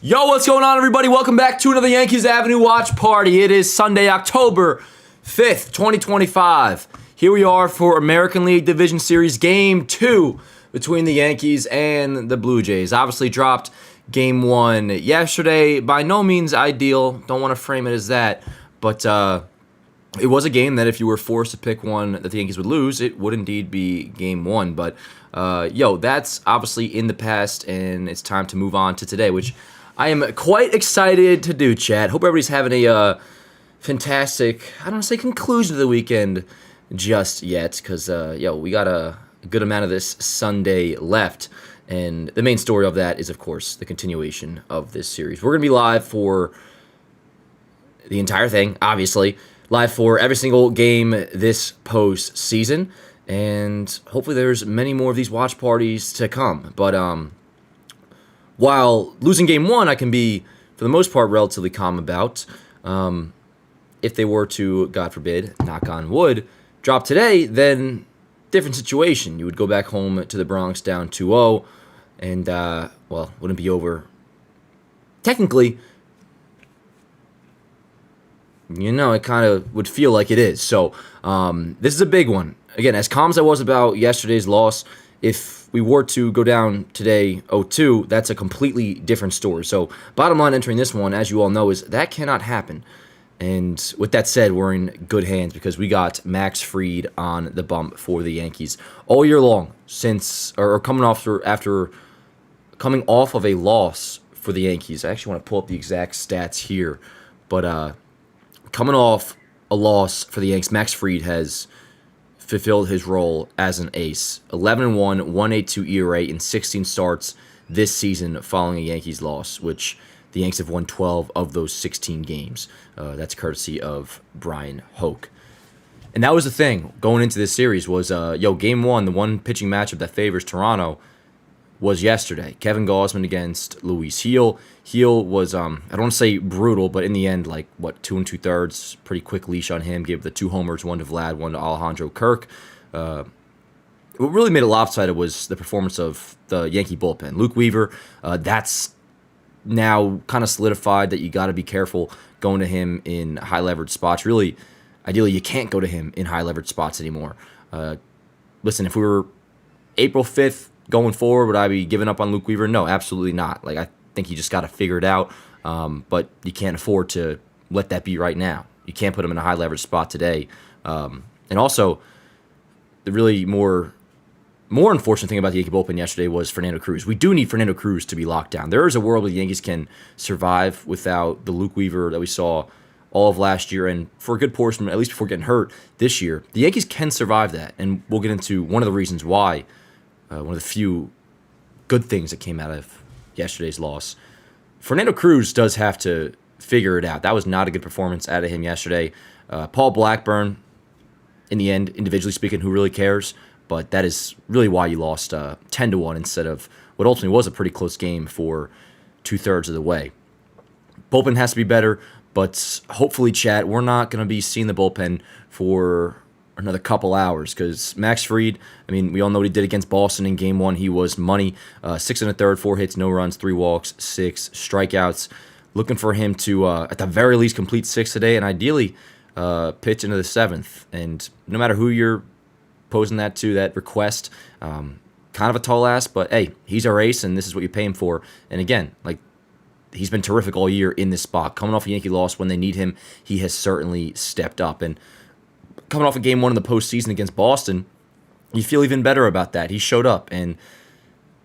Yo, what's going on, everybody? Welcome back to another Yankees Avenue watch party. It is Sunday, October 5th, 2025. Here we are for American League Division Series Game 2 between the Yankees and the Blue Jays. Obviously dropped Game 1 yesterday. By no means ideal. Don't want to frame it as that. But it was a game that if you were forced to pick one that the Yankees would lose, it would indeed be Game 1. But, that's obviously in the past, and it's time to move on to today, which I am quite excited to do, chat. Hope everybody's having a fantastic, I don't want to say conclusion to the weekend just yet, because, we got a good amount of this Sunday left. And the main story of that is, of course, the continuation of this series. We're going to be live for the entire thing, obviously. Live for every single game this postseason. And hopefully there's many more of these watch parties to come. But, while losing Game 1, I can be, for the most part, relatively calm about. If they were to, God forbid, knock on wood, drop today, then different situation. You would go back home to the Bronx down 2-0, and, wouldn't be over. Technically, it kind of would feel like it is. So, this is a big one. Again, as calm as I was about yesterday's loss, if we were to go down today 0-2, that's a completely different story. So, bottom line entering this one, as you all know, is that cannot happen. And with that said, we're in good hands because we got Max Fried on the bump for the Yankees all year long coming off of a loss for the Yankees. I actually want to pull up the exact stats here, but coming off a loss for the Yankees, Max Fried has fulfilled his role as an ace. 11-1, 1.82 ERA in 16 starts this season following a Yankees loss, which the Yankees have won 12 of those 16 games. That's courtesy of Brian Hoke. And that was the thing going into this series was, Game 1, the one pitching matchup that favors Toronto, was yesterday. Kevin Gausman against Luis Gil. Gil was, I don't want to say brutal, but in the end, 2 2/3, pretty quick leash on him. Gave the 2 homers, one to Vlad, one to Alejandro Kirk. What really made it lopsided was the performance of the Yankee bullpen. Luke Weaver, that's now kind of solidified that you got to be careful going to him in high leverage spots. Really, ideally, you can't go to him in high leverage spots anymore. Listen, if we were April 5th, going forward, would I be giving up on Luke Weaver? No, absolutely not. I think you just got to figure it out, but you can't afford to let that be right now. You can't put him in a high leverage spot today. And also, the really more unfortunate thing about the Yankee bullpen yesterday was Fernando Cruz. We do need Fernando Cruz to be locked down. There is a world where the Yankees can survive without the Luke Weaver that we saw all of last year, and for a good portion, at least before getting hurt this year. The Yankees can survive that, and we'll get into one of the reasons why. One of the few good things that came out of yesterday's loss. Fernando Cruz does have to figure it out. That was not a good performance out of him yesterday. Paul Blackburn, in the end, individually speaking, who really cares? But that is really why you lost 10-1 instead of what ultimately was a pretty close game for 2/3 of the way. Bullpen has to be better, but hopefully, chat, we're not going to be seeing the bullpen for another couple hours, because Max Fried, we all know what he did against Boston in Game 1. He was money. 6 1/3, 4 hits, no runs, 3 walks, 6 strikeouts. Looking for him to, at the very least, complete 6 today, and ideally pitch into the 7th. And no matter who you're posing that to, that request, kind of a tall ask, but hey, he's our ace, and this is what you pay him for. And again, he's been terrific all year in this spot. Coming off a Yankee loss when they need him, he has certainly stepped up. And coming off of Game 1 in the postseason against Boston, you feel even better about that. He showed up, and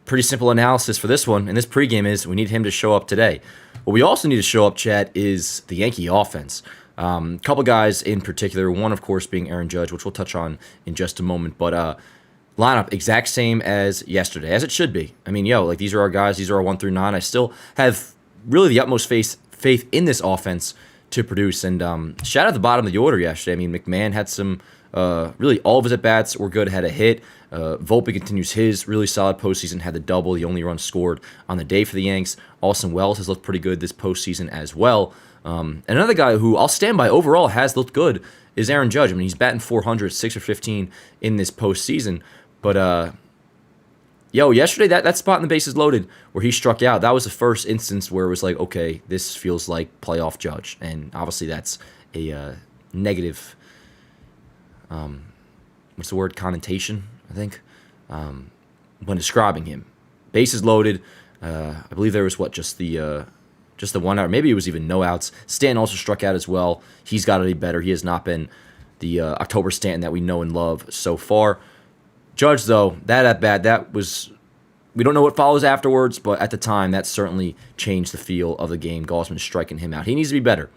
pretty simple analysis for this one, and this pregame is we need him to show up today. What we also need to show up, Chad, is the Yankee offense. A couple guys in particular, one, of course, being Aaron Judge, which we'll touch on in just a moment, but lineup exact same as yesterday, as it should be. These are our guys. These are our 1 through 9. I still have really the utmost faith in this offense to produce. And shout out the bottom of the order yesterday. McMahon had some, really all of his at-bats were good, had a hit. Volpe continues his really solid postseason, had the double, the only run scored on the day for the Yanks. Austin Wells has looked pretty good this postseason as well. And another guy who I'll stand by overall has looked good is Aaron Judge. He's batting .400, 6 for 15 in this postseason. But yesterday that spot in the bases loaded where he struck out, that was the first instance where it was like, okay, this feels like playoff Judge, and obviously that's a negative. What's the word? Connotation, I think, when describing him. Bases loaded. I believe there was just the 1 out. Maybe it was even no outs. Stanton also struck out as well. He's got to be better. He has not been the October Stanton that we know and love so far. Judge, though, that at bat, that was, we don't know what follows afterwards, but at the time, that certainly changed the feel of the game. Gausman striking him out. He needs to be better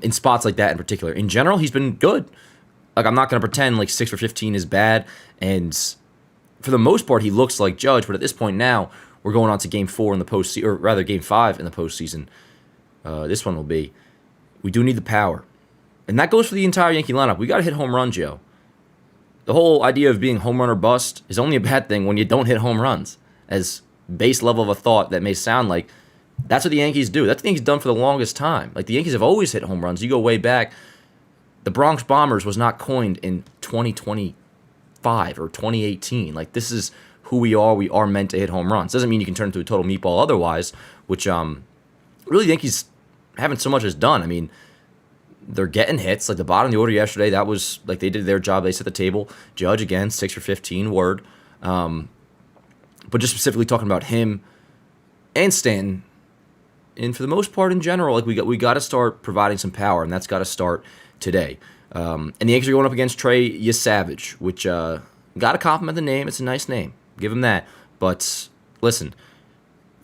in spots like that in particular. In general, he's been good. Like, I'm not going to pretend like 6 for 15 is bad, and for the most part, he looks like Judge, but at this point now, we're going on to Game 4 in the postseason, or rather Game 5 in the postseason. This one will be. We do need the power. And that goes for the entire Yankee lineup. We got to hit home runs, Joe. The whole idea of being home run or bust is only a bad thing when you don't hit home runs. As base level of a thought that may sound like, that's what the Yankees do. That's what the Yankees done for the longest time. Like, the Yankees have always hit home runs. You go way back. The Bronx Bombers was not coined in 2025 or 2018. Like, this is who we are. We are meant to hit home runs. Doesn't mean you can turn into a total meatball otherwise, which really the Yankees haven't so much as done. I mean, they're getting hits. Like, the bottom of the order yesterday, that was, like, they did their job. They set the table. Judge, again, 6 for 15, word. But just specifically talking about him and Stanton, and for the most part in general, like, we got to start providing some power, and that's got to start today. And the Yankees are going up against JAYS Savage, which got to compliment the name. It's a nice name. Give him that. But listen,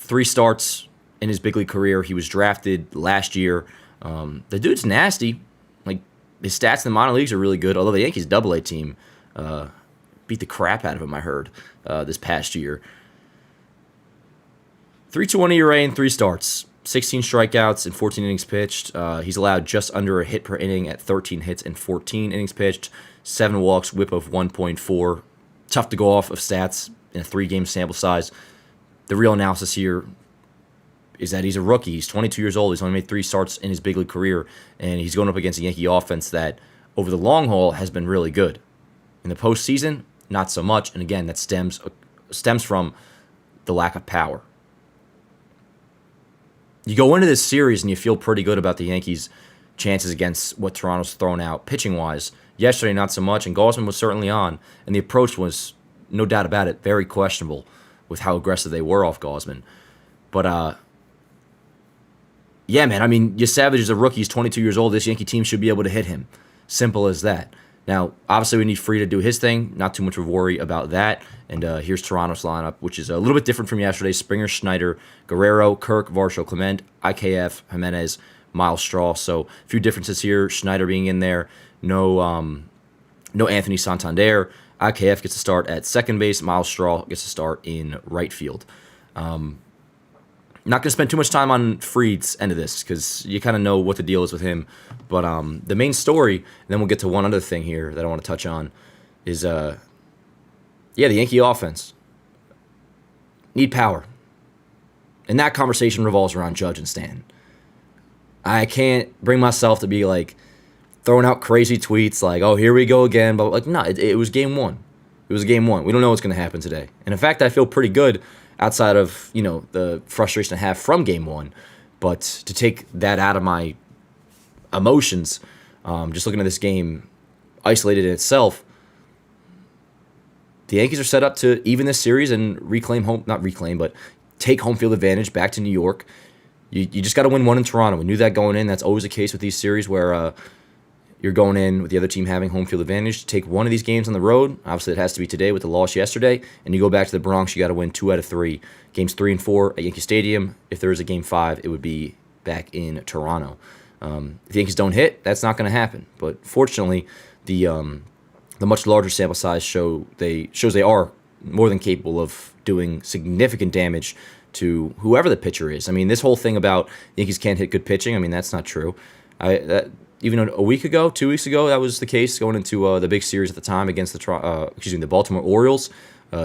3 starts in his big league career. He was drafted last year. The dude's nasty. Like, his stats in the minor leagues are really good, although the Yankees AA team beat the crap out of him, I heard, this past year. 3.21 ERA in 3 starts, 16 strikeouts and 14 innings pitched. He's allowed just under a hit per inning at 13 hits and 14 innings pitched, 7 walks, whip of 1.4. Tough to go off of stats in a 3-game sample size. The real analysis here is that he's a rookie. He's 22 years old. He's only made 3 starts in his big league career, and he's going up against a Yankee offense that, over the long haul, has been really good. In the postseason, not so much, and again, that stems from the lack of power. You go into this series and you feel pretty good about the Yankees' chances against what Toronto's thrown out pitching-wise. Yesterday, not so much, and Gausman was certainly on, and the approach was, no doubt about it, very questionable with how aggressive they were off Gausman. But, yeah, man, I mean, JAYS Savage is a rookie. He's 22 years old. This Yankee team should be able to hit him. Simple as that. Now, obviously, we need Free to do his thing. Not too much of a worry about that. And here's Toronto's lineup, which is a little bit different from yesterday. Springer, Schneider, Guerrero, Kirk, Varsho, Clement, IKF, Jimenez, Miles Straw. So a few differences here. Schneider being in there. No Anthony Santander. IKF gets to start at second base. Miles Straw gets to start in right field. Not going to spend too much time on Fried's end of this because you kind of know what the deal is with him. But the main story, and then we'll get to one other thing here that I want to touch on, is, the Yankee offense. Need power. And that conversation revolves around Judge and Stanton. I can't bring myself to be, like, throwing out crazy tweets like, oh, here we go again. But, like, no, it was Game 1. It was Game 1. We don't know what's going to happen today. And, in fact, I feel pretty good outside of, the frustration I have from Game 1. But to take that out of my emotions, just looking at this game isolated in itself, the Yankees are set up to even this series and take home field advantage back to New York. You just got to win 1 in Toronto. We knew that going in. That's always the case with these series where you're going in with the other team having home field advantage. To take one of these games on the road, obviously it has to be today with the loss yesterday, and you go back to the Bronx, you got to win 2 out of 3. Games 3 and 4 at Yankee Stadium. If there is a Game 5, it would be back in Toronto. If the Yankees don't hit, that's not going to happen. But fortunately, the much larger sample size shows they are more than capable of doing significant damage to whoever the pitcher is. I mean, this whole thing about the Yankees can't hit good pitching, I mean, that's not true. Even a week ago, 2 weeks ago, that was the case going into the big series at the time against the Baltimore Orioles.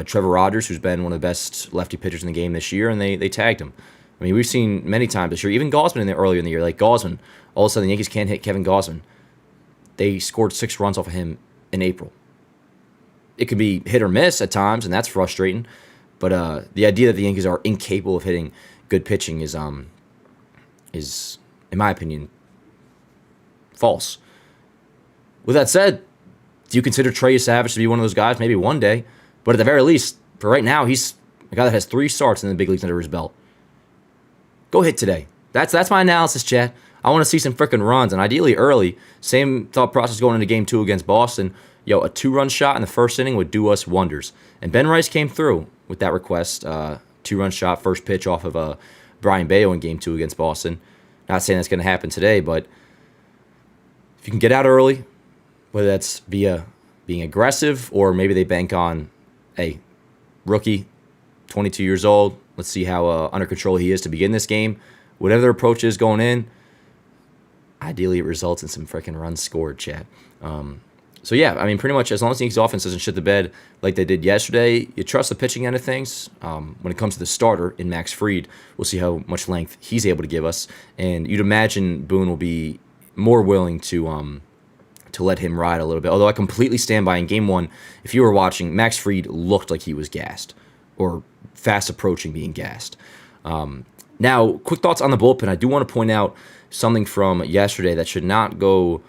Trevor Rogers, who's been one of the best lefty pitchers in the game this year, and they tagged him. I mean, we've seen many times this year, even Gausman in there earlier in the year. Like Gausman, all of a sudden the Yankees can't hit Kevin Gausman. They scored 6 runs off of him in April. It could be hit or miss at times, and that's frustrating. But the idea that the Yankees are incapable of hitting good pitching is, in my opinion, false. With that said, do you consider Trey Savage to be one of those guys? Maybe one day. But at the very least, for right now, he's a guy that has 3 starts in the big leagues under his belt. Go hit today. That's my analysis, chat. I want to see some freaking runs, and ideally early. Same thought process going into Game 2 against Boston. A 2-run shot in the first inning would do us wonders. And Ben Rice came through with that request. 2-run shot, first pitch off of Brian Bayo in Game 2 against Boston. Not saying that's going to happen today, but if you can get out early, whether that's via being aggressive or maybe they bank on, hey, rookie, 22 years old, let's see how under control he is to begin this game. Whatever their approach is going in, ideally it results in some freaking runs scored, chat. So yeah, I mean, pretty much as long as the Yankees offense doesn't shit the bed like they did yesterday, you trust the pitching end of things. When it comes to the starter in Max Fried, we'll see how much length he's able to give us. And you'd imagine Boone will be more willing to let him ride a little bit. Although I completely stand by in Game 1, if you were watching, Max Fried looked like he was gassed or fast approaching being gassed. Now, quick thoughts on the bullpen. I do want to point out something from yesterday that should not go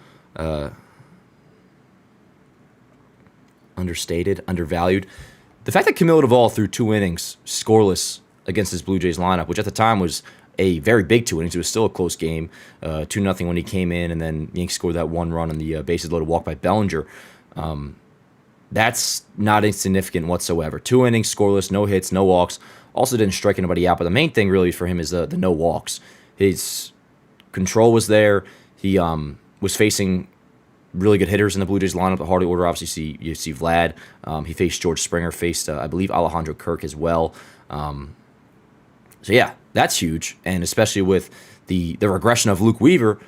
understated, undervalued. The fact that Camilo Doval threw 2 innings scoreless against his Blue Jays lineup, which at the time was a very big 2 innings. It was still a close game, 2-0 when he came in, and then Yankees scored that 1 run on the bases loaded walk by Bellinger. That's not insignificant whatsoever. 2 innings, scoreless, no hits, no walks. Also didn't strike anybody out, but the main thing really for him is the no walks. His control was there. He was facing really good hitters in the Blue Jays lineup. The Hardy order, obviously, you see Vlad. He faced George Springer, faced, I believe, Alejandro Kirk as well. So, yeah, that's huge. And especially with the regression of Luke Weaver,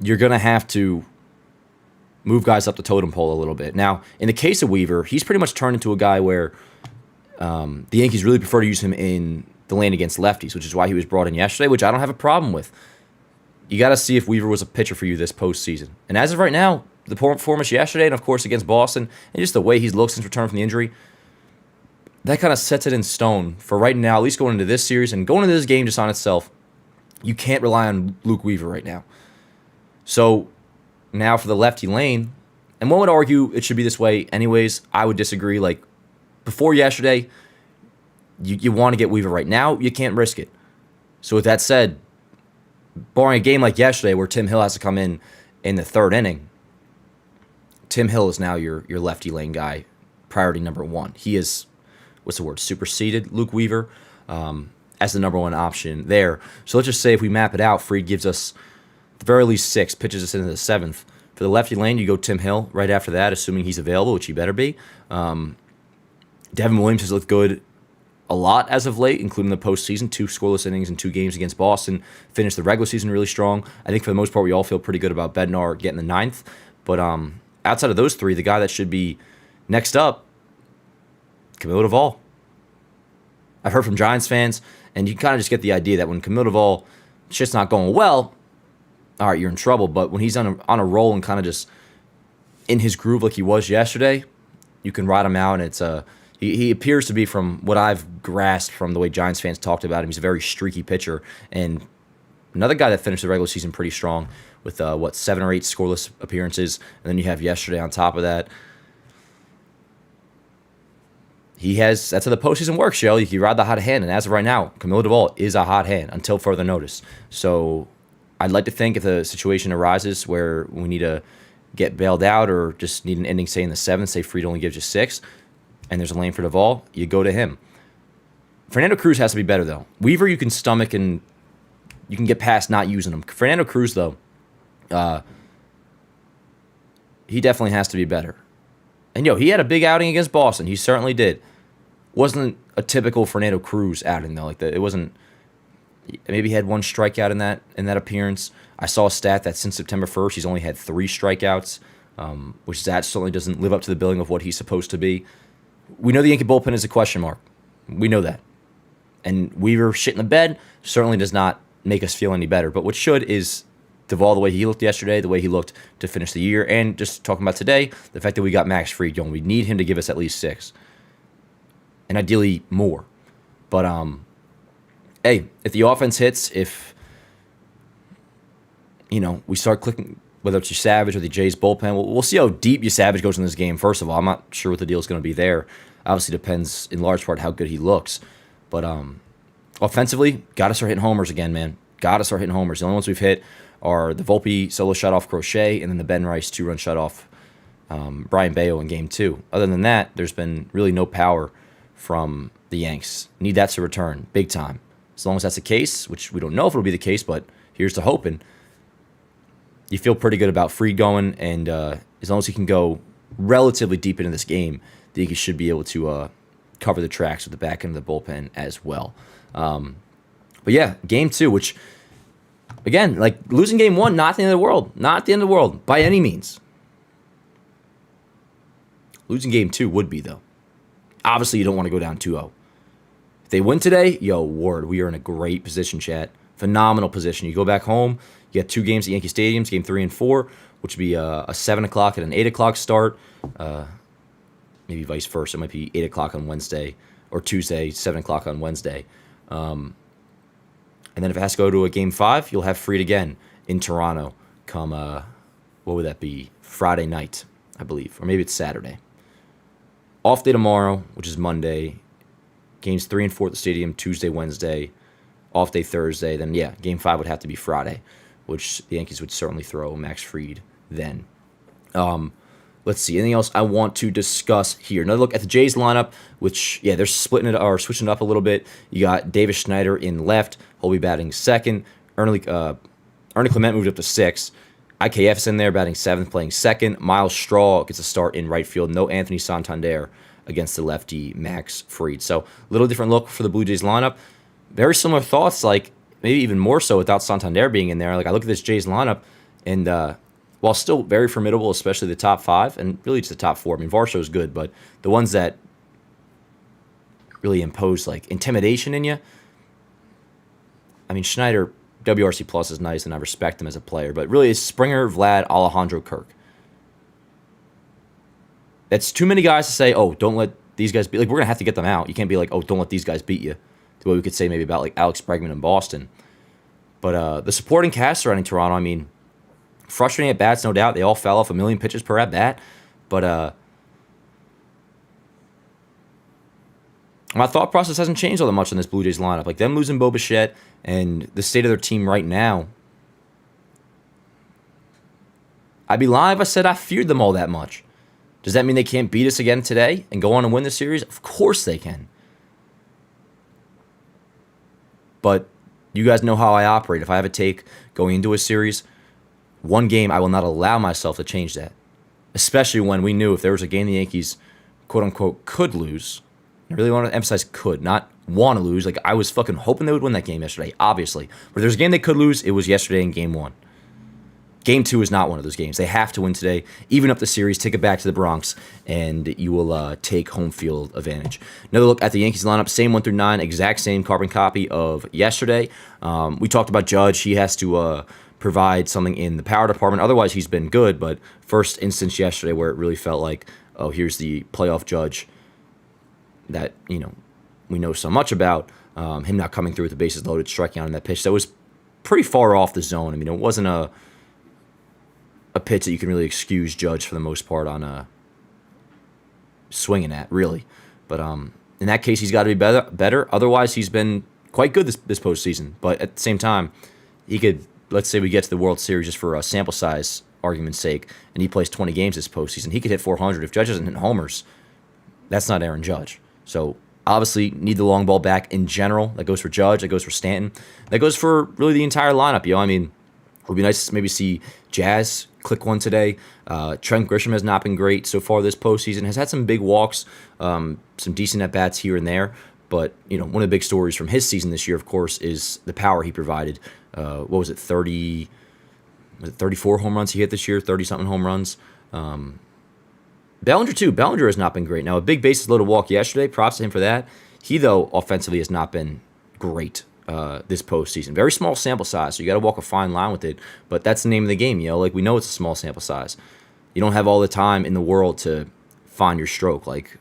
you're going to have to move guys up the totem pole a little bit. Now, in the case of Weaver, he's pretty much turned into a guy where the Yankees really prefer to use him in the lane against lefties, which is why he was brought in yesterday, which I don't have a problem with. You got to see if Weaver was a pitcher for you this postseason. And as of right now, the performance yesterday and, of course, against Boston, and just the way he's looked since return from the injury, that kind of sets it in stone for right now, at least going into this series and going into this game just on itself. You can't rely on Luke Weaver right now. So now for the lefty lane, and one would argue it should be this way anyways. I would disagree. Like, before yesterday, you want to get Weaver right now. You can't risk it. So with that said, barring a game like yesterday where Tim Hill has to come in the 3rd inning, Tim Hill is now your lefty lane guy, priority number 1. He is, superseded Luke Weaver as the number 1 option there. So let's just say if we map it out, Fried gives us at the very least 6, pitches us into the 7th. For the lefty lane, you go Tim Hill right after that, assuming he's available, which he better be. Devin Williams has looked good a lot as of late, including the postseason. 2 scoreless innings in 2 games against Boston. Finished the regular season really strong. I think for the most part, we all feel pretty good about Bednar getting the 9th. But outside of those 3, the guy that should be next up, Camilo Doval. I've heard from Giants fans, and you kind of just get the idea that when Camilo Doval, shit's not going well, all right, you're in trouble. But when he's on a roll and kind of just in his groove like he was yesterday, you can ride him out, and it's he appears to be, from what I've grasped from the way Giants fans talked about him, he's a very streaky pitcher. And another guy that finished the regular season pretty strong with, 7 or 8 scoreless appearances. And then you have yesterday on top of that. That's how the postseason works, yo. You can ride the hot hand. And as of right now, Camilo Doval is a hot hand until further notice. So I'd like to think if a situation arises where we need to get bailed out or just need an ending, say, in the 7th, say Fried only gives you 6, and there's a lane for Doval, you go to him. Fernando Cruz has to be better, though. Weaver, you can stomach and you can get past not using him. Fernando Cruz, though, he definitely has to be better. And, he had a big outing against Boston. He certainly did. Wasn't a typical Fernando Cruz outing, though. It wasn't. Maybe he had 1 strikeout in that appearance. I saw a stat that since September 1st, he's only had 3 strikeouts, which that certainly doesn't live up to the billing of what he's supposed to be. We know the Yankee bullpen is a question mark. We know that. And Weaver shit in the bed certainly does not make us feel any better. But what should is Doval, the way he looked yesterday, the way he looked to finish the year, and just talking about today, the fact that we got Max Fried going. We need him to give us at least 6. and ideally more. But hey, if the offense hits, if we start clicking, whether it's your Savage or the Jays bullpen, we'll see how deep your Savage goes in this game. First of all, I'm not sure what the deal is going to be there. Obviously, depends in large part how good he looks. But offensively, got to start hitting homers again, man. Got to start hitting homers. The only ones we've hit are the Volpe solo shutoff Crochet and then the Ben Rice 2-run shutoff Brian Bayo in Game 2. Other than that, there's been really no power from the Yanks. Need that to return big time. As long as that's the case, which we don't know if it'll be the case, but here's to hoping. You feel pretty good about Fried going, and as long as he can go relatively deep into this game, the Yankees should be able to cover the tracks with the back end of the bullpen as well. But yeah, Game 2, which, again, like losing Game 1, not the end of the world. Not the end of the world, by any means. Losing Game 2 would be, though. Obviously, you don't want to go down 2-0. If they win today, Ward, we are in a great position, chat. Phenomenal position. You go back home, you get 2 games at Yankee Stadium, Game 3 and 4, which would be a 7 o'clock and an 8 o'clock start. Maybe vice versa. It might be 8 o'clock on Wednesday or Tuesday, 7 o'clock on Wednesday. And then if it has to go to a Game 5, you'll have Fried again in Toronto come, what would that be, Friday night, I believe. Or maybe it's Saturday. Off day tomorrow, which is Monday. Games 3 and 4 at the stadium, Tuesday, Wednesday. Off day Thursday. Then, yeah, Game 5 would have to be Friday, which the Yankees would certainly throw Max Fried then. Let's see. Anything else I want to discuss here? Another look at the Jays lineup, which, yeah, they're splitting it or switching it up a little bit. You got Davis Schneider in left. He'll be batting second. Ernie Clement moved up to 6th. IKF's in there batting 7th, playing second. Miles Straw gets a start in right field. No Anthony Santander against the lefty Max Fried. So a little different look for the Blue Jays lineup. Very similar thoughts, like maybe even more so without Santander being in there. Like I look at this Jays lineup, and while still very formidable, especially the top 5, and really just the top 4. I mean, Varsho's good, but the ones that really impose like intimidation in you. I mean, Schneider, WRC Plus is nice, and I respect him as a player, but really it's Springer, Vlad, Alejandro, Kirk. That's too many guys to say, oh, don't let these guys beat. Like, we're going to have to get them out. You can't be like, oh, don't let these guys beat you. The way we could say maybe about like Alex Bregman in Boston. But the supporting cast surrounding Toronto, I mean, frustrating at bats, no doubt. They all fell off 1 million pitches per at bat. But my thought process hasn't changed all that much on this Blue Jays lineup. Like them losing Bo Bichette and the state of their team right now, I'd be lying if I said I feared them all that much. Does that mean they can't beat us again today and go on and win the series? Of course they can. But you guys know how I operate. If I have a take going into a series, one game, I will not allow myself to change that. Especially when we knew if there was a game the Yankees, quote-unquote, could lose. I really want to emphasize could, not want to lose. Like, I was fucking hoping they would win that game yesterday, obviously. But if there's a game they could lose, it was yesterday in Game 1. Game 2 is not one of those games. They have to win today, even up the series, take it back to the Bronx, and you will take home field advantage. Another look at the Yankees lineup, same 1 through 9, exact same carbon copy of yesterday. We talked about Judge. He has to provide something in the power department. Otherwise, he's been good, but first instance yesterday where it really felt like, oh, here's the playoff Judge that, we know so much about. Him not coming through with the bases loaded, striking out on that pitch. That was pretty far off the zone. I mean, it wasn't a pitch that you can really excuse Judge for the most part on swinging at, really. But in that case, he's got to be better. Otherwise, he's been quite good this postseason. But at the same time, he could, let's say we get to the World Series just for a sample size argument's sake, and he plays 20 games this postseason. He could hit 400. If Judge doesn't hit homers, that's not Aaron Judge. So obviously need the long ball back in general. That goes for Judge. That goes for Stanton. That goes for really the entire lineup. I mean, it would be nice to maybe see Jazz click one today. Trent Grisham has not been great so far this postseason. Has had some big walks, some decent at-bats here and there. But, one of the big stories from his season this year, of course, is the power he provided. What was it, 34 home runs he hit this year, 30-something home runs. Bellinger, too. Bellinger has not been great. Now, a big bases-loaded walk yesterday. Props to him for that. He, though, offensively has not been great this postseason. Very small sample size, so you got to walk a fine line with it. But that's the name of the game, Like, we know it's a small sample size. You don't have all the time in the world to find your stroke. Like,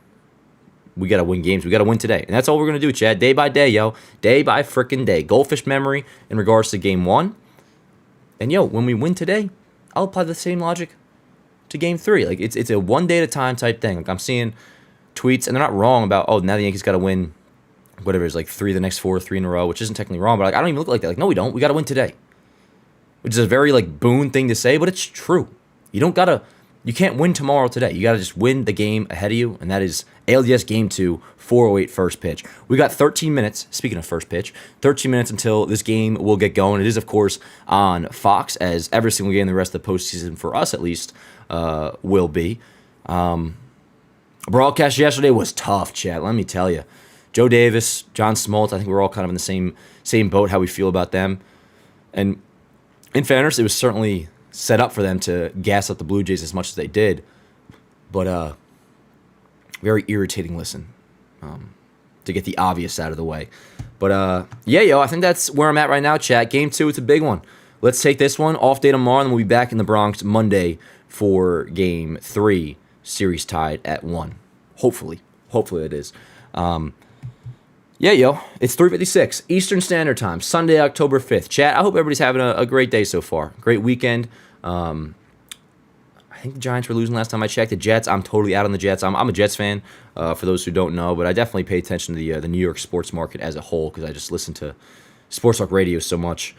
we got to win games. We got to win today. And that's all we're going to do, Chad. Day by day, yo. Day by frickin' day. Goldfish memory in regards to game 1. And, yo, when we win today, I'll apply the same logic to game 3. Like, it's a one day at a time type thing. Like, I'm seeing tweets, and they're not wrong about, oh, now the Yankees got to win whatever it is, like 3 the next 4, 3 in a row, which isn't technically wrong. But, like, I don't even look like that. Like, no, we don't. We got to win today. Which is a very, like, Boone thing to say, but it's true. You can't win tomorrow today. You got to just win the game ahead of you, and that is ALDS Game 2, 4:08 first pitch. We got 13 minutes, speaking of first pitch, 13 minutes until this game will get going. It is, of course, on Fox, as every single game the rest of the postseason, for us at least, will be. Broadcast yesterday was tough, chat, let me tell you. Joe Davis, John Smoltz, I think we're all kind of in the same boat, how we feel about them. And in fairness, it was certainly set up for them to gas up the Blue Jays as much as they did. But very irritating listen, to get the obvious out of the way. But yeah, yo, I think that's where I'm at right now, chat. Game 2, it's a big one. Let's take this one. Off day tomorrow, and then we'll be back in the Bronx Monday for Game 3. Series tied at 1. Hopefully it is. Yeah, yo, it's 3:56 Eastern Standard Time, Sunday, October 5th. Chat, I hope everybody's having a great day so far. Great weekend. I think the Giants were losing last time I checked. The Jets, I'm totally out on the Jets. I'm a Jets fan, for those who don't know, but I definitely pay attention to the New York sports market as a whole because I just listen to sports talk radio so much.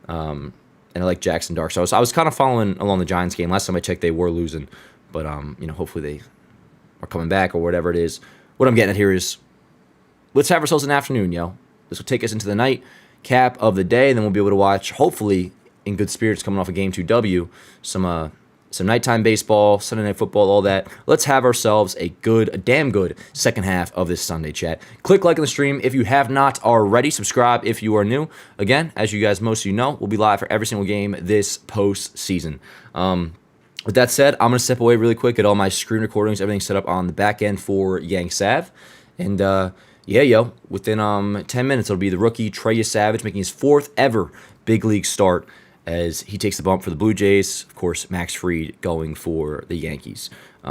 And I like Jackson Dark. So I was kind of following along the Giants game. Last time I checked, they were losing. But, hopefully they are coming back or whatever it is. What I'm getting at here is, let's have ourselves an afternoon, yo. This will take us into the night cap of the day, and then we'll be able to watch, hopefully, in good spirits coming off a Game 2W, some nighttime baseball, Sunday Night Football, all that. Let's have ourselves a damn good second half of this Sunday, chat. Click like on the stream if you have not already. Subscribe if you are new. Again, as you guys, most of you know, we'll be live for every single game this postseason. With that said, I'm going to step away really quick, get all my screen recordings, everything set up on the back end for Yank Sav. And, yeah, yo, within 10 minutes, it'll be the rookie Trey Savage making his 4th ever big league start as he takes the bump for the Blue Jays. Of course, Max Fried going for the Yankees. Yeah,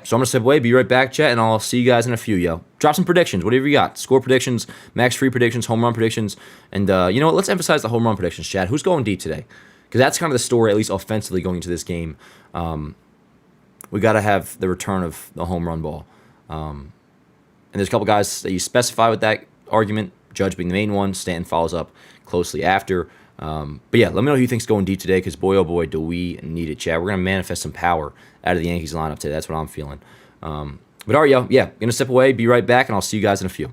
so I'm going to step away, be right back, chat, and I'll see you guys in a few, yo. Drop some predictions, whatever you got. Score predictions, Max Fried predictions, home run predictions. And, you know what, let's emphasize the home run predictions, chat. Who's going deep today? Because that's kind of the story, at least offensively, going into this game. We got to have the return of the home run ball. And there's a couple guys that you specify with that argument, Judge being the main one. Stanton follows up closely after. But yeah, let me know who you think's going deep today, because boy, oh boy, do we need it, chat. We're going to manifest some power out of the Yankees lineup today. That's what I'm feeling. But all right, yo, yeah, going to step away, be right back, and I'll see you guys in a few.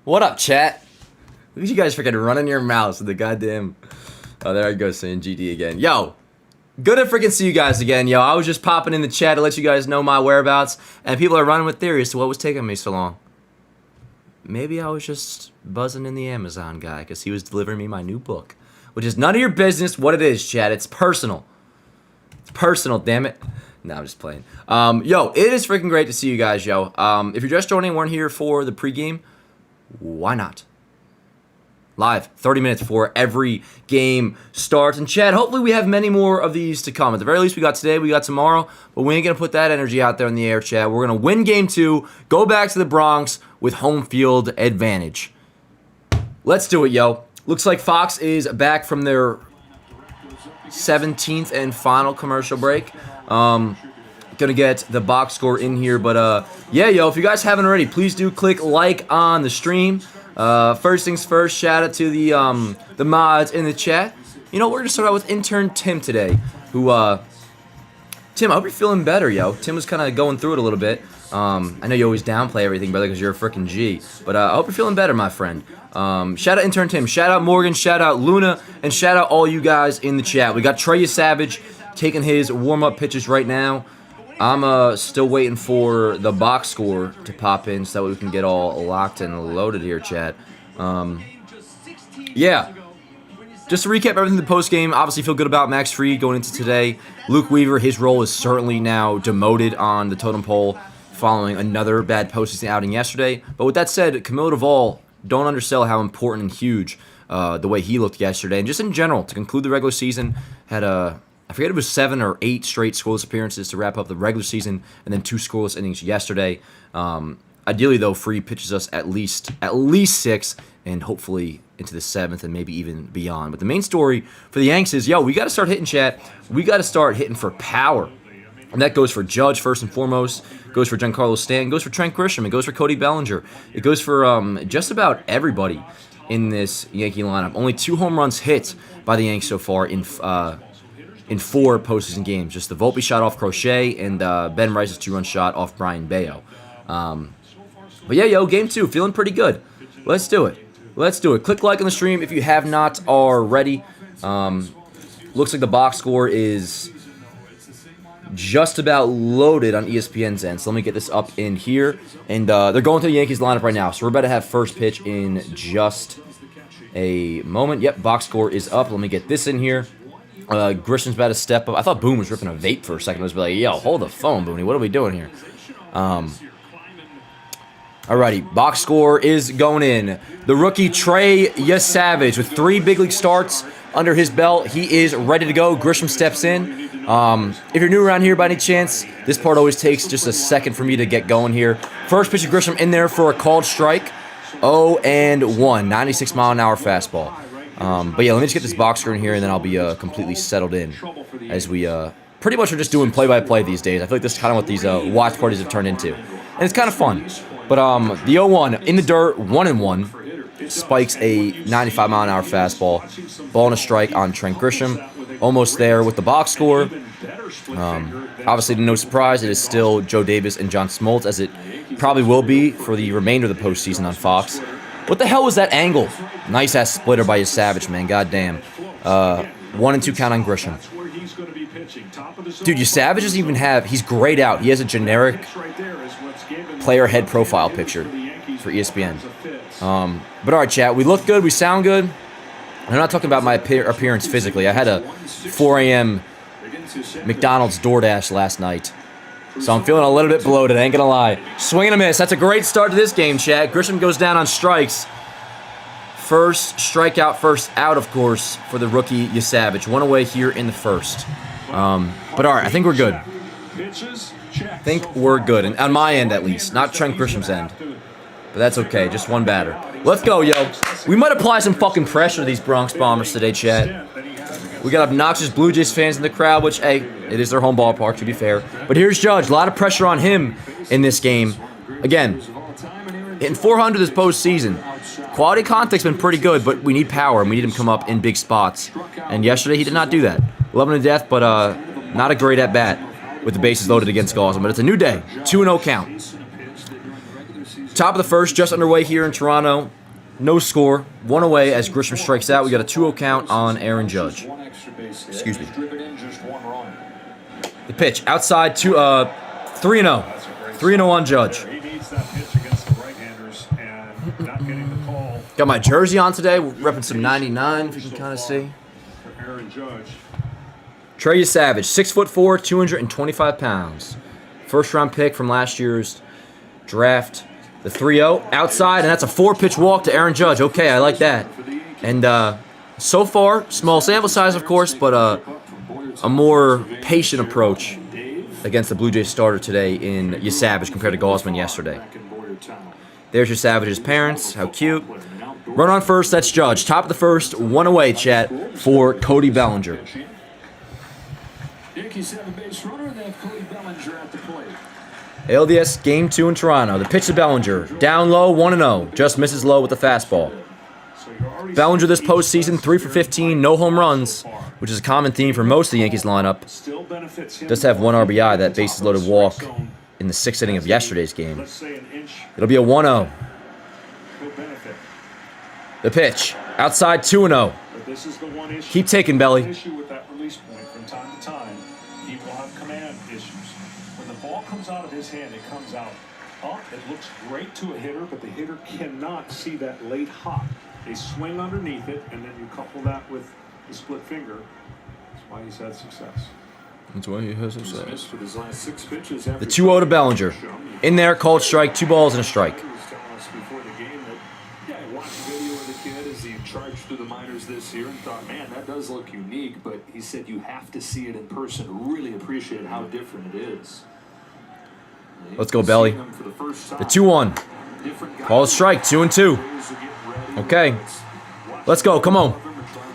What up, chat? Look at you guys freaking running your mouths with the goddamn... Oh, there I go saying GD again. Yo, good to freaking see you guys again. Yo, I was just popping in the chat to let you guys know my whereabouts, and people are running with theories to what was taking me so long. Maybe I was just buzzing in the Amazon guy because he was delivering me my new book, which is none of your business what it is, chat. It's personal. It's personal, damn it. No, I'm just playing. Yo, it is freaking great to see you guys, yo. If you're just joining and weren't here for the pregame, why not? Live, 30 minutes before every game starts. And Chad, hopefully we have many more of these to come. At the very least, we got today, we got tomorrow. But we ain't going to put that energy out there in the air, Chad. We're going to win game 2, go back to the Bronx with home field advantage. Let's do it, yo. Looks like Fox is back from their 17th and final commercial break. Gonna get the box score in here. But, yeah, yo, if you guys haven't already, please do click like on the stream. First things first, shout out to the mods in the chat. You know, we're gonna start out with intern Tim today. Who, Tim, I hope you're feeling better, yo. Tim was kind of going through it a little bit. I know you always downplay everything, brother, because you're a freaking G. But I hope you're feeling better, my friend. Shout out intern Tim, shout out Morgan, shout out Luna, and shout out all you guys in the chat. We got Trey Savage taking his warm-up pitches right now. I'm still waiting for the box score to pop in so that we can get all locked and loaded here, chat. Yeah. Just to recap everything in the post game, obviously feel good about Max Fried going into today. Luke Weaver, his role is certainly now demoted on the totem pole following another bad postseason outing yesterday. But with that said, Camilo Duvall, don't undersell how important and huge the way he looked yesterday. And just in general, to conclude the regular season, had I forget if it was 7 or 8 straight scoreless appearances to wrap up the regular season, and then 2 scoreless innings yesterday. Ideally, though, Fried pitches us at least 6, and hopefully into the 7th and maybe even beyond. But the main story for the Yanks is, yo, we got to start hitting, chat. We got to start hitting for power. And that goes for Judge first and foremost, goes for Giancarlo Stanton, goes for Trent Grisham, it goes for Cody Bellinger. It goes for just about everybody in this Yankee lineup. Only 2 home runs hit by the Yanks so far in 4 postseason games. Just the Volpe shot off Crochet and Ben Rice's 2-run shot off Brian Bayo. But yeah, yo, game 2, feeling pretty good. Let's do it. Let's do it. Click like on the stream if you have not already. Looks like the box score is just about loaded on ESPN's end. So let me get this up in here. And they're going to the Yankees lineup right now. So we're about to have first pitch in just a moment. Yep, box score is up. Let me get this in here. Grisham's about to step up. I thought Boone was ripping a vape for a second. I was like, yo, hold the phone, Booney. What are we doing here? Alrighty, box score is going in. The rookie Trey Savage with 3 big league starts under his belt. He is ready to go. Grisham steps in. If you're new around here by any chance, this part always takes just a second for me to get going here. First pitch of Grisham in there for a called strike. 0-1, 96 mile an hour fastball. But yeah, let me just get this box score in here, and then I'll be completely settled in as we pretty much are just doing play-by-play these days. I feel like this is kind of what these watch parties have turned into, and it's kind of fun. But the 0-1 in the dirt, 1-1, spikes a 95 mile an hour fastball, ball and a strike on Trent Grisham. Almost there with the box score. Obviously, to no surprise, it is still Joe Davis and John Smoltz, as it probably will be for the remainder of the postseason on Fox. What the hell was that angle? Nice ass splitter by Savage, man. Goddamn. 1-2 count on Grisham. Dude, Savage doesn't even have. He's grayed out. He has a generic player head profile picture for ESPN. But all right, chat. We look good. We sound good. I'm not talking about my appearance physically. I had a 4 a.m. McDonald's DoorDash last night. So I'm feeling a little bit bloated, I ain't gonna lie. Swing and a miss. That's a great start to this game, chat. Grisham goes down on strikes. First strikeout, first out, of course, for the rookie Savage. 1 away here in the first. But all right, I think we're good. I think we're good, and on my end at least, not Trent Grisham's end. But that's okay, just 1 batter. Let's go, yo. We might apply some fucking pressure to these Bronx Bombers today, chat. We got obnoxious Blue Jays fans in the crowd, which, hey, it is their home ballpark, to be fair. But here's Judge. A lot of pressure on him in this game. Again, hitting 400 this postseason. Quality contact's been pretty good, but we need power, and we need him to come up in big spots. And yesterday, he did not do that. Love him to death, but not a great at-bat with the bases loaded against Gauzy. But it's a new day. 2-0 count. Top of the first, just underway here in Toronto. No score. One away as Grisham strikes out. We got a 2-0 count on Aaron Judge. Excuse me. The pitch outside to 3-0. 3-0 on Judge. Got my jersey on today. We're repping some 99, if you can kind of see. Trey Savage, 6'4", 225 pounds. First round pick from last year's draft. The 3-0 outside, and that's a 4-pitch walk to Aaron Judge. Okay, I like that. And so far, small sample size, of course, but a more patient approach against the Blue Jays starter today in Savage compared to Gausman yesterday. There's Savage's parents. How cute. Run on first, that's Judge. Top of the first, one away, chat, for Cody Bellinger. Yankees have a base runner, and they have Cody Bellinger at the plate. ALDS Game 2 in Toronto. The pitch to Bellinger. Down low, 1-0. Just misses low with the fastball. Bellinger this postseason, 3 for 15, no home runs, which is a common theme for most of the Yankees lineup. Does have one RBI, that bases loaded walk in the 6th inning of yesterday's game. It'll be a 1-0. The pitch. Outside, 2-0. Keep taking, Belly. Out of his hand, it comes out up. It looks great to a hitter, but the hitter cannot see that late hop. They swing underneath it, and then you couple that with the split finger. That's why he's had success. That's why he has success. For his last 6 pitches the 2-0 to Bellinger. In there, called strike, 2 balls and a strike. He was telling us before the game that, I watched a video of the kid as he charged through the minors this year and thought, man, that does look unique, but he said you have to see it in person to really appreciate how different it is. Let's go, Belly. The 2-1. Call a strike, 2-2. Okay. Let's go, come on.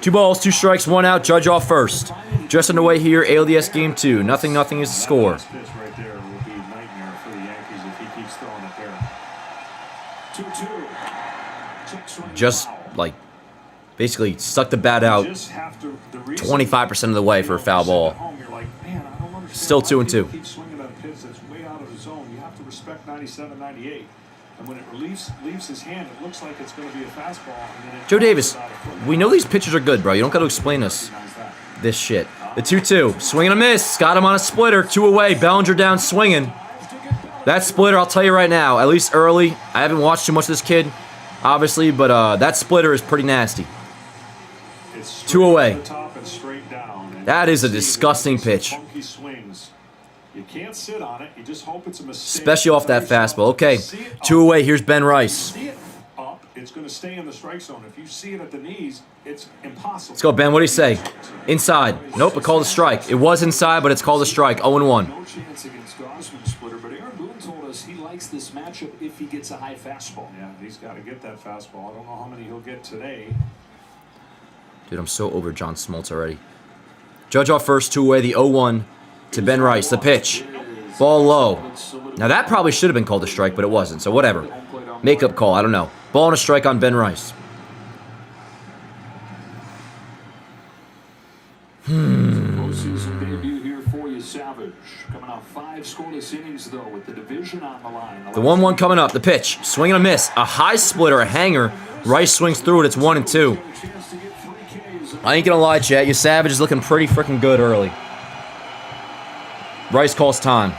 2 balls, 2 strikes, 1 out. Judge off first. Just underway here, ALDS Game 2. 0-0 is the score. Just, basically stuck the bat out 25% of the way for a foul ball. Still 2-2. You have to respect 97, 98. And when it leaves his hand, it looks like it's going to be a fastball. And then Joe Davis, we know these pitchers are good, bro. You don't got to explain us this shit. The 2-2. Swing and a miss. Got him on a splitter. 2 away. Bellinger down swinging. That splitter, I'll tell you right now, at least early, I haven't watched too much of this kid, obviously, but that splitter is pretty nasty. 2 away. That is a disgusting pitch. You can't sit on it. You just hope it's a mistake. Especially off that fastball. Okay, 2 away. Here's Ben Rice. See it up, it's going to stay in the strike zone. If you see it at the knees, it's impossible. Let's go, Ben. What do you say? Inside. Nope, it called a strike. It was inside, but it's called a strike. 0-1. No chance against Gausman splitter, but Aaron Boone told us he likes this matchup if he gets a high fastball. Yeah, he's got to get that fastball. I don't know how many he'll get today. Dude, I'm so over John Smoltz already. Judge off first, 2 away. The 0-1. To Ben Rice, the pitch. Ball low. Now that probably should have been called a strike, but it wasn't, so whatever. Makeup call, I don't know. Ball and a strike on Ben Rice. Postseason debut here for you, Savage. Coming off 5 scoreless innings, though, with the division on the line. The 1-1 coming up, the pitch. Swing and a miss. A high splitter, a hanger. Rice swings through it, it's 1-2. I ain't gonna lie, chat. Savage is looking pretty freaking good early. Rice calls time.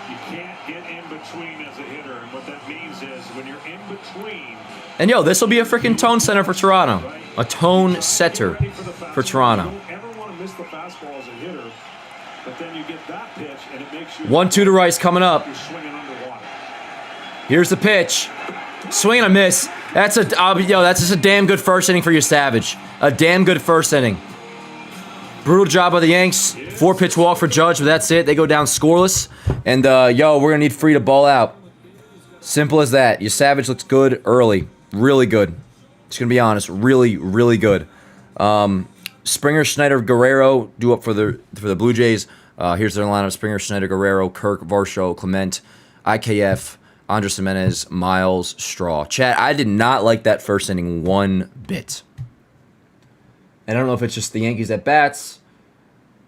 You can't get in between as a hitter, and what that means is when you're in between. And yo, this will be a freaking tone center for Toronto. A tone setter for Toronto. You don't ever want to miss the fastball as a hitter, but then you get that pitch, and it makes you. 1-2 to Rice coming up. You're swinging underwater. Here's the pitch. Swing and a miss. That's just a damn good first inning for you, Savage. A damn good first inning. Brutal job by the Yanks. 4-pitch walk for Judge, but that's it. They go down scoreless. And, we're going to need Free to ball out. Simple as that. Savage looks good early. Really good. Just going to be honest. Really, really good. Springer, Schneider, Guerrero due up for the Blue Jays. Here's their lineup. Springer, Schneider, Guerrero, Kirk, Varsho, Clement, IKF, Andres Jimenez, Miles, Straw. Chat, I did not like that first inning one bit. And I don't know if it's just the Yankees at bats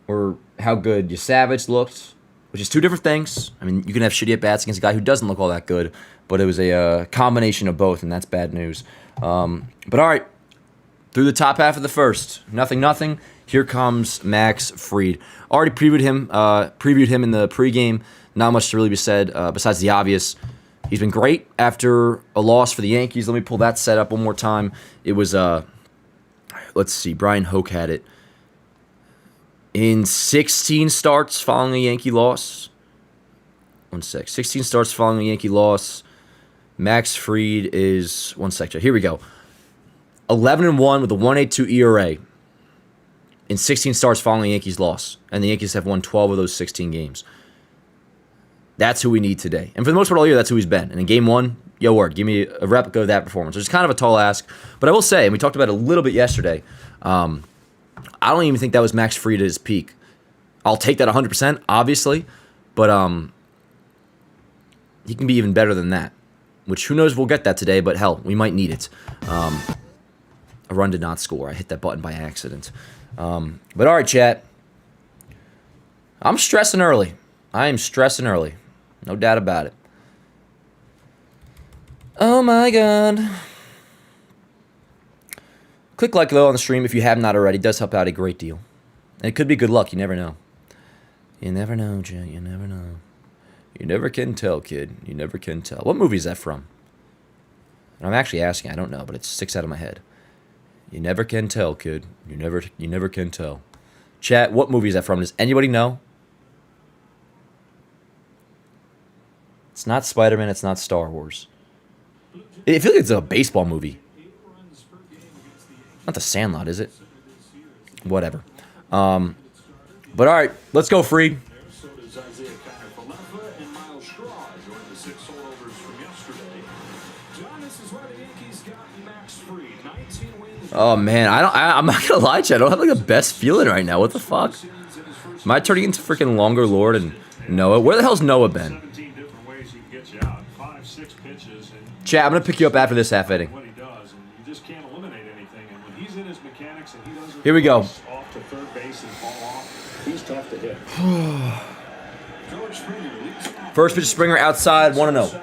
or how good Savage looked which is two different things. I mean, you can have shitty at-bats against a guy who doesn't look all that good, but it was a combination of both, and that's bad news. But all right, through the top half of the first, 0-0. Here comes Max Fried. Already previewed him in the pregame. Not much to really be said besides the obvious. He's been great after a loss for the Yankees. Let me pull that set up one more time. It was, let's see, Brian Hoke had it. In 16 starts following a Yankee loss. 16 starts following a Yankee loss. Max Fried is, here we go. 11-1 with a 1.82 ERA in 16 starts following the Yankees loss. And the Yankees have won 12 of those 16 games. That's who we need today. And for the most part all year, that's who he's been. And in game one, yo word, give me a replica of that performance. Which is kind of a tall ask. But I will say, and we talked about it a little bit yesterday, I don't even think that was Max Fried at his peak. I'll take that 100%, obviously. But he can be even better than that. Which, who knows, we'll get that today. But hell, we might need it. A run did not score. I hit that button by accident. But all right, chat. I'm stressing early. I am stressing early. No doubt about it. Oh my God. Click like below on the stream if you have not already. It does help out a great deal. And it could be good luck. You never know. You never know, chat. You never know. You never can tell, kid. You never can tell. What movie is that from? And I'm actually asking. I don't know, but it sticks out of my head. You never can tell, kid. You never can tell. Chat, what movie is that from? Does anybody know? It's not Spider-Man. It's not Star Wars. I feel like it's a baseball movie. Not The Sandlot, is it? Whatever. But all right, let's go, Fried. Oh man, I'm not gonna lie, Chad. I don't have like the best feeling right now. What the fuck? Am I turning into freaking Longer Lord and Noah? Where the hell's Noah been? Chad, I'm gonna pick you up after this half inning. Here we go. First pitch, Springer outside, 1-0.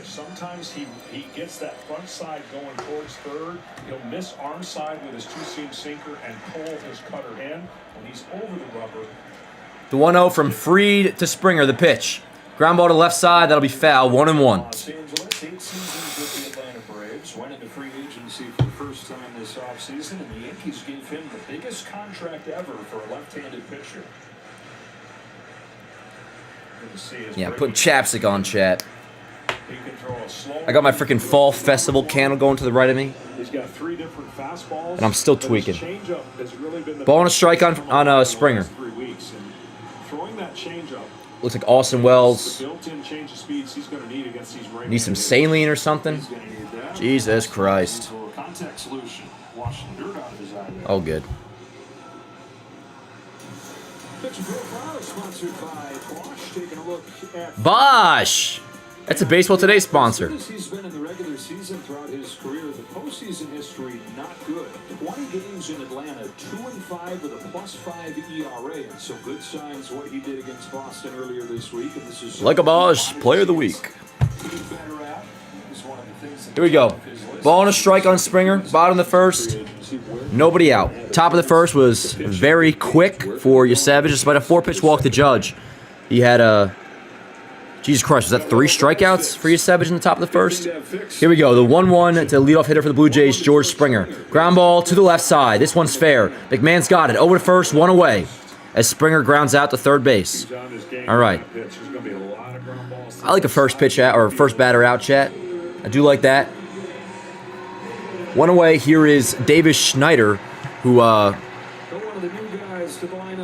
Sometimes he gets that front side going towards third. He'll miss arm side with his two-seam sinker and pull his cutter in. When he's over the rubber. The 1-0 from Fried to Springer, the pitch. Ground ball to left side, that'll be foul, 1-1. Los Angeles, 8 seasons with the Atlanta Braves. Went into free agency for the first time this offseason, and the Yankees gave him the biggest contract ever for a left-handed pitcher. Yeah, put chapstick on, chat. I got my freaking fall festival candle going to the right of me. And I'm still tweaking. Ball and a strike on Springer. Looks like Austin Wells needs some saline or something. Jesus Christ. Oh, good. Bosch! That's a Baseball Today sponsor. He's been in the regular season throughout his career. The postseason history not good. 20 games in Atlanta, 2-5 with a +5 ERA, and some good signs what he did against Boston earlier this week. And this is like a Bosch, Player of the Week. Here we go. Ball and a strike on Springer. Bottom of the first. Nobody out. Top of the first was very quick for Yasevich, despite a 4-pitch walk to Judge. He had a... Jesus Christ, was that 3 strikeouts for Yasevich in the top of the first? Here we go, the 1-1 to leadoff hitter for the Blue Jays, George Springer. Ground ball to the left side. This one's fair. McMahon's got it. Over to first, 1 away. As Springer grounds out to third base. All right. I like a first pitch out or first batter out, chat. I do like that. 1 away. Here is Davis Schneider, who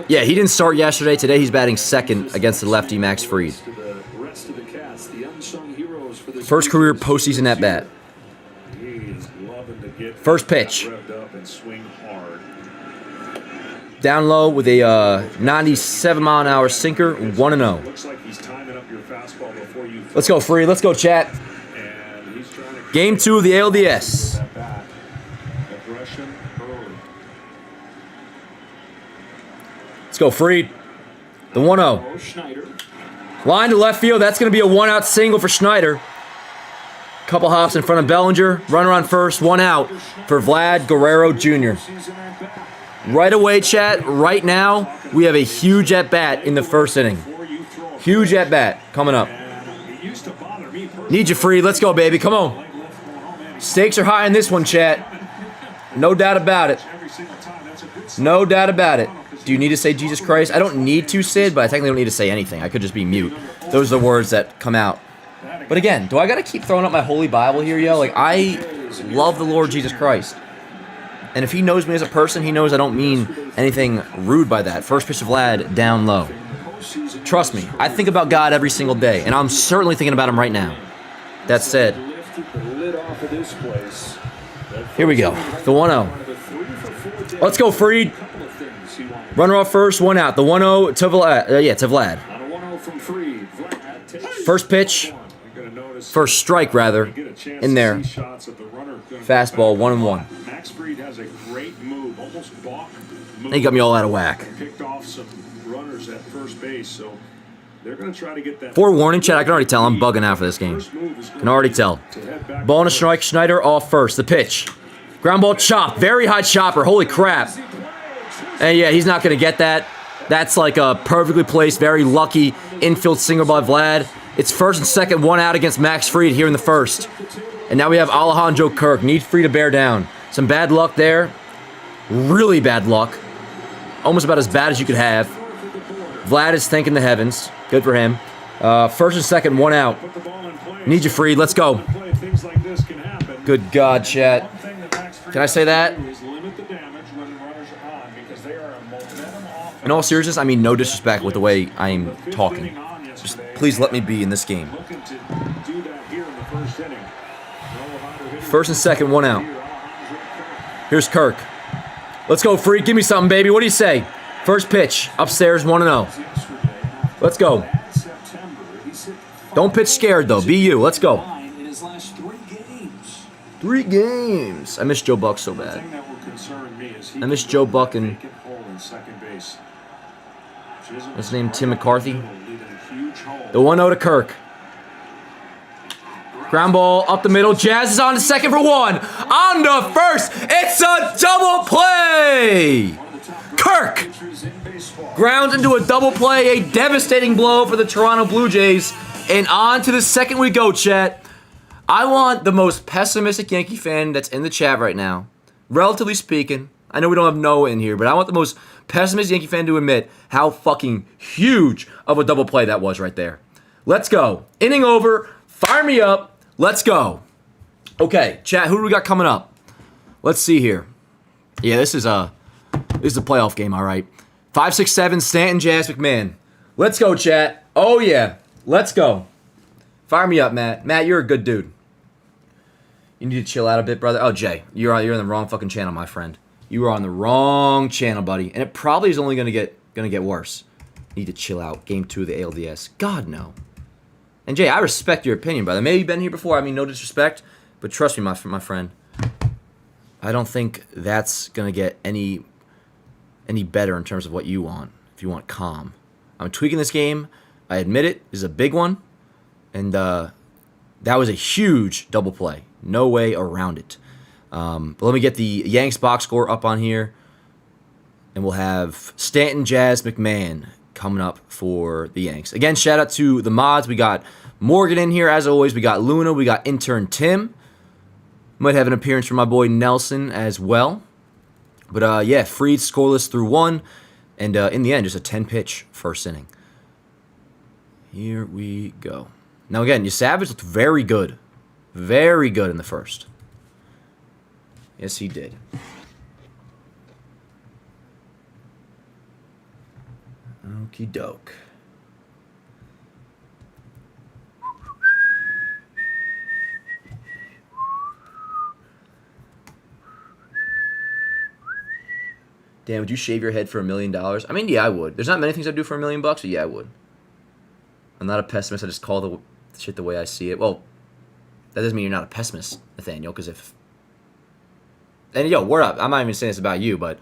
yeah, he didn't start yesterday. Today he's batting second against the lefty Max Fried. First career postseason at bat. First pitch. Down low with a 97-mile-an-hour sinker, 1-0. Let's go, Fried. Let's go, chat. Game 2 of the ALDS. Let's go, Fried. The 1-0. Schneider. Line to left field. That's going to be a 1-out single for Schneider. Couple hops in front of Bellinger. Runner on first. 1 out for Vlad Guerrero Jr. Right away, chat. Right now, we have a huge at-bat in the first inning. Huge at-bat coming up. Need you, Fried. Let's go, baby. Come on. Stakes are high in this one, chat. No doubt about it. No doubt about it. Do you need to say Jesus Christ? I don't need to, Sid, but I technically don't need to say anything. I could just be mute. Those are the words that come out. But again, do I got to keep throwing up my holy Bible here, yo? Like, I love the Lord Jesus Christ. And if he knows me as a person, he knows I don't mean anything rude by that. First pitch of Vlad, down low. Trust me, I think about God every single day, and I'm certainly thinking about him right now. That said, here we go. The 1-0. Let's go, Fried. Runner off first, 1 out. The 1-0 to Vlad. To Vlad. First pitch. First strike, rather. In there. Fastball, 1-1. Max Fried has a great move, almost balk move. He got me all out of whack. Picked off some runners at first base, so they're going to try to get that. Forewarning, Chad, I can already tell I'm bugging out for this game. Can already tell. Ball and a strike, Schneider off first. The pitch. Ground ball chop. Very high chopper. Holy crap. And yeah, he's not going to get that. That's like a perfectly placed, very lucky infield single by Vlad. It's first and second, 1 out against Max Fried here in the first. And now we have Alejandro Kirk. Need Fried to bear down. Some bad luck there. Really bad luck. Almost about as bad as you could have. Vlad is thanking the heavens. Good for him. First and second, 1 out. Need you, Fried. Let's go. Good God, chat. Can I say that? In all seriousness, I mean no disrespect with the way I'm talking. Just please let me be in this game. First and second, 1 out. Here's Kirk. Let's go, Fried. Give me something, baby. What do you say? First pitch. Upstairs, 1-0. Let's go. Don't pitch scared, though. Be you. Let's go. 3 games. I miss Joe Buck so bad. I miss Joe Buck and what's his name? Tim McCarthy. The 1-0 to Kirk. Ground ball up the middle. Jazz is on to second for 1. On to first. It's a double play. Kirk grounds into a double play. A devastating blow for the Toronto Blue Jays. And on to the second we go, chat. I want the most pessimistic Yankee fan that's in the chat right now, relatively speaking. I know we don't have Noah in here, but I want the most pessimistic Yankee fan to admit how fucking huge of a double play that was right there. Let's go. Inning over. Fire me up. Let's go. Okay, chat, who do we got coming up? Let's see here. Yeah, this is a playoff game, all right. 5, 6, 7, Stanton, JAYS, McMahon. Let's go, chat. Oh, yeah. Let's go. Fire me up, Matt. Matt, you're a good dude. You need to chill out a bit, brother. Oh, Jay, you're in the wrong fucking channel, my friend. You are on the wrong channel, buddy. And it probably is only gonna get worse. Need to chill out. Game 2 of the ALDS. God, no. And Jay, I respect your opinion, brother. Maybe you've been here before. I mean, no disrespect, but trust me, my friend. I don't think that's gonna get any better in terms of what you want. If you want calm, I'm tweaking this game. I admit it. This is a big one, and that was a huge double play. No way around it. But let me get the Yanks box score up on here, and we'll have Stanton, JAYS, McMahon coming up for the Yanks. Again, shout out to the mods. We got Morgan in here, as always. We got Luna. We got intern Tim. Might have an appearance from my boy Nelson as well. But, yeah, Fried scoreless through 1. And in the end, just a 10-pitch first inning. Here we go. Now, again, Savage looked very good. Very good in the first. Yes, he did. Okie doke. Damn, would you shave your head for $1 million? I mean, yeah, I would. There's not many things I'd do for $1 million, but yeah, I would. I'm not a pessimist. I just call the shit the way I see it. Well, that doesn't mean you're not a pessimist, Nathaniel, because if... And, yo, word up. I'm not even saying this about you, but...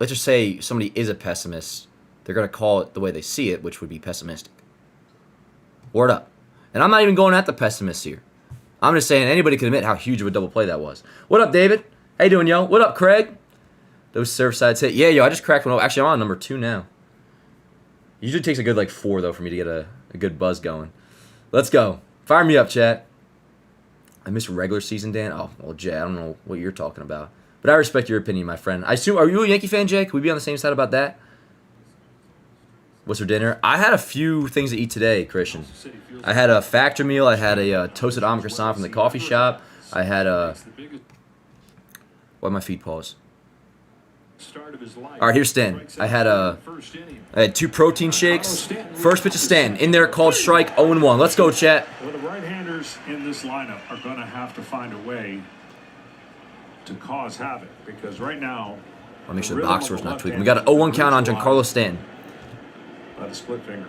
let's just say somebody is a pessimist, they're going to call it the way they see it, which would be pessimistic. Word up. And I'm not even going at the pessimists here. I'm just saying anybody can admit how huge of a double play that was. What up, David? How you doing, yo? What up, Craig? Those serve sides hit. Yeah, yo, I just cracked one. Actually, I'm on number 2 now. Usually takes a good, 4, though, for me to get a good buzz going. Let's go. Fire me up, chat. I missed regular season, Dan. Oh, well, Jay, I don't know what you're talking about. But I respect your opinion, my friend. I assume, are you a Yankee fan, Jay? Can we be on the same side about that? What's for dinner? I had a few things to eat today, Christian. I had a factor meal. I had a toasted almond croissant from the coffee shop. I had a... Why'd my feet pause? All right, here's Stan. I had 2 protein shakes. First pitch of Stan. In there, called strike, 0-1. Let's go, chat. Well, the right-handers in this lineup are going to have to find a way to cause havoc because right now... I'll make sure the box score's not tweaking. We got an 0-1 count on Giancarlo Stanton. By the split finger.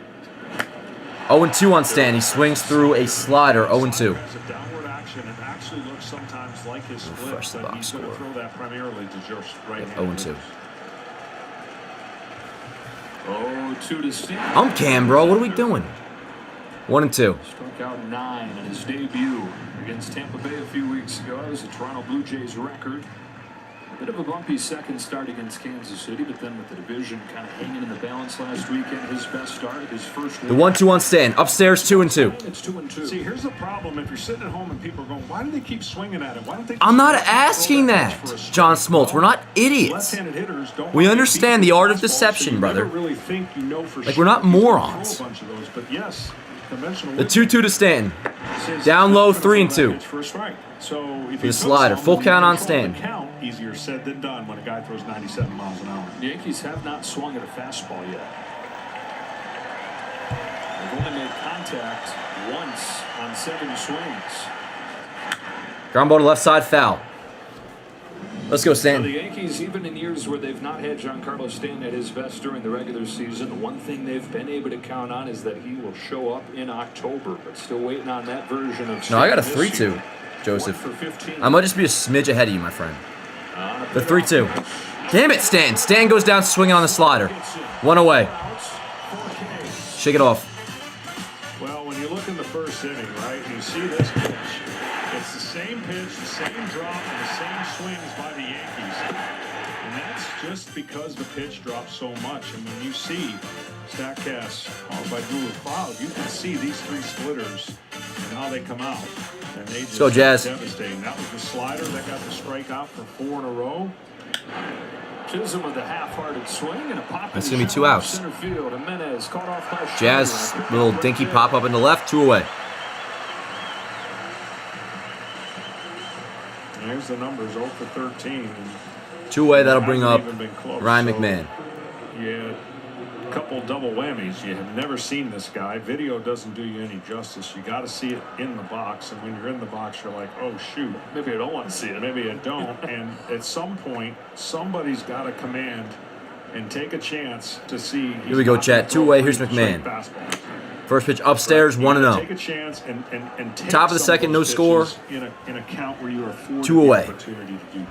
0-2 on Stan. He swings through a slider, 0-2. Has a downward action. It actually looks sometimes like his split, Refresh the but box he's going to score. throw that primarily to just right hand. 0-2. 0-2 to Stan. I'm Cam, bro. What are we doing? 1-2. Struck out 9 in his debut against Tampa Bay a few weeks ago. It was a Toronto Blue Jays record. A bit of a bumpy second start against Kansas City, but then with the division kind of hanging in the balance last weekend, his best start, his first The 1-2 on Stan. Upstairs, 2-2. It's 2-2. See, here's the problem. If you're sitting at home and people are going, why do they keep swinging at it? Why don't they? I'm not just asking throw that, pitch for a strike? John Smoltz. We're not idiots. Left-handed hitters don't We want to understand beat the art of fastball, deception, so you brother. never really think you know for Like, sure. we're not You can throw morons. a bunch of those, but yes, conventional The wisdom 2-2 to Stanton. says Down he's low, not gonna 3-2. throw that pitch for a strike. So if The you slider. Full count on Stan. Count, easier said than done when a guy throws 97 miles an hour. The Yankees have not swung at a fastball yet. They've only made contact once on 7 swings. Ground ball to left side, foul. Let's go, So the Stanton. Yankees, even in years where they've not had Giancarlo Stanton at his best during the regular season, the one thing they've been able to count on is that he will show up in October. But still waiting on that version of No, I got a Stanton this 3-2, year. Joseph. 1 for 15. I might just be a smidge ahead of you, my friend. The bit 3-2. off. Damn it, Stan. Stan goes down swinging on the slider. 1 away. Shake it off. Well, when you look in the first inning, right, and you see this pitch, it's the same pitch, the same drop, and the same swings by the Yankees. And that's just because the pitch drops so much. And when you see StatCast followed by Google Cloud, you can see these 3 splitters and how they come out. And they just go, Jazz. devastating. That was the slider that got the strikeout for 4 in a row. Chisholm with a half-hearted swing and a pop. That's gonna be 2 outs. Center field. Jimenez caught off by Jazz, Schneider. little dinky pop up in the left, 2 away. And here's the numbers, 0 for 13. 2 away, that'll bring Hasn't up even been close. Ryan So, McMahon. Yeah, a couple double whammies. You have never seen this guy. Video doesn't do you any justice. You got to see it in the box, and when you're in the box, you're like, oh shoot, Maybe I don't want to see it. maybe I don't. And at some point, somebody's got to command and take a chance to see. Here we go, chat. 2 away, here's McMahon. First pitch upstairs, 1-0. Take a chance and take Top of the some second, no those score. pitches in a count where you are afforded 2 the away. opportunity to do,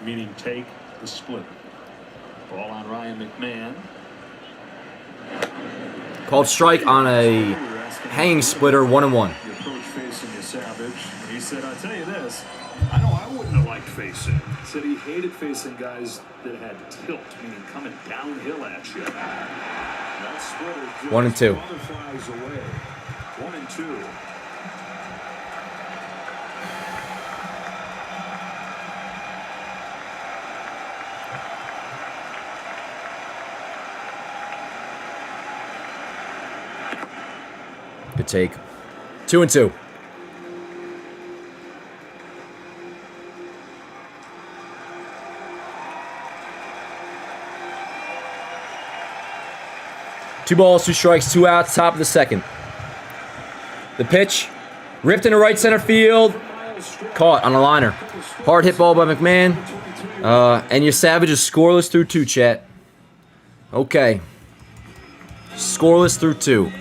meaning take the split. Ball on Ryan McMahon. Called strike on a hanging splitter, 1-1. The approach facing is Savage. And he said, I'll tell you this, I know I wouldn't have liked facing. He said he hated facing guys that had tilt, meaning coming downhill at you. That splitter just 1-2. butterflies away. 1-2. Good take. 2-2. Two balls, 2 strikes, 2 outs, top of the second. The pitch, ripped into right center field, caught on a liner. Hard hit ball by McMahon. And your Savage is scoreless through 2, chat. Okay. Scoreless through 2.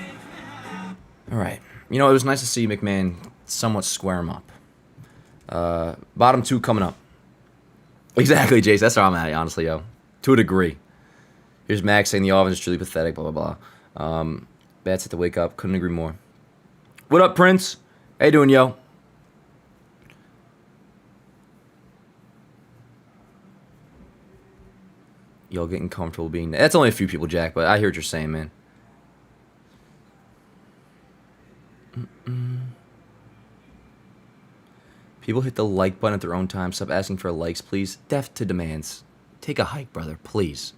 All right. You know, it was nice to see McMahon somewhat square him up. Bottom 2 coming up. Exactly, Jace. That's where I'm at, honestly, yo. To a degree. Here's Max saying the offense is truly pathetic, blah, blah, blah. Bats have to wake up. Couldn't agree more. What up, Prince? How you doing, yo? Y'all getting comfortable being... That's only a few people, Jack, but I hear what you're saying, man. People hit the like button at their own time. Stop asking for likes, please. Deaf to demands. Take a hike, brother, please.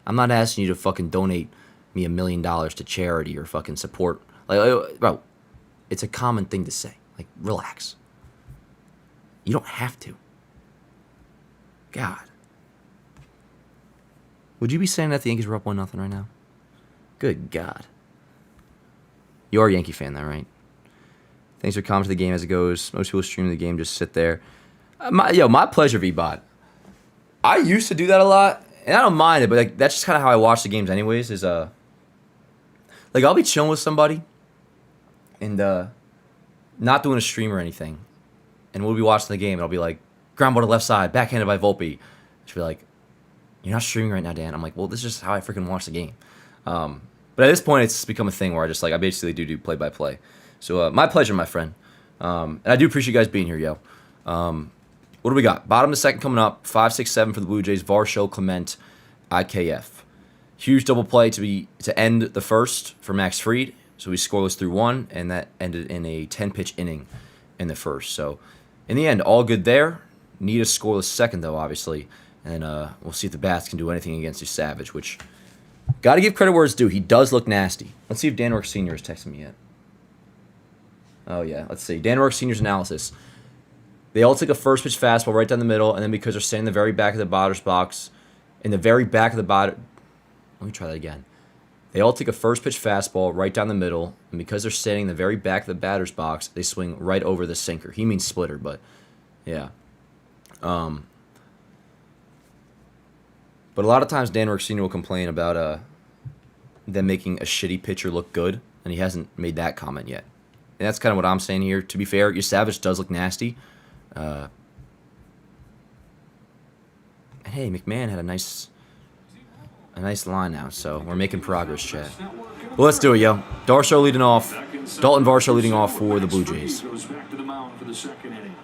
I'm not asking you to fucking donate me $1 million to charity or fucking support. Like, bro, it's a common thing to say. Like, relax. You don't have to. God. Would you be saying that the Yankees were up 1-0 right now? Good God. You are a Yankee fan, though, right? Thanks for commenting the game as it goes. Most people stream the game just sit there. My pleasure, V-Bot. I used to do that a lot, and I don't mind it, but like that's just kind of how I watch the games anyways, is like I'll be chilling with somebody and not doing a stream or anything, and we'll be watching the game, and I'll be like, ground ball to left side, backhanded by Volpe. She'll be like, you're not streaming right now, Dan. I'm like, well, this is just how I freaking watch the game. But at this point, it's become a thing where I basically do play-by-play. So my pleasure, my friend. And I do appreciate you guys being here, yo. What do we got? Bottom of the second coming up. 5, 6, 7 for the Blue Jays. Varsho, Clement, IKF. Huge double play to end the first for Max Fried. So we scoreless through 1, and that ended in a 10-pitch inning in the first. So in the end, all good there. Need a scoreless second, though, obviously. And we'll see if the bats can do anything against you, Savage, which got to give credit where it's due. He does look nasty. Let's see if Dan Work Sr. has texted me yet. Oh, yeah. Let's see. Dan Work Sr.'s analysis. They all took a first pitch fastball right down the middle, and then because they're standing in the very back of the batter's box, in the very back of the batter... Let me try that again. They all take a first pitch fastball right down the middle, and because they're standing in the very back of the batter's box, they swing right over the sinker. He means splitter, but yeah. But a lot of times Dan Work Sr. will complain about them making a shitty pitcher look good, and he hasn't made that comment yet. And that's kind of what I'm saying here. To be fair, your Savage does look nasty. Hey, McMahon had a nice line now, so we're making progress, chat. Well, let's do it, yo. Varsho leading off. Dalton Varsho leading off for the Blue Jays. Goes back to the mound for the second inning.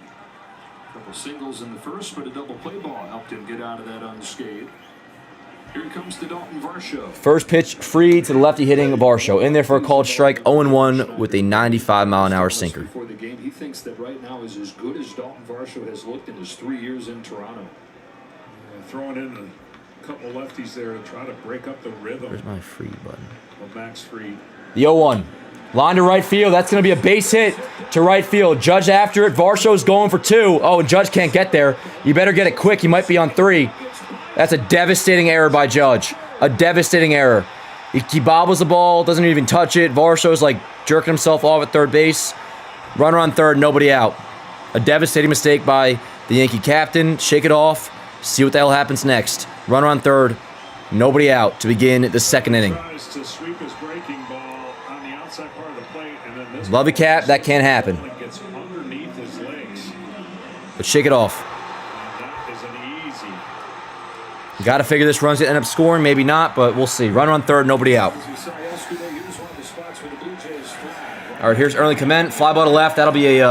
Couple singles in the first, but a double play ball helped him get out of that unscathed. Here comes to Dalton Varsho. First pitch, free to the lefty hitting Varsho. In there for a called strike, 0-1 with a 95-mile-an-hour sinker. Before the game, he thinks that right now is as good as Dalton Varsho has looked in his 3 years in Toronto. Throwing in a couple lefties there to try to break up the rhythm. Where's my free button? Of Max Fried. The 0-1. Line to right field. That's going to be a base hit to right field. Judge after it. Varsho's going for 2. Oh, and Judge can't get there. You better get it quick. He might be on 3. That's a devastating error by Judge. A devastating error. He bobbles the ball, doesn't even touch it. Varsho's like jerking himself off at third base. Runner on third, nobody out. A devastating mistake by the Yankee captain. Shake it off. See what the hell happens next. Runner on third, nobody out to begin the second inning. Tries to sweep his breaking ball on the outside part of the plate, and then this Love you, Cap. That can't happen. gets underneath his legs. But shake it off. And that is an easy. Got to figure this run's going to end up scoring. Maybe not, but we'll see. Runner on third, nobody out. All right, here's early comment. Fly ball to left. That'll be a...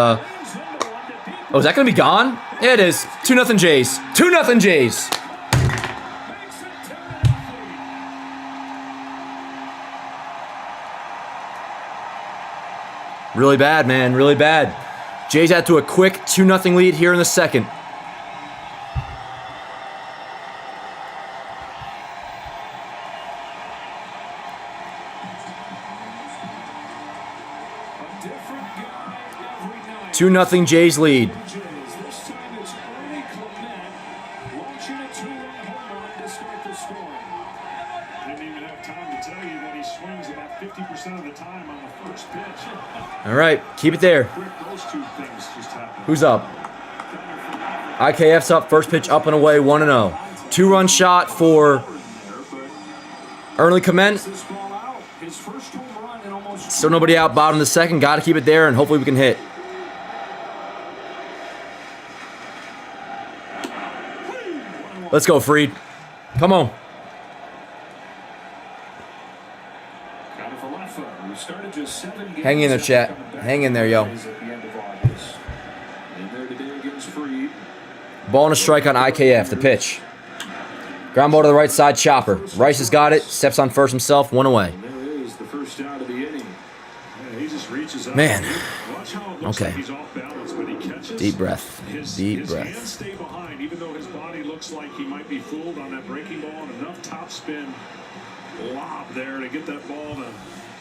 Oh, is that going to be gone? Yeah, it is. 2-0 Jays. 2-0 Jays. Really bad, man. Really bad. Jays had to a quick 2-0 lead here in the second. Two 2-0 Jays lead. All right, keep it there. Who's up? IKF's up. First pitch up and away, 1-0. 2-run shot for early comment. Still nobody out. Bottom of the second. Got to keep it there, and hopefully we can hit. Let's go, Fried. Come on. We started just 7 games. Hang in there, chat. Hang in there, yo. At the end of August. In there today against Freed. Ball and a strike on IKF. The pitch. Ground ball to the right side. Chopper. Rice has got it. Steps on first himself. 1 away. And there is the first out of the inning. Yeah, he just reaches out. Man. Watch how it looks Okay. like he's off balance when he catches. Deep breath. Deep his breath. hands stay behind, even though his body looks like he might be fooled on that breaking ball, and enough topspin lob there to get that ball to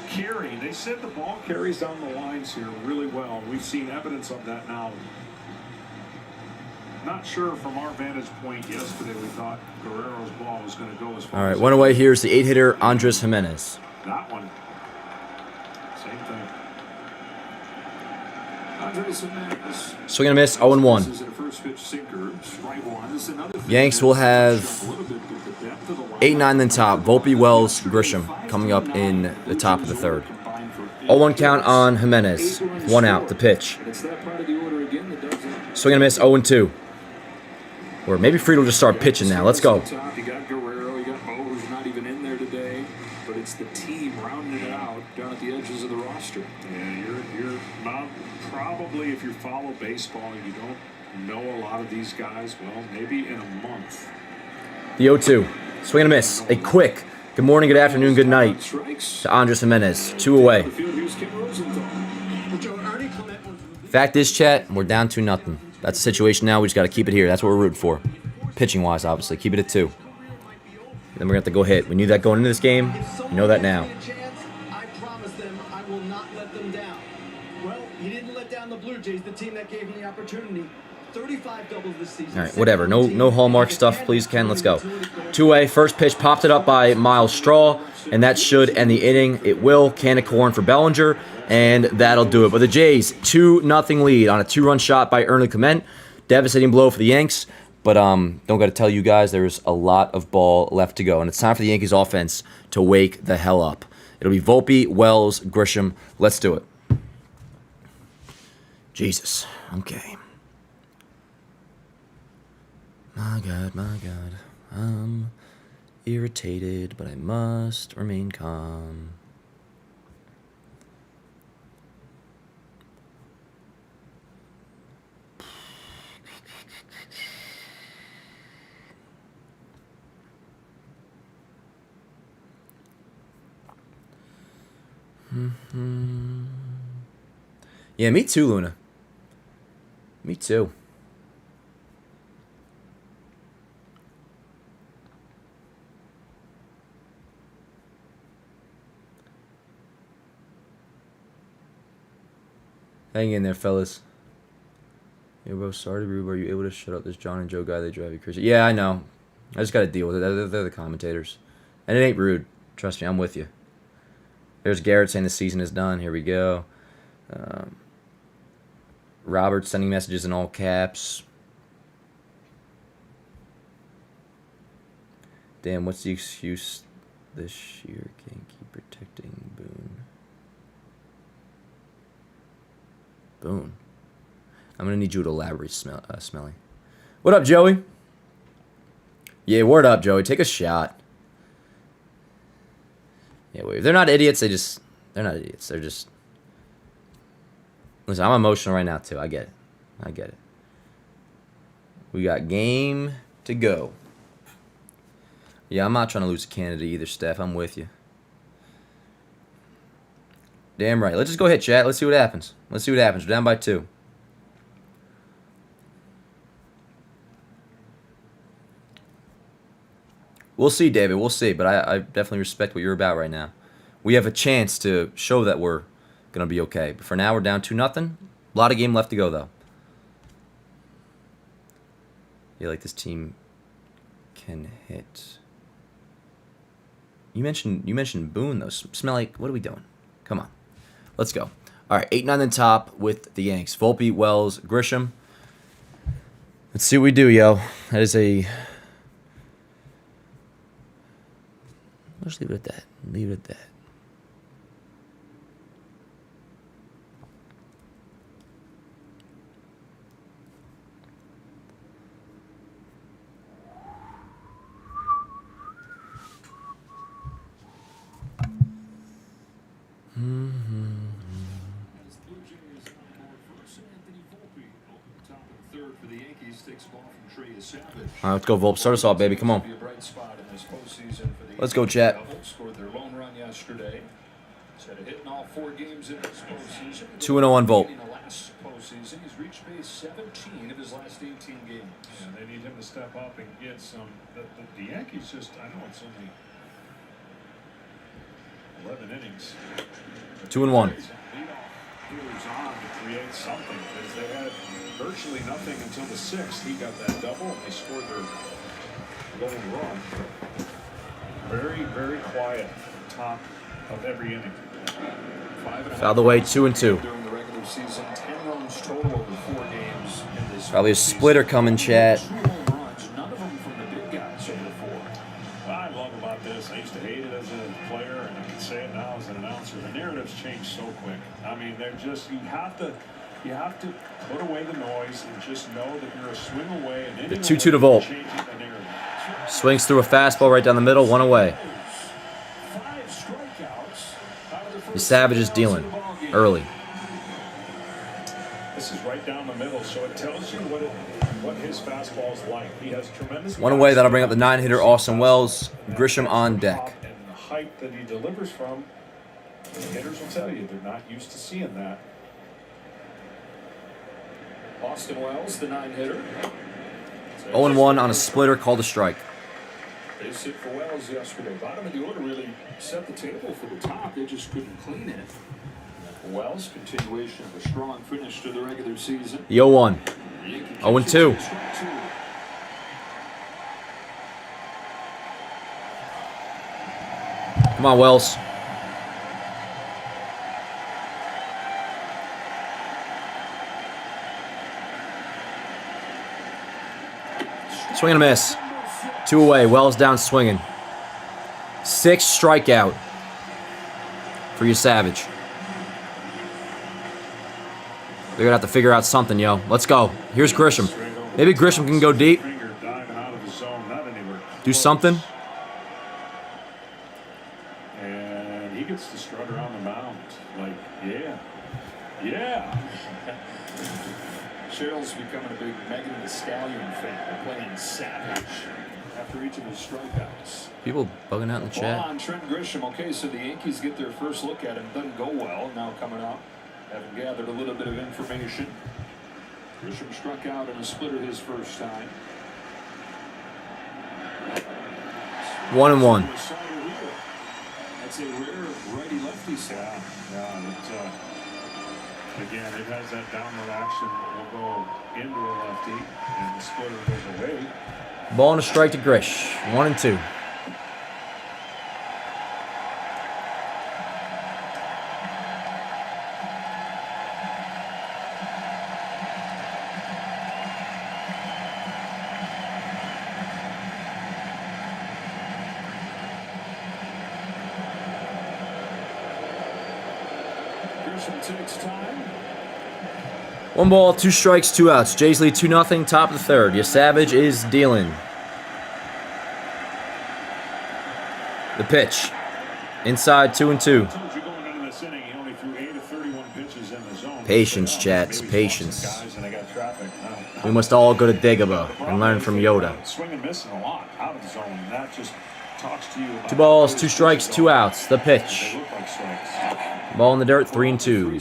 carry. They said the ball carries down the lines here really well. We've seen evidence of that now. Not sure from our vantage point yesterday we thought Guerrero's ball was going to go as far. All right, as 1 away. Here's the 8-hitter, Andres Jimenez. that one. Same thing. Andres Jimenez. Swing and a miss. 0-1. This is a first pitch sinker. Strike one. This is another thing Yanks that will have a little bit with the depth of the line. 8-9 then top. Volpe, Wells, Grisham coming up in the top of the third. 0-1 count on Jimenez. 1 out. The pitch. It's that part of the order again that doesn't. Swing and a miss. 0-2. Or maybe Fried will just start pitching now. Let's go. You got Guerrero, you got Bo, who's not even in there today, but it's the team rounding it out down at the edges of the roster. Yeah, you're not probably, if you follow baseball and you don't know a lot of these guys, well, maybe in a month. The 0-2. Swing and a miss. A quick good morning, good afternoon, good night to Andres Jimenez. 2 away. Fact is, chat, we're down 2-0. That's the situation now. We just got to keep it here. That's what we're rooting for. Pitching-wise, obviously. Keep it at 2. Then we're going to have to go hit. We knew that going into this game. You know that now. I promise them I will not let them down. Well, he didn't let down the Blue Jays, the team that gave him the opportunity. 35 doubles this season. All right, whatever. No Hallmark stuff, please, Ken. Let's go. 2-way. First pitch popped it up by Miles Straw, and that should end the inning. It will. Can of corn for Bellinger, and that'll do it. But the Jays, 2-0 lead on a 2-run shot by Ernie Clement. Devastating blow for the Yanks, but don't got to tell you guys, there's a lot of ball left to go, and it's time for the Yankees offense to wake the hell up. It'll be Volpe, Wells, Grisham. Let's do it. Jesus. Okay. My God, I'm irritated, but I must remain calm. Yeah, me too, Luna. Me too. Hang in there, fellas. Hey, bro, sorry to be rude. Are you able to shut up this John and Joe guy? They drive you crazy. Yeah, I know. I just got to deal with it. They're the commentators. And it ain't rude. Trust me, I'm with you. There's Garrett saying the season is done. Here we go. Robert sending messages in all caps. Damn, what's the excuse this year? Can't keep protecting Boone. Boone. I'm going to need you to elaborate, Smelly. What up, Joey? Yeah, word up, Joey. Take a shot. Yeah, wait. If they're not idiots, they're not idiots. They're just... Listen, I'm emotional right now, too. I get it. We got game to go. Yeah, I'm not trying to lose to Canada either, Steph. I'm with you. Damn right. Let's just go hit, chat. Let's see what happens. We're down by 2. We'll see, David. We'll see. But I definitely respect what you're about right now. We have a chance to show that we're going to be okay. But for now, we're down 2-0. A lot of game left to go, though. Yeah, like this team can hit. You mentioned Boone, though. Smell like, what are we doing? Come on. Let's go. All right, 8-9 in top with the Yanks. Volpe, Wells, Grisham. Let's see what we do, yo. That is a... Let's leave it at that. Leave it at that. right, let's go, Volpe. Start us off, baby. Come on. Let's go, chat. Scored their lone run yesterday. Instead of hitting all 4 games in this postseason, 2-0 on Volpe. in the last postseason, he's reached base 17 of his last 18 games. And they need him to step up and get some. The Yankees just, I know it's only 11 innings. 2-1. Hitters on to create something because they had virtually nothing until the 6th. He got that double and they scored their lone run. Very, very quiet top of every inning. Foul away, 2-2. During the regular season, 10 runs total over 4 games in this. Probably a splitter coming, chat. 2 home runs, none of them from the big guys over 4. What I love about this, I used to hate it as a player, and I can say it now as an announcer. The narratives change so quick. I mean, they're just, you have to put away the noise and just know that you're a swing away. And The 2-2 to Volpe. changing the narrative. Swings through a fastball right down the middle, 1 away. 5 strikeouts out of the The first Savage is dealing early. This is right down the middle, so it tells you what his fastball is like. He has tremendous. 1 away. That'll bring up the 9-hitter Austin Wells. Grisham on deck. And the height that he delivers from, the hitters will tell you they're not used to seeing that. Austin Wells, the 9-hitter. 0-1 on a splitter, called a strike. Base hit for Wells yesterday. Bottom of the order really set the table for the top. They just couldn't clean it. Wells, continuation of a strong finish to the regular season. The 0-1. 0-2. Come on, Wells. Swing and a miss. 2 away. Wells down swinging. 6 strikeout for your Savage. They're going to have to figure out something, yo. Let's go. Here's Grisham. Maybe Grisham can go deep. Do something. And he gets to strut around the mound. Like, yeah. Cheryl's becoming a big Megan Thee Stallion fan. They're playing Savage after each of his strikeouts. People bugging out in the Ball chat. on Trent Grisham. Okay, so the Yankees get their first look at him. Doesn't go well. Now coming out, having gathered a little bit of information. Grisham struck out in a splitter his first time. 1-1. That's a rare righty-lefty set. Yeah. Again, it has that downward action that will go into a lefty, and the splitter goes away. Ball and a strike to Grish. 1-2. Takes time. 1 ball, 2 strikes, 2 outs. Jays lead 2-0, top of the 3rd. Your Savage is dealing. The pitch. Inside, 2-2. Patience, chats. Patience. We must all go to Dagobah and learn from Yoda. Swing and missing a lot out of the zone, and that just talks to you about 2 balls, 2 strikes, 2 outs. The pitch. they look like strikes. Ball in the dirt, 3-2.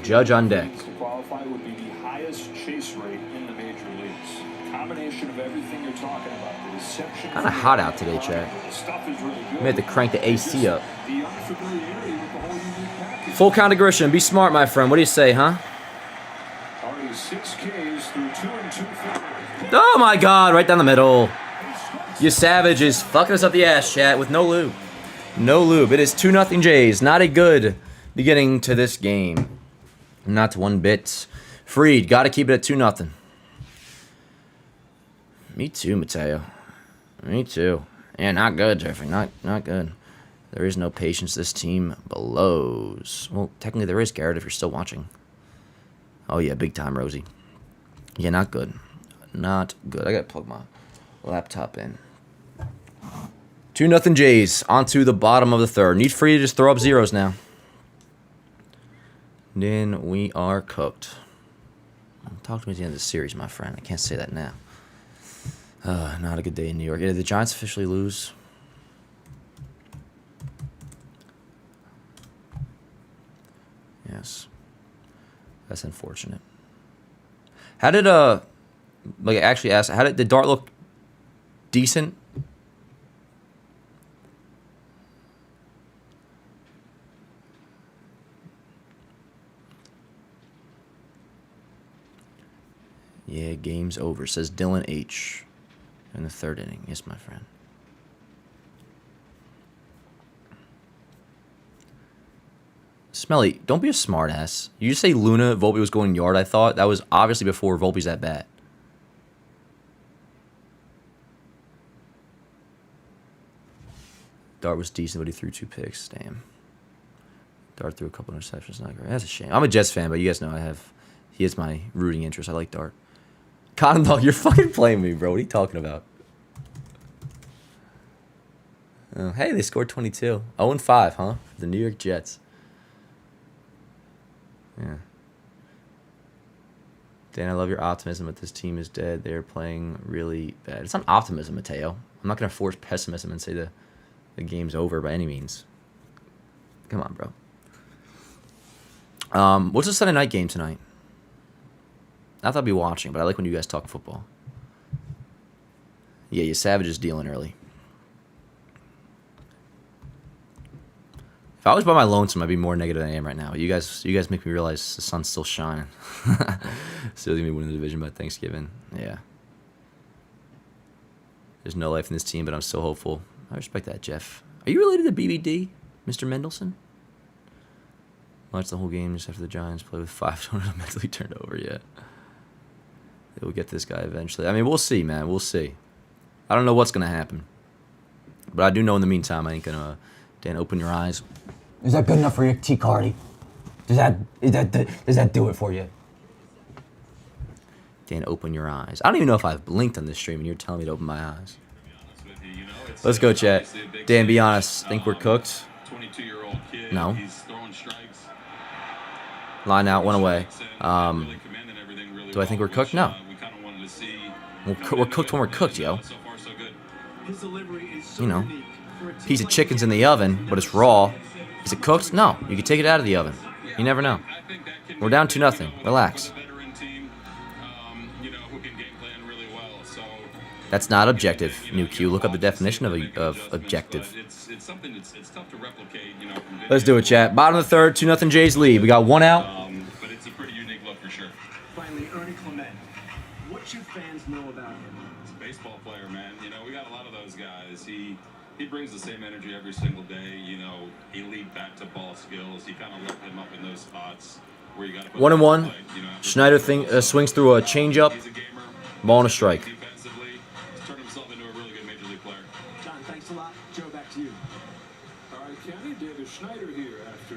Judge on deck. To qualify would be the highest chase rate in the major leagues. Combination of everything you're talking about. The reception. Kind of hot out today, Chad. Stuff is really good. We had to crank the AC up. The unfamiliarity with the whole unique package. Full count of Grisham. Be smart, my friend. What do you say, huh? Already 6 Ks through 2 2/3. Oh, my God. Right down the middle. Your Savage is fucking us up the ass, chat, with no lube. No lube. It is 2-0 Jays. Not a good beginning to this game. Not one bit. Freed. Got to keep it at 2-0. Me too, Mateo. Me too. Yeah, not good, Jeffrey. Not good. There is no patience. This team blows. Well, technically there is, Garrett, if you're still watching. Oh, yeah, big time, Rosie. Yeah, not good. Not good. I got to plug my laptop in. 2-0 Jays. On to the bottom of the 3rd. Need Free to just throw up zeros now. Then we are cooked. Talk to me at the end of the series, my friend. I can't say that now. Not a good day in New York. Did the Giants officially lose? Yes. That's unfortunate. How did like actually ask, did Dart look decent? Yeah, game's over, says Dylan H. in the 3rd inning. Yes, my friend. Smelly, don't be a smartass. You just say Luna, Volpe was going yard, I thought. That was obviously before Volpe's at bat. Dart was decent, but he threw 2 picks. Damn. Dart threw a couple interceptions. Not great. That's a shame. I'm a Jets fan, but you guys know he is my rooting interest. I like Dart. Cotton Dog, you're fucking playing me, bro. What are you talking about? Oh, hey, they scored 22. 0-5, huh? The New York Jets. Yeah. Dan, I love your optimism, but this team is dead. They're playing really bad. It's not optimism, Mateo. I'm not going to force pessimism and say the game's over by any means. Come on, bro. What's the Sunday night game tonight? I thought I'd be watching, but I like when you guys talk football. Yeah, you Savages dealing early. If I was by my lonesome, I'd be more negative than I am right now. You guys make me realize the sun's still shining. Still gonna be winning the division by Thanksgiving. Yeah. There's no life in this team, but I'm still hopeful. I respect that, Jeff. Are you related to BBD, Mr. Mendelson? Watch the whole game just after the Giants play with 5 mentally turned over. Yeah. They will get this guy eventually. I mean, we'll see, man. We'll see. I don't know what's gonna happen, but I do know in the meantime I ain't gonna. Dan, open your eyes. Is that good enough for you, T. Cardi? Does that do it for you? Dan, open your eyes. I don't even know if I've blinked on this stream, and you're telling me to open my eyes. Let's go, chat. Dan, be honest. Think we're cooked? No. Line out, one away. Do I think we're cooked? No. We're cooked when we're cooked, yo. You know, piece of chicken's in the oven, but it's raw. Is it cooked? No. You can take it out of the oven. You never know. We're down 2-0. Relax. That's not objective, New Q. Look up the definition of objective. Let's do it, chat. Bottom of the 3rd, 2-0 Jays lead. We got 1 out. But it's a pretty unique look for sure. Finally, Ernie Clement. What should fans know about him? He's a baseball player, man. You know, we got a lot of those guys. He brings the same energy every single day. You know, elite bat-to-ball skills. He kind of looked him up in those spots where you got to put 1-1. Schneider swings through a changeup. Ball and a strike. Defensively, he's turned himself into a really good major league player. John, thanks a lot. Joe, back to you. All right, Kenny, David Schneider here after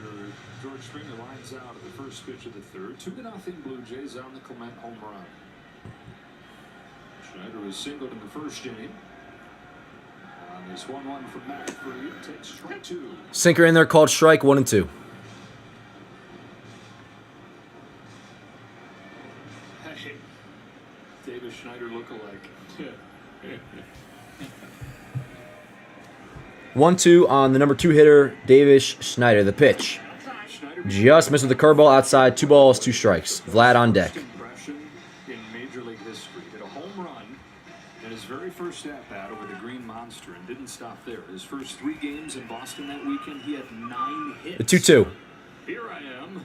George Springer lines out at the first pitch of the 3rd. 2-0 Blue Jays on the Clement home run. Schneider was singled in the 1st inning. On this 1-1 from Max Fried, takes strike 2. Sinker in there called strike 1 and 2. Hey, David Schneider lookalike. 1-2 on the number 2 hitter, Davis Schneider. The pitch. Just missed with the curveball outside. 2 balls, 2 strikes. Vlad on deck. Impression in Major League history. Hit a home run in his very first at-bat over the Green Monster and didn't stop there. His first 3 games in Boston that weekend, he had 9 hits. The 2-2. Here I am.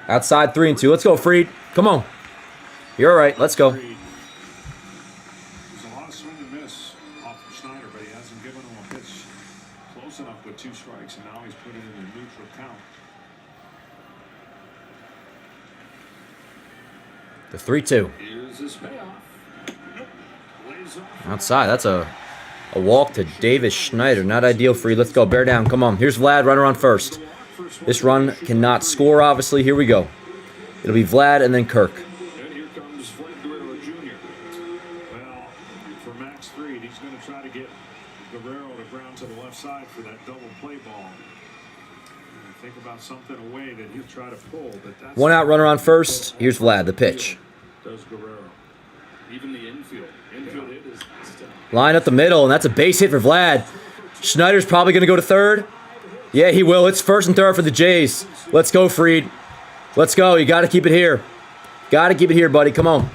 Outside 3 and 2. Let's go, Fried. Come on. You're all right. Let's go. There's a lot of swing and miss off of Schneider, but he hasn't given him a pitch close enough with 2 strikes, and now he's put it in a neutral count. The 3-2. Here's his payoff. Lays off. Outside. That's a walk to Davis Schneider. Not ideal, Fried. Let's go. Bear down. Come on. Here's Vlad. Runner on first. This run cannot score, obviously. Here we go. It'll be Vlad and then Kirk. And here comes Vlad Guerrero Jr. Well, for Max Fried, he's going to try to get Guerrero to ground to the left side for that double play ball. And think about something away that he'll try to pull, but that's 1 out, runner on first. Here's Vlad, the pitch. Does Guerrero. Even the infield. Infield hit is Line up the middle, and that's a base hit for Vlad. Schneider's probably going to go to third. Yeah, he will. It's first and third for the Jays. Let's go, Fried. Let's go. You got to keep it here. Got to keep it here, buddy. Come on.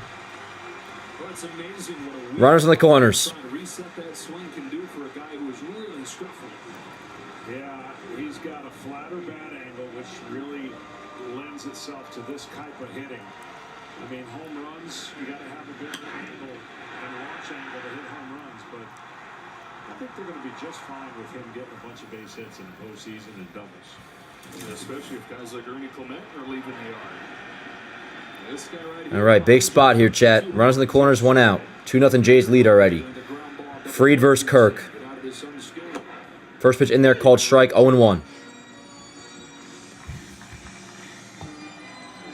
Well, it's amazing what a Runners in the corners. trying to reset that swing can do for a guy who is really skillful. Yeah, he's got a flatter bat angle, which really lends itself to this type of hitting. I mean, home runs, you got to have a good angle and launch angle to hit home runs, but I think they're going to be just fine with him getting a bunch of base hits in the postseason and doubles. Especially if guys like Ernie Clement are leaving the yard. This guy right here. All right, big spot here, chat. Runners in the corners, 1 out. 2-0 Jays lead already. Fried versus Kirk. Get out of this unscathed. First pitch in there called strike, 0-1.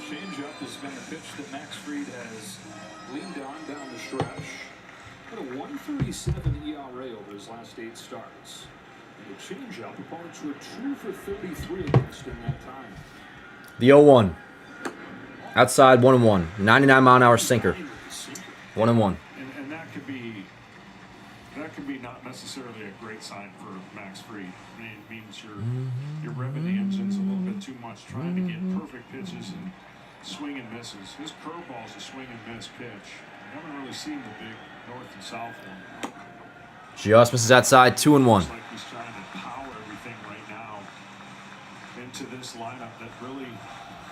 Changeup has been a pitch that Max Fried has leaned on down the stretch. Got a 1.37 ERA over his last 8 starts. And the changeup, opponents were 2 for 33 against in that time. The 0-1. Outside, 1-1. 99-mile-an-hour sinker. 1-1. And that could be not necessarily a great sign for Max Fried. I mean, it means you're revving the engines a little bit too much, trying to get perfect pitches and swing and misses. His curveball is a swing and miss pitch. I haven't really seen the big north and south one. Just misses outside, 2-1. Looks like he's trying to power everything right now into this lineup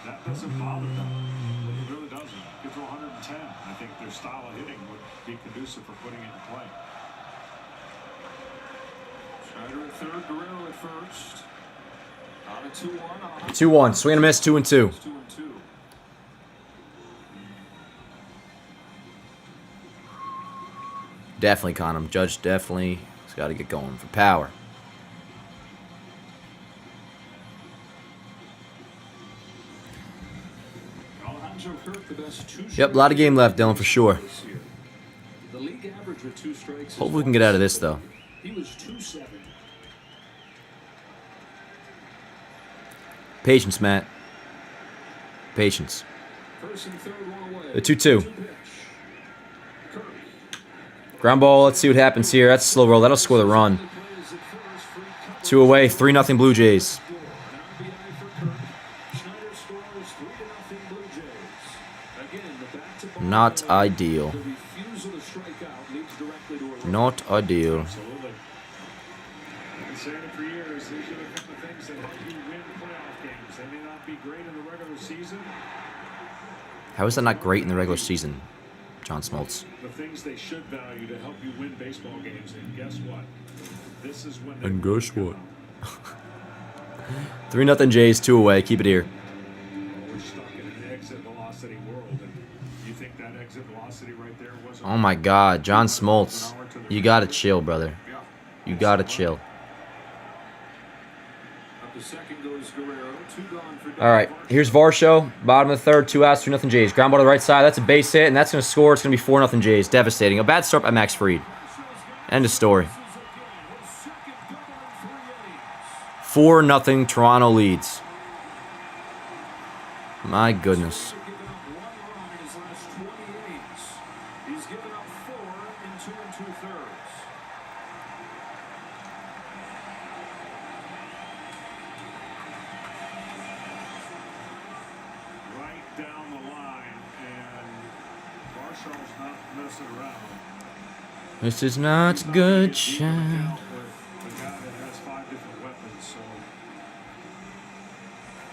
that doesn't bother them. It really doesn't. Get to 110. I think their style of hitting would be conducive for putting it in play. Schneider at third, Guerrero at first. On a 2-1. 2-1. Swing and a miss, 2-2. 2-2. Definitely con him. Judge definitely has got to get going for power. Alejandro Kirk, the best Yep, a lot of game left, Dylan, for sure. this year. The league average with 2 strikes. Hopefully we can get out of this, though. He was 270. Patience, Matt. Patience. First and third, one away. The 2-2. Pitch. Kirk. Ground ball, let's see what happens here. That's a slow roll. That'll score the run. Plays at first, free cover. 2 away, 3-0 Blue Jays. An RBI for Kirk. Schneider scores 3-0 Blue Jays. Again, the back-to-ball Not play. ideal. The refusal to strike out leads directly to a run. Not ideal. Absolutely. I've been saying it for years. These are the kind of things that help you win playoff games. They may not be great in the regular season. How is that not great in the regular season, John Smoltz? The things they should value to help you win baseball games. And guess what? This is when. And guess what? 3-0 Jays, 2 away. Keep it here. We're stuck in an exit velocity world, and you think that exit velocity right there wasn't. Oh my God, John Smoltz. You gotta chill, brother. Yeah. You gotta chill. Up to second goes Guerrero. 2 gone for All right, here's Varsho. Bottom of the third, 2 outs, 2-0 Jays. Ground ball to the right side. That's a base hit, and that's going to score. It's going to be 4-0 Jays. Devastating. A bad start by Max Fried. End of story. 4-0 Toronto leads. My goodness. Given up 1 run in his last 28. He's given up 4 in 2 2/3. Right down the line, and Marshall's not messing around. This is not good, He child. dealt with a guy that has 5 different weapons, so.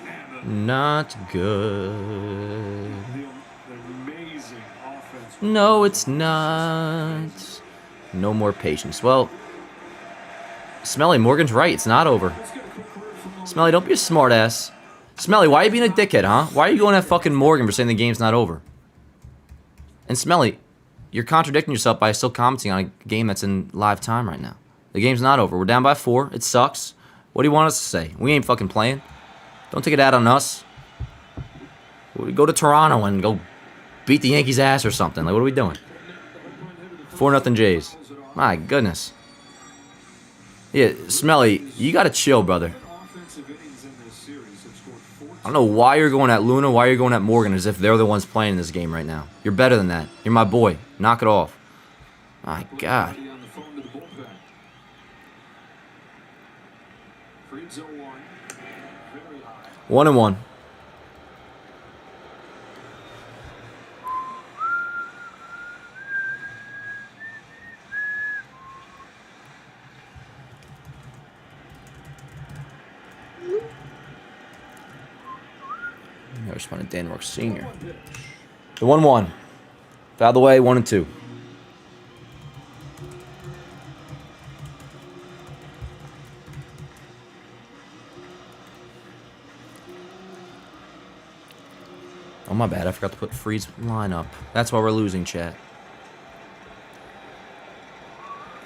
Man, Not good. the amazing offense. No, it's not. No more patience. Well, Smelly, Morgan's right. It's not over. Smelly, don't be a smartass. Smelly, why are you being a dickhead, huh? Why are you going at fucking Morgan for saying the game's not over? And Smelly, you're contradicting yourself by still commenting on a game that's in live time right now. The game's not over. We're down by 4. It sucks. What do you want us to say? We ain't fucking playing. Don't take it out on us. We go to Toronto and go beat the Yankees' ass or something. Like, what are we doing? 4-0 Jays. My goodness. Yeah, Smelly, you gotta chill, brother. Offensive innings in this series have scored don't know why you're going at Luna, why you're going at Morgan, as if they're the ones playing in this game right now. You're better than that. You're my boy. Knock it off. My God. 1-1. I just wanted Dan Rourke Sr. The 1-1. Out of the way, 1-2. Oh, my bad. I forgot to put Freed's line up. That's why we're losing, chat.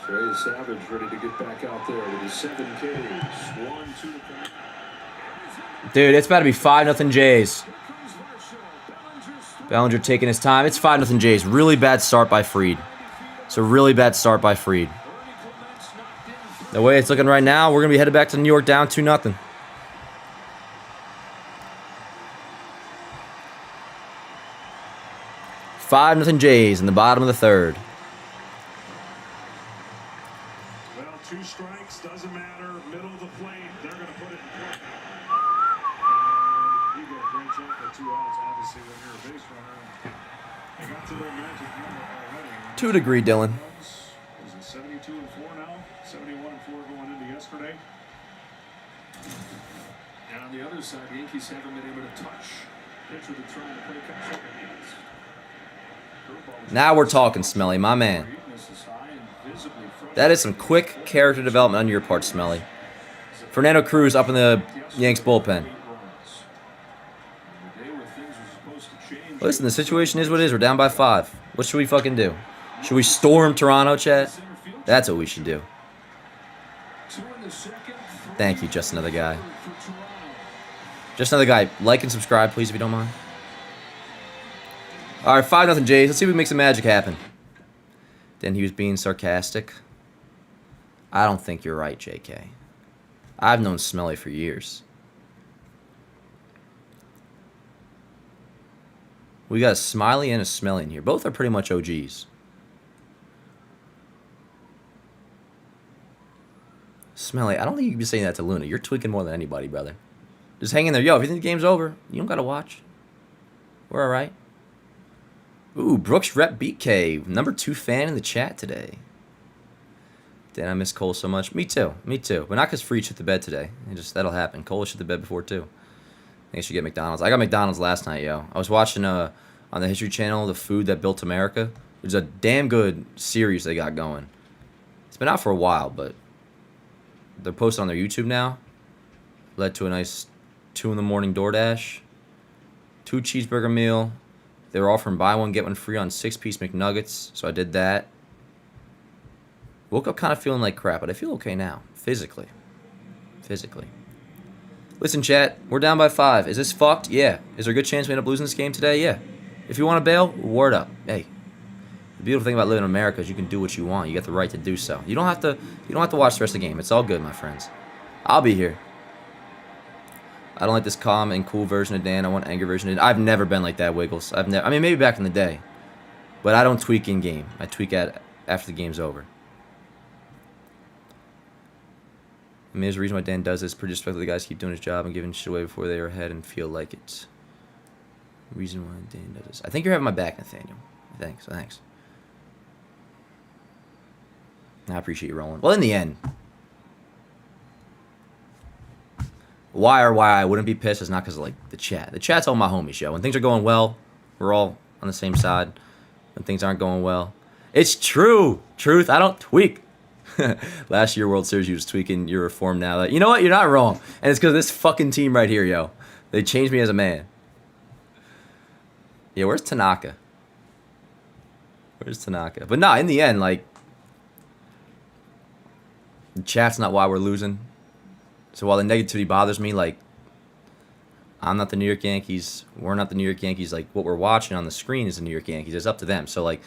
Trey Savage ready to get back out there with his 7 Ks. 1-2. Dude, it's about to be 5-0 Jays. Bellinger taking his time. It's 5-0 Jays. Really bad start by Freed. It's a really bad start by Freed. The way it's looking right now, we're going to be headed back to New York down 2-0. $5-0 Jays in the bottom of the third. Well, 2 strikes, doesn't matter. Middle of the plate, they're going to put it in play. And you get a great check at 2 outs, obviously, when you're a base runner. They got to their magic number already. 2 degree, Dylan. Was it 72 and 4 now? 71 and 4 going into yesterday. And on the other side, the Yankees haven't been able to touch. Pitcher to try to play catch up against. Now we're talking, Smelly, my man. That is some quick character development on your part, Smelly. Fernando Cruz up in the Yanks bullpen. Listen, the situation is what it is. We're down by 5. What should we fucking do? Should we storm Toronto, chat? That's what we should do. Thank you, just another guy. Just another guy. Like and subscribe, please, if you don't mind. All right, 5-0 Jays. Let's see if we can make some magic happen. Then he was being sarcastic. I don't think you're right, JK. I've known Smelly for years. We got a Smiley and a Smelly in here. Both are pretty much OGs. Smelly, I don't think you can be saying that to Luna. You're tweaking more than anybody, brother. Just hang in there. Yo, if you think the game's over, you don't got to watch. We're all right. Ooh, Brooks Rep BK, number 2 fan in the chat today. Damn, I miss Cole so much. Me too, but not because Free shit the bed today. That'll happen. Cole shit the bed before too. I think I should get McDonald's. I got McDonald's last night, yo. I was watching on the History Channel, The Food That Built America. It's a damn good series they got going. It's been out for a while, but they're posted on their YouTube now. Led to a nice 2 in the morning DoorDash. 2 cheeseburger meal. They were offering buy one, get one free on 6-piece McNuggets, so I did that. Woke up kind of feeling like crap, but I feel okay now, physically. Listen, chat, we're down by 5. Is this fucked? Yeah. Is there a good chance we end up losing this game today? Yeah. If you want to bail, word up. Hey, the beautiful thing about living in America is you can do what you want. You got the right to do so. You don't have to watch the rest of the game. It's all good, my friends. I'll be here. I don't like this calm and cool version of Dan. I want angry version of Dan. I've never been like that, Wiggles. I mean, maybe back in the day. But I don't tweak in-game. I tweak after the game's over. I mean, there's a reason why Dan does this. Pretty respectful. The guys keep doing his job and giving shit away before they are ahead and feel like it. Reason why Dan does this. I think you're having my back, Nathaniel. Thanks. I appreciate you rolling. Well, in the end... Why I wouldn't be pissed is not because of, like, the chat. The chat's all my homies, yo. When things are going well, we're all on the same side. When things aren't going well, it's true. Truth, I don't tweak. Last year, World Series, you was tweaking. You're reformed now. You know what? You're not wrong. And it's because of this fucking team right here, yo. They changed me as a man. Yeah, where's Tanaka? But nah, in the end, like, the chat's not why we're losing. So while the negativity bothers me, like, I'm not the New York Yankees. We're not the New York Yankees. Like, what we're watching on the screen is the New York Yankees. It's up to them. So, like,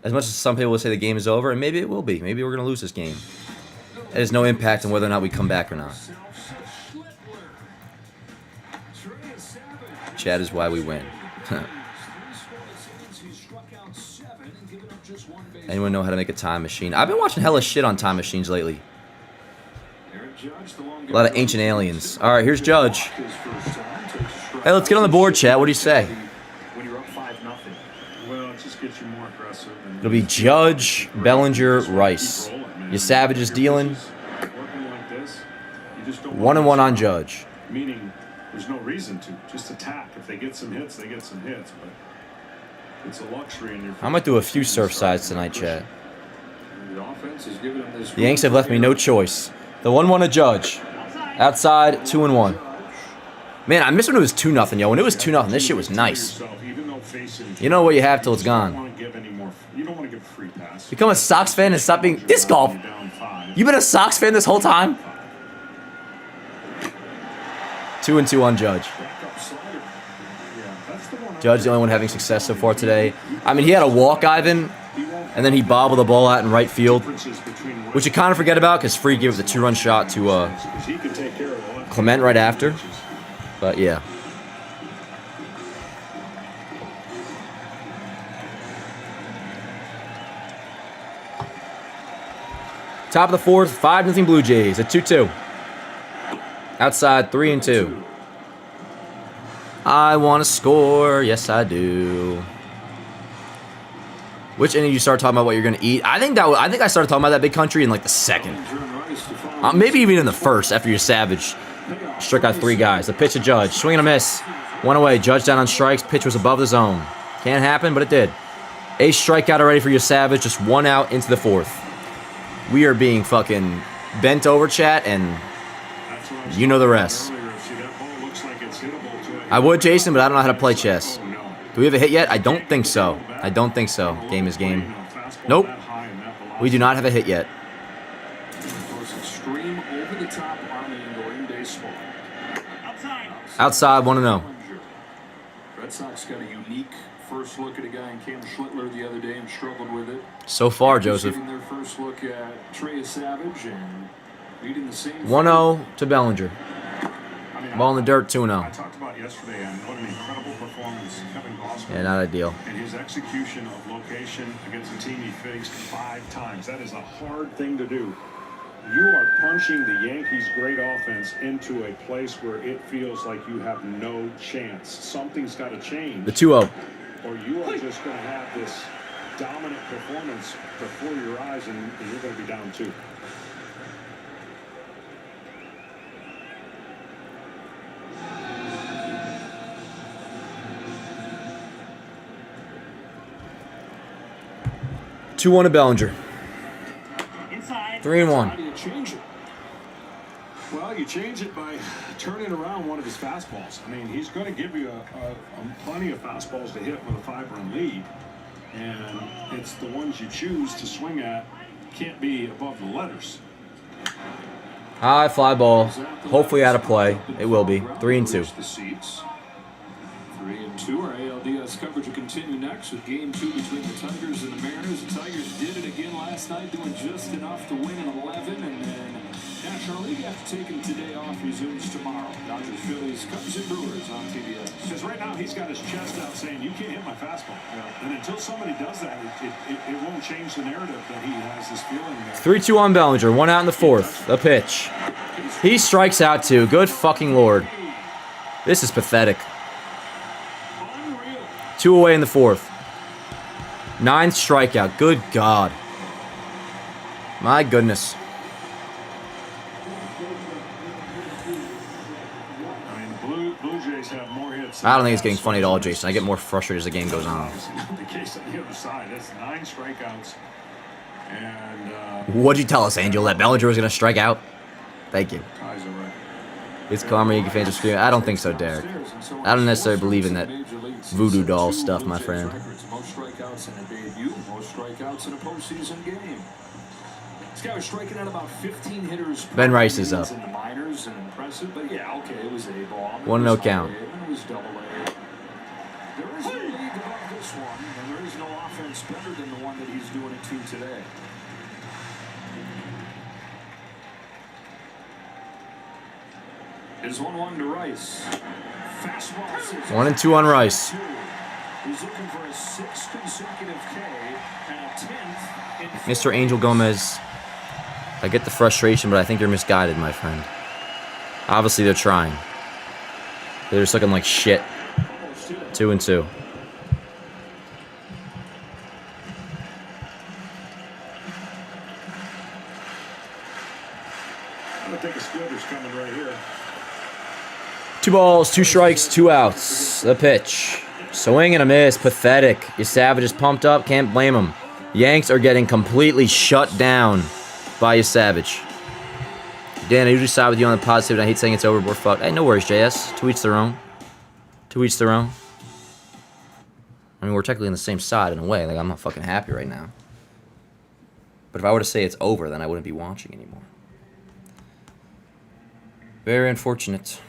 as much as some people will say the game is over, and maybe it will be. Maybe we're going to lose this game. It has no impact on whether or not we come back or not. Chat is why we win. Anyone know how to make a time machine? I've been watching hella shit on time machines lately. A lot of ancient aliens. All right, here's Judge. Hey, let's get on the board, chat. What do you say? When you're up 5-0, well, it just gets you more aggressive. It'll be Judge, Bellinger, Rice. Your Savage is dealing. 1-1 on Judge. Meaning, there's no reason to just attack. If they get some hits, they get some hits. But it's a luxury in your. I might do a few surf sides tonight, chat. The Yanks have left me no choice. The 1-1 to Judge. Outside, 2-1. Man, I miss when it was 2-0, yo. When it was 2-0, this shit was nice. You know what you have till it's gone. Become a Sox fan and stop being disc golf. You been a Sox fan this whole time? 2-2 on Judge. Judge, the only one having success so far today. I mean, he had a walk, Ivan, and then he bobbled the ball out in right field, which you kind of forget about because Free gave it a 2-run shot to Clement right after. But yeah. Top of the fourth, 5-0 Blue Jays at 2-2. Outside, 3-2. I want to score. Yes, I do. Which inning you start talking about what you're going to eat? I think I started talking about that big country in like the second. Maybe even in the first after your Savage struck out 3 guys. The pitch to Judge. Swing and a miss. 1 away. Judge down on strikes. Pitch was above the zone. Can't happen, but it did. A strikeout already for your Savage. Just 1 out into the 4th. We are being fucking bent over, chat, and you know the rest. I would, Jason, but I don't know how to play chess. Do we have a hit yet? I don't think so. I don't think so. Game is game. Nope. We do not have a hit yet. Outside, 1-0. Red Sox got a unique first look at a guy in Cam Schlittler the other day and struggled with it. So far, Joseph. Their first look at Trey Savage and leading the same 1-0 to Bellinger. Ball in the dirt, 2-0. I talked about yesterday and what an incredible performance Kevin Gosper. Yeah, not ideal. And his execution of location against a team he faced 5 times. That is a hard thing to do. You are punching the Yankees' great offense into a place where it feels like you have no chance. Something's got to change. The 2-0. Or you are just going to have this dominant performance before your eyes, and you're going to be down 2. Two-1 to Bellinger. 3-1. How do you change it? Well, you change it by turning around one of his fastballs. I mean, he's going to give you plenty of fastballs to hit with a 5-run lead. And it's the ones you choose to swing at can't be above the letters. High fly ball. Hopefully out of play. It will be. 3-2. 3-2. Our ALDS coverage will continue next with Game 2 between the Tigers and the Mariners. The Tigers did it again last night, doing just enough to win an 11, and then National League, after taking today off, resumes tomorrow. Dodgers, Phillies, Cubs, and Brewers on TBS. Because right now he's got his chest out saying, you can't hit my fastball. Yeah. And until somebody does that, it won't change the narrative that he has this feeling. 3-2 on Bellinger. 1 out in the 4th. The pitch. He strikes out too. Good fucking Lord. This is pathetic. 2 away in the 4th. 9th strikeout. Good God. My goodness. Blue Jays have more hits. I don't think it's getting funny at all, Jason. I get more frustrated as the game goes on. The case on the other side, that's 9 strikeouts. And What'd you tell us, Angel? That Bellinger was going to strike out? Thank you. ties are right. It's Karma Yankee fans are screaming. I don't think so, Derek. I don't necessarily believe in that voodoo doll stuff, my friend. Most strikeouts in a debut, most strikeouts in a postseason game. This guy was striking out about 15 hitters. Ben Rice is up. In the minors and impressive, but yeah, okay, it was A ball. 1-0 count. It was double A. There is no league above this one, and there is no offense better than the one that he's doing it to today. Is 1-1 to Rice. Fastball sits 1-2 on Rice. He's looking for a 6th consecutive K and a 10th in Mr. Angel Gomez. I get the frustration, but I think you're misguided, my friend. Obviously, they're trying. They're just looking like shit. 2-2. I'm gonna take a Squibber's coming right here. 2 balls, 2 strikes, 2 outs. The pitch. Swing and a miss. Pathetic. Your Savage is pumped up. Can't blame him. Yanks are getting completely shut down by your Savage. Dan, I usually side with you on the positive, and I hate saying it's over, but we're fucked. Hey, no worries, JS. To each their own. To each their own. I mean, we're technically on the same side in a way. Like, I'm not fucking happy right now. But if I were to say it's over, then I wouldn't be watching anymore. Very unfortunate.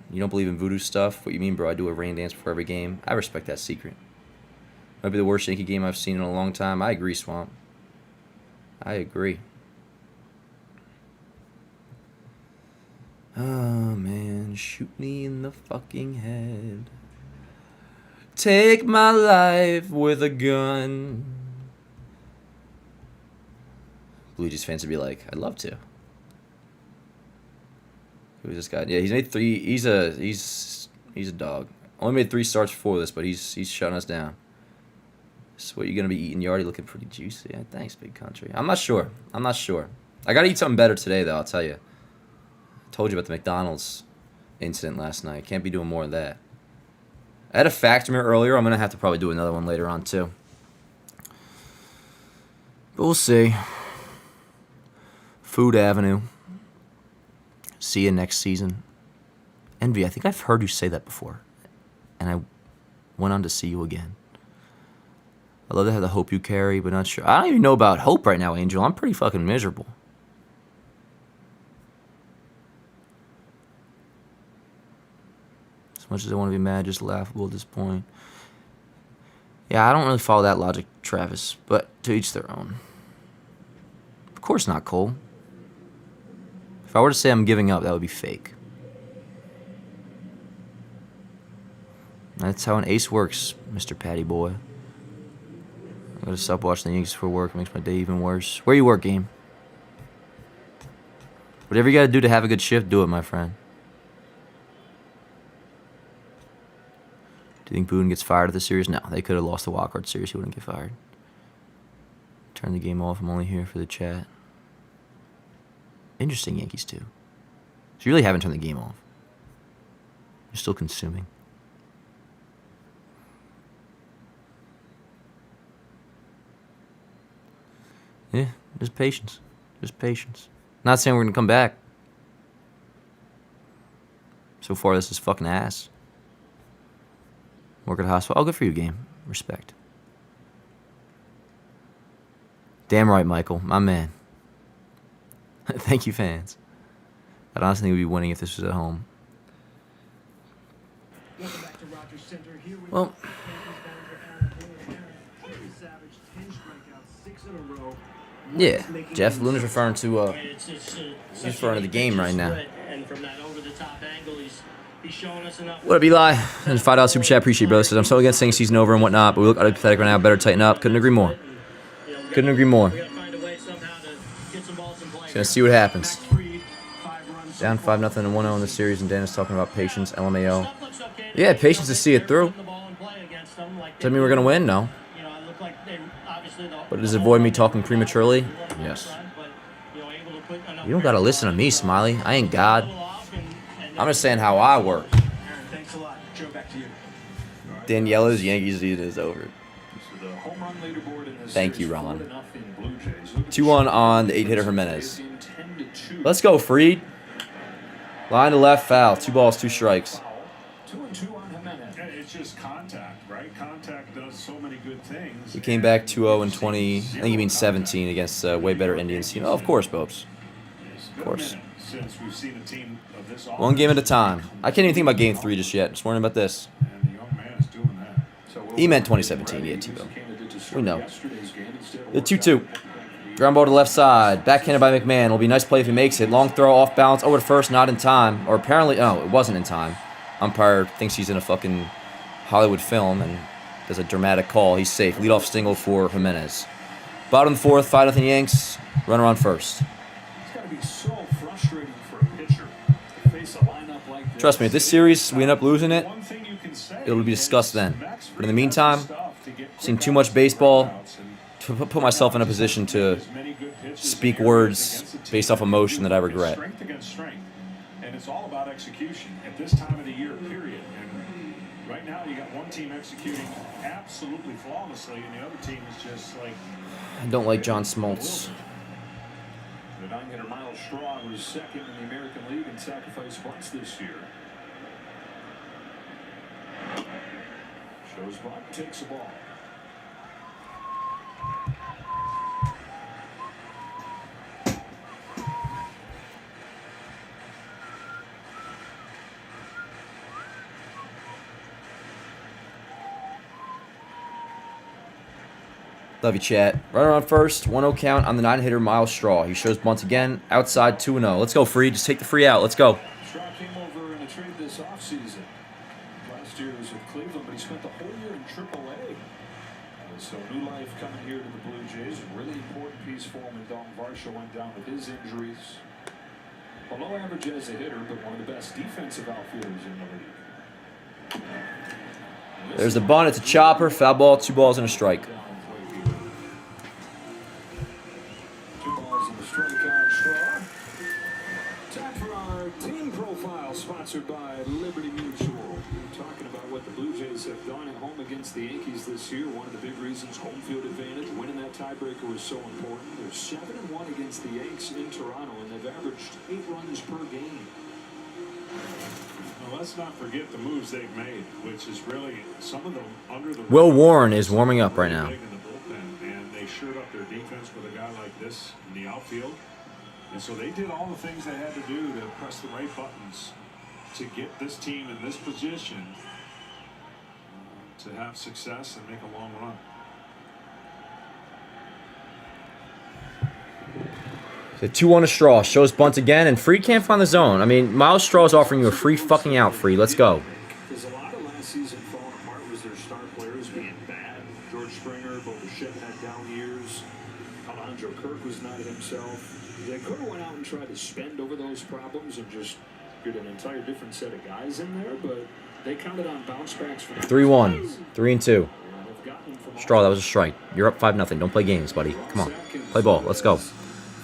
You don't believe in voodoo stuff? What you mean, bro? I do a rain dance before every game. I respect that secret. Might be the worst Yankee game I've seen in a long time. I agree, Swamp. I agree. Oh, man. Shoot me in the fucking head. Take my life with a gun. Blue Jays fans would be like, I'd love to. Who's this guy? Yeah, he's made 3. He's a dog. Only made 3 starts before this, but he's shutting us down. So what you gonna be eating? You're already looking pretty juicy. Yeah, thanks, big country. I'm not sure. I gotta eat something better today, though. I'll tell you. I told you about the McDonald's incident last night. Can't be doing more of that. I had a Factormeal earlier. I'm gonna have to probably do another one later on too. But we'll see. Food Avenue. See you next season. Envy, I think I've heard you say that before. And I went on to see you again. I love to have the hope you carry, but not sure. I don't even know about hope right now, Angel. I'm pretty fucking miserable. As much as I want to be mad, just laughable at this point. Yeah, I don't really follow that logic, Travis, but to each their own. Of course not, Cole. If I were to say I'm giving up, that would be fake. That's how an ace works, Mr. Patty Boy. I gotta stop watching the Yankees for work. It makes my day even worse. Where you work, game? Whatever you gotta do to have a good shift, do it, my friend. Do you think Boone gets fired at the series? No, they could have lost the wildcard series. He wouldn't get fired. Turn the game off. I'm only here for the chat. Interesting, Yankees too. So you really haven't turned the game off. You're still consuming. Yeah, just patience. Just patience. Not saying we're going to come back. So far, this is fucking ass. Work at a hospital. Oh, good for you, game. Respect. Damn right, Michael. My man. Thank you, fans. I honestly think we'd be winning if this was at home. Well... Yeah, Jeff Luna's referring to he's referring to the game right now. What up, Eli? And $5 super chat, appreciate it, brother. Says I'm so against saying season over and whatnot, but we look utterly pathetic right now. Better tighten up. Couldn't agree more. Couldn't agree more. Just gonna see what happens. Down 5-0 and 1-0 in the series, and Dan is talking about patience, LMAO. Yeah, patience to see it through. Does that mean we're gonna win? No. But does it avoid me talking prematurely? Yes. You don't gotta listen to me, Smiley. I ain't God. I'm just saying how I work. Daniela's Yankees season is over. Thank you, Ron. 2-1 on the 8-hitter Jimenez. Let's go, Freed. Line to left, foul. 2 balls, 2 strikes. 2-2 on Jimenez. It's just contact, right? Contact does so many good things. We came back 2-0 in 20. I think you mean 17 against a way better Indians team. Oh, of course, Bopes. Of course. One game at a time. I can't even think about Game 3 just yet. Just worrying about this. He meant 2017. Yeah, Tebow. We know. The 2-2. Ground ball to the left side. Backhanded by McMahon. It'll be a nice play if he makes it. Long throw off balance. Over to first. Not in time. Or apparently, no, it wasn't in time. Umpire thinks he's in a fucking Hollywood film and does a dramatic call. He's safe. Leadoff single for Jimenez. Bottom of the fourth. 5-0 Yanks. Runner on first. It's got to be so frustrating for a pitcher to face a lineup like this. Trust me, if this series we end up losing it, it'll be discussed then. But in the meantime, I've seen too much baseball to put myself in a position to speak words based off emotion that I regret. Strength against strength, and it's all about execution at this time of the year, period. And right now, you got one team executing absolutely flawlessly, and the other team is just like. I don't like John Smoltz. The 9-hitter Miles Straw was second in the American League in sacrifice bunts this year. Shows bunt, takes the ball. Love you, chat. Runner on first, 1-0 count on the 9-hitter Miles Straw. He shows bunt again, outside 2-0. Let's go, Free. Just take the free out. Let's go. Straw came over in a trade this offseason. Last year was with Cleveland, but he spent the whole year in AAA. So new life coming here to the Blue Jays. A really important piece for him. And Dalton Varsho went down with his injuries. Below average as a hitter, but one of the best defensive outfielders in the league. There's the bunt. It's a chopper. Foul ball, 2 balls and a strike. 2 balls and a strike on Straw. Time for our team profile, sponsored by Liberty Mutual. We're talking about what the Blue Jays have done at home against the Yankees this year. One of the big reasons, home field advantage. Winning that tiebreaker was so important. They're 7-1 against the Yankees in Toronto, and they've averaged 8 runs per game. Well, let's not forget the moves they've made, which is really some of them under the. Will Warren is warming up right now. In the bullpen, and they shored up their defense with a guy like this in the outfield. And so they did all the things they had to do to press the right buttons to get this team in this position to have success and make a long run. The 2-1 to Straw. Shows bunt again, and Free can't find the zone. I mean, Miles Straw is offering you a free fucking out, Free. Let's go. Because a lot of last season falling apart was their star players being bad. George Springer, Bo Bichette had down years. Alejandro Kirk was not himself. They could have went out and tried to spend over those problems and just get an entire different set of guys in there, but they counted on bounce backs for 3-1. 3-2. Straw, that was a strike. You're up 5-0. Don't play games, buddy. Come on. Play ball. Let's go.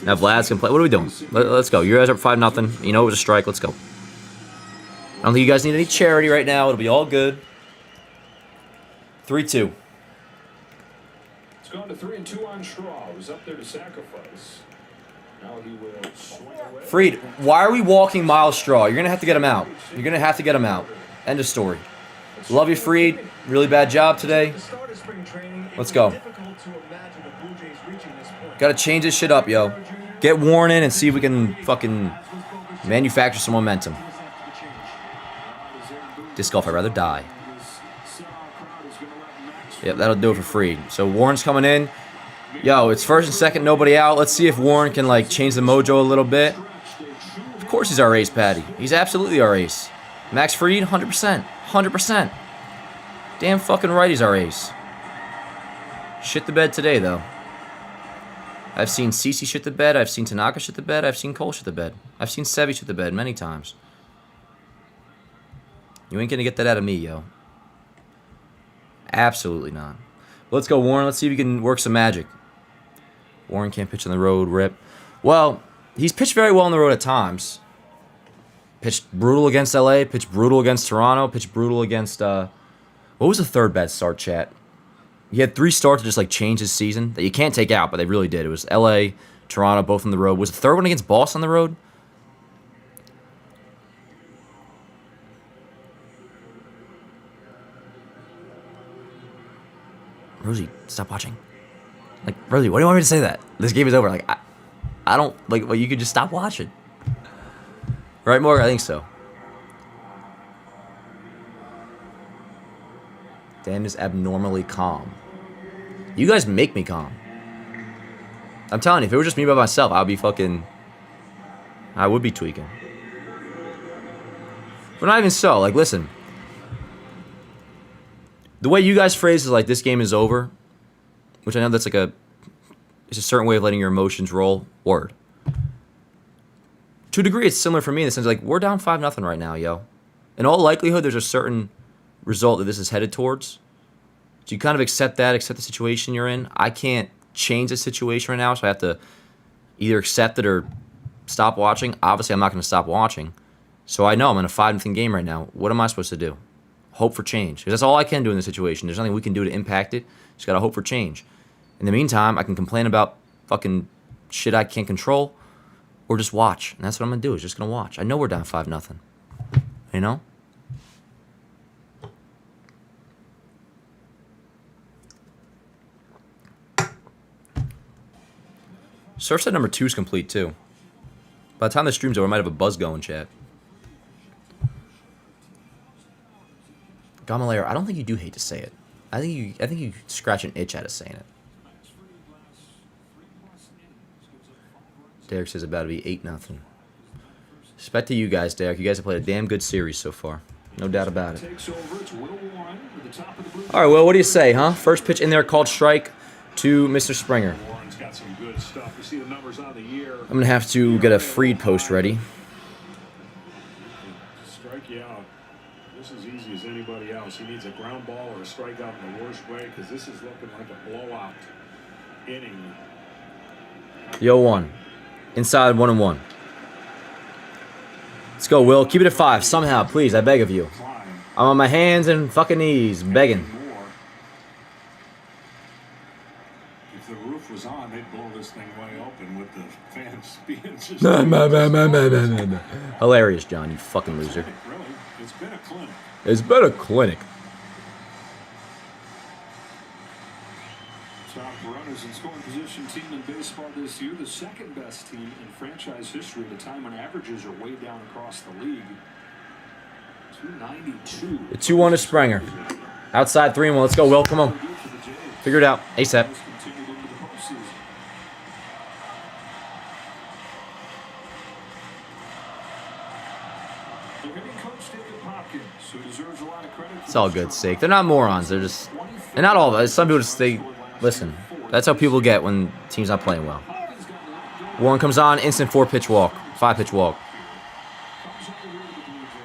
Now Vlad's can play. What are we doing? Let's go. You guys are up 5-0. You know it was a strike. Let's go. I don't think you guys need any charity right now. It'll be all good. 3-2. It's gone to 3-2 on Straw. He was up there to sacrifice. Now he will swing away. Freed, why are we walking Miles Straw? You're going to have to get him out. You're going to have to get him out. End of story. Love you, Freed. Really bad job today. Let's go. Got to change this shit up, yo. Get Warren in and see if we can fucking manufacture some momentum. Disc golf, I'd rather die. Yep, that'll do it for Freed. So Warren's coming in. Yo, it's first and second, nobody out. Let's see if Warren can, like, change the mojo a little bit. Of course he's our ace, Patty. He's absolutely our ace. Max Fried, 100%. 100%. Damn fucking right he's our ace. Shit the bed today, though. I've seen CeCe shit the bed. I've seen Tanaka shit the bed. I've seen Cole shit the bed. I've seen Sevy shit the bed many times. You ain't gonna get that out of me, yo. Absolutely not. Let's go, Warren. Let's see if we can work some magic. Warren can't pitch on the road, rip. Well, he's pitched very well on the road at times. Pitched brutal against LA, pitched brutal against Toronto, pitched brutal against, what was the third bad start, chat? He had 3 starts to just, like, change his season that you can't take out, but they really did. It was LA, Toronto, both on the road. Was the third one against Boston on the road? Rosie, stop watching. Like, Rosie, why do you want me to say that? This game is over. Like, I don't, like, well, you could just stop watching. Right, Morgan? I think so. Dan is abnormally calm. You guys make me calm. I'm telling you, if it was just me by myself, I would be tweaking. But not even so. Like, listen. The way you guys phrase it, like, this game is over, which I know that's like it's a certain way of letting your emotions roll. Word. To a degree, it's similar for me in the sense, like, we're down 5-0 right now, yo. In all likelihood, there's a certain result that this is headed towards. So you kind of accept that, accept the situation you're in. I can't change the situation right now, so I have to either accept it or stop watching. Obviously, I'm not going to stop watching. So I know I'm in a 5-0 game right now. What am I supposed to do? Hope for change. Because that's all I can do in this situation. There's nothing we can do to impact it. Just got to hope for change. In the meantime, I can complain about fucking shit I can't control or just watch. And that's what I'm going to do, is just going to watch. I know we're down 5-0. You know? Surf set number 2 is complete, too. By the time the stream's over, I might have a buzz going, chat. Gamalayer, I don't think you do hate to say it. I think you scratch an itch out of saying it. Derek says about to be 8-0. Respect to you guys, Derek. You guys have played a damn good series so far. No doubt about it. All right, well, what do you say, huh? First pitch in there called strike to Mr. Springer. I'm going to have to get a Freed post ready. Strike you out. This is easy as anybody else. He needs a ground ball or a strikeout in the worst way, because this is looking like a blowout inning. Yo, 1. Inside 1-1. Let's go, Will. Keep it at 5. Somehow, please. I beg of you. I'm on my hands and fucking knees, begging. If the roof was on, they'd blow this thing way open with the fans being just... Hilarious, John, you fucking loser. Really, it's been a clinic. It's been a clinic. Top runners in scoring position team in baseball this year, the second best team in franchise history at a time when averages are way down across the league. 292. The 2-1 to Springer. Outside 3-1. Let's go, Will. Come on. Figure it out. ASAP. It's all good, sake. They're not morons. They're just... And not all of us. Some people just... Listen. That's how people get when team's not playing well. 1 comes on. Instant 4-pitch walk. 5-pitch walk.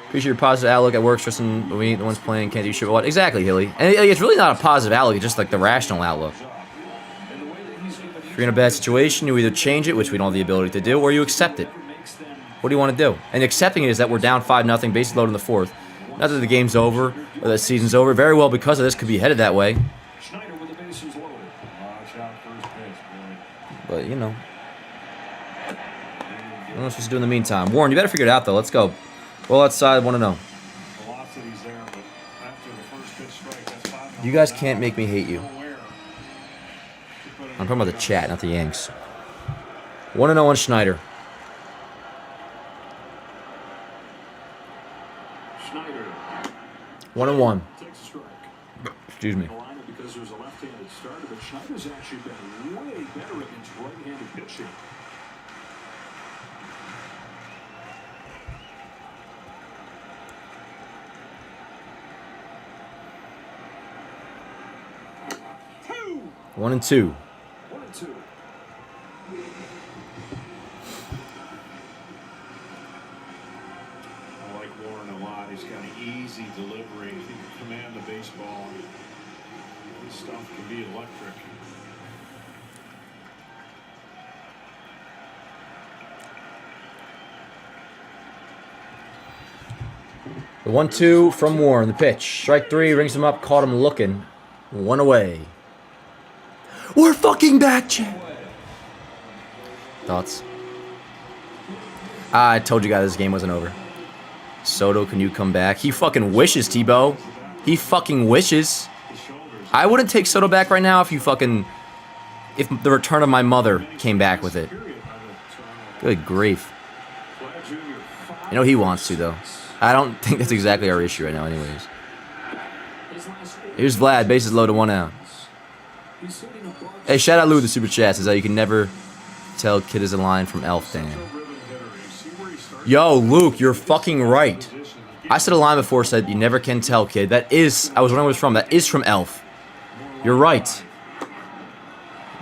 Appreciate your positive outlook at work. Tristan, we the ones playing can't do shit. What? Exactly, Hilly. And it's really not a positive outlook. It's just like the rational outlook. If you're in a bad situation, you either change it, which we don't have the ability to do, or you accept it. What do you want to do? And accepting it is that we're down 5-0, bases loaded in the 4th. Not that the game's over, or the season's over. Very well, because of this, could be headed that way. But, you know. I don't know what supposed to do in the meantime. Warren, you better figure it out, though. Let's go. Well, outside, 1-0. You guys can't make me hate you. I'm talking about the chat, not the Yanks. 1-0 on Schneider. Schneider. 1-1. Excuse me. Because there's a left-handed starter, but Schneider's actually been way better against right-handed pitching. One and two. I like Warren a lot. He's got an easy delivery. He can command the baseball. This stuff can be electric. The 1-2 from Warren. The pitch. Strike 3. Rings him up. Caught him looking. 1 away. We're fucking back, Chad. Thoughts? I told you guys this game wasn't over. Soto, can you come back? He fucking wishes, Tebow. He fucking wishes. I wouldn't take Soto back right now if the return of my mother came back with it. Good grief. You know he wants to, though. I don't think that's exactly our issue right now anyways. Here's Vlad, bases loaded, 1 out. Hey, shout out Lou with the super chat. Says that you can never tell kid is a line from Elf Dan. Yo, Luke, you're fucking right. I said a line before, said you never can tell, kid. That is, I was wondering where it was from. That is from Elf. You're right.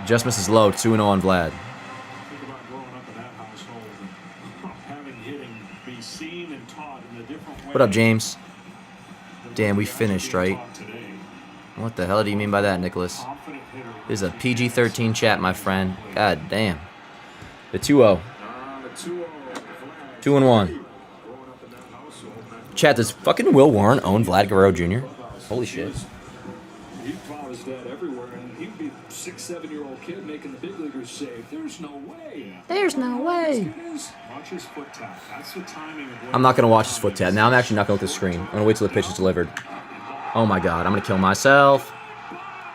Just misses low, 2-0 on Vlad. Think about growing up in that household and having hitting be seen and taught in a different way. What up, James? Damn, we finished, right? Today. What the hell do you mean by that, Nicholas? Confident hitter. This is a PG-13 chat, my friend. God damn. The 2-0. 2-1. Chat, does fucking Will Warren own Vlad Guerrero Jr.? Holy shit. He found his dad everywhere, and he'd be a 6-7-year-old kid making the big leaguers say, "There's no way." There's no way. Watch his foot tap. That's the timing of I'm not going to watch his foot tap. Now I'm actually not going to look at the screen. I'm going to wait till the pitch is delivered. Oh my god, I'm going to kill myself.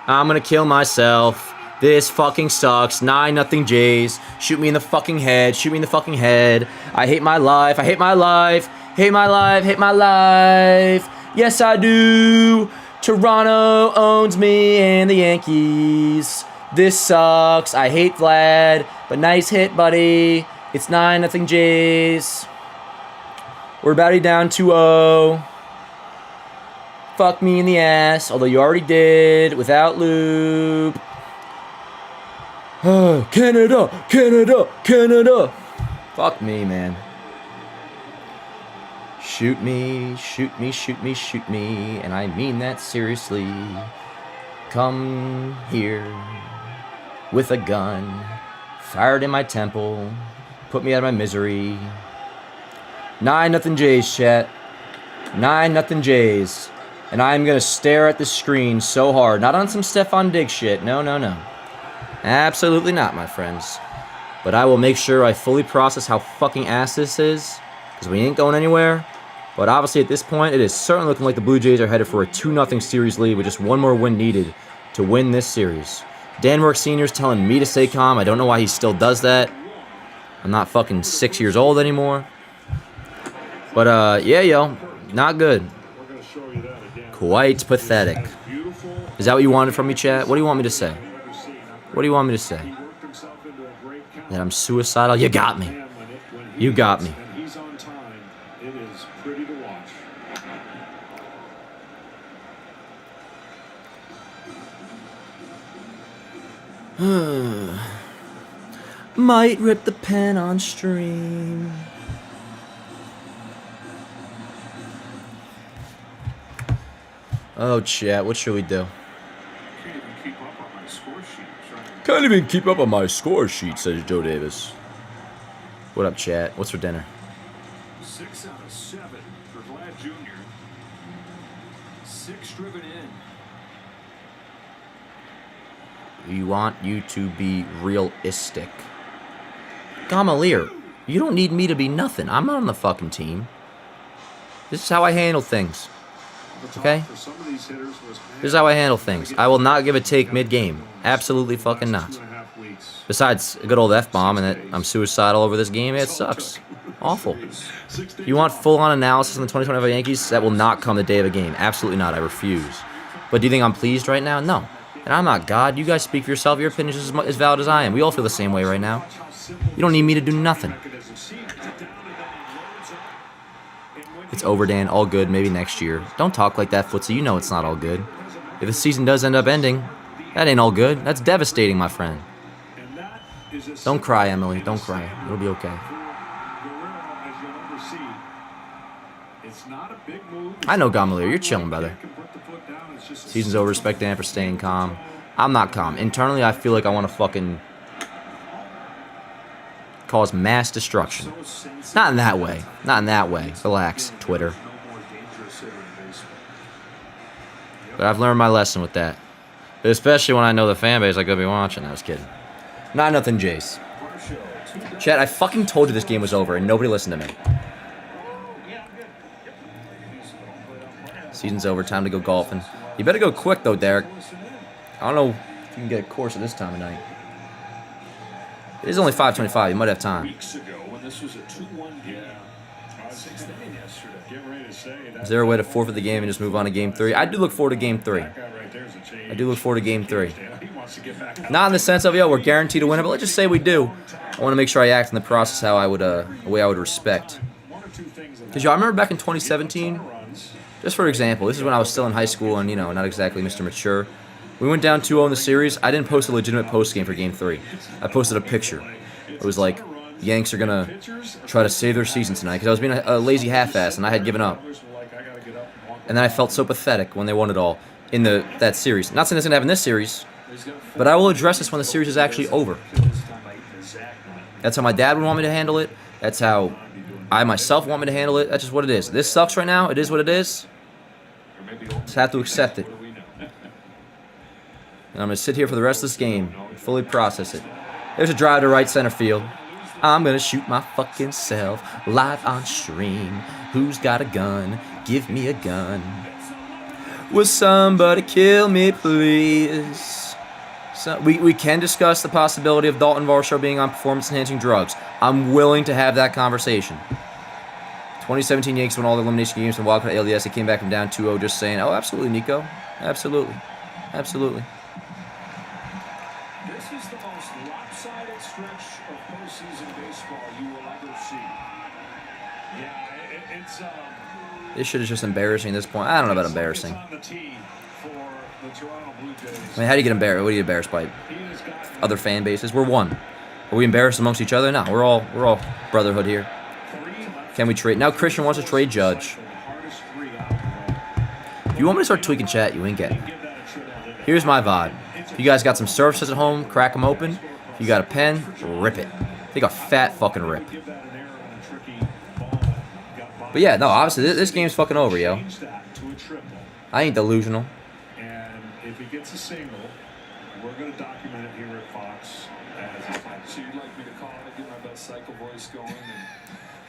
I'm going to kill myself. This fucking sucks. 9-0 Jays. Shoot me in the fucking head. Shoot me in the fucking head. I hate my life. I hate my life. Hate my life. Hate my life. Yes, I do. Toronto owns me and the Yankees. This sucks. I hate Vlad. But nice hit, buddy. It's 9-0 Jays. We're about to be down 2-0. Fuck me in the ass. Although you already did. Without loop. Canada, Canada, Canada. Fuck me, man. Shoot me, shoot me, shoot me, shoot me. And I mean that seriously. Come here with a gun. Fired in my temple. Put me out of my misery. 9-0 Jays, chat. 9-0 Jays. And I'm going to stare at the screen so hard. Not on some Stephon Diggs shit. No, no, no. Absolutely not, my friends. But I will make sure I fully process how fucking ass this is. Because we ain't going anywhere. But obviously at this point, it is certainly looking like the Blue Jays are headed for a 2-0 series lead with just one more win needed to win this series. Dan Work Sr.'s telling me to stay calm. I don't know why he still does that. I'm not fucking 6 years old anymore. But, yeah, yo. Not good. Quite pathetic. Is that what you wanted from me, chat? What do you want me to say? What do you want me to say? That I'm suicidal? You got me. You got me. He's on time. It is pretty to watch. Might rip the pen on stream. Oh, chat, what should we do? Can't even keep up on my score sheet, says Joe Davis. What up, chat? What's for dinner? 6 out of 7 for Vlad Jr. 6 driven in. We want you to be realistic. Gamalier, you don't need me to be nothing. I'm not on the fucking team. This is how I handle things. Okay? This is how I handle things. I will not give a take mid-game. Absolutely fucking not. Besides, a good old F-bomb and that I'm suicidal over this game, it sucks. Awful. You want full-on analysis on the 2025 Yankees? That will not come the day of a game. Absolutely not. I refuse. But do you think I'm pleased right now? No. And I'm not God. You guys speak for yourself. Your opinion is as valid as I am. We all feel the same way right now. You don't need me to do nothing. It's over, Dan. All good. Maybe next year. Don't talk like that, Footsie. You know it's not all good. If the season does end up ending, that ain't all good. That's devastating, my friend. Don't cry, Emily. Don't cry. It'll be okay. I know, Gamalier. You're chilling, brother. Season's over. Respect Dan for staying calm. I'm not calm. Internally, I feel like I want to fucking cause mass destruction. Not in that way. Not in that way. Relax, Twitter. But I've learned my lesson with that. But especially when I know the fan base I could be watching. I was kidding. 9-0 Jays. Chat, I fucking told you this game was over and nobody listened to me. Season's over. Time to go golfing. You better go quick, though, Derek. I don't know if you can get a course at this time of night. It is only 5:25. You might have time. Weeks ago when this was a 2-1 game. Sixth inning yesterday. Get ready to say that. Is there a way to forfeit the game and just move on to Game 3? I do look forward to Game 3. That guy right there is a change. I do look forward to Game 3. He wants to get back. Not in the sense of, yo, we're guaranteed to win it, but let's just say we do. I want to make sure I act in the process how I would, the way I would respect. Because, yo, I remember back in 2017, just for example, this is when I was still in high school and, you know, not exactly Mr. Mature. We went down 2-0 in the series. I didn't post a legitimate post game for Game 3. I posted a picture. It was like, Yanks are going to try to save their season tonight, because I was being a lazy half-ass, and I had given up. And then I felt so pathetic when they won it all in that series. Not saying it's going to happen this series, but I will address this when the series is actually over. That's how my dad would want me to handle it. That's how I myself want me to handle it. That's just what it is. This sucks right now. It is what it is. Just have to accept it. And I'm going to sit here for the rest of this game and fully process it. There's a drive to right center field. I'm going to shoot my fucking self live on stream. Who's got a gun? Give me a gun. Will somebody kill me, please? So we can discuss the possibility of Dalton Varsho being on performance-enhancing drugs. I'm willing to have that conversation. 2017 Yankees won all the elimination games from wildcard ALDS. They came back from down 2-0 just saying, oh, absolutely, Nico. Absolutely. Absolutely. This is the most lopsided stretch of postseason baseball you will ever see. Yeah, it's This shit is just embarrassing at this point. I don't know about embarrassing. on the tee for the Toronto Blue Jays. I mean, how do you get embarrassed? What do you get embarrassed by? Other fan bases? We're one. Are we embarrassed amongst each other? No, we're all brotherhood here. Can we trade? Now Christian wants to trade Judge. If you want me to start tweaking chat, you ain't getting it. Here's my vibe. If you guys got some surfaces at home, crack them open. If you got a pen, rip it. Take a fat fucking rip. But yeah, no, obviously this game's fucking over, yo. I ain't delusional. And if he gets a single, we're going to document it here at Fox as a fact. So you'd like me to call it, get my best cycle voice going,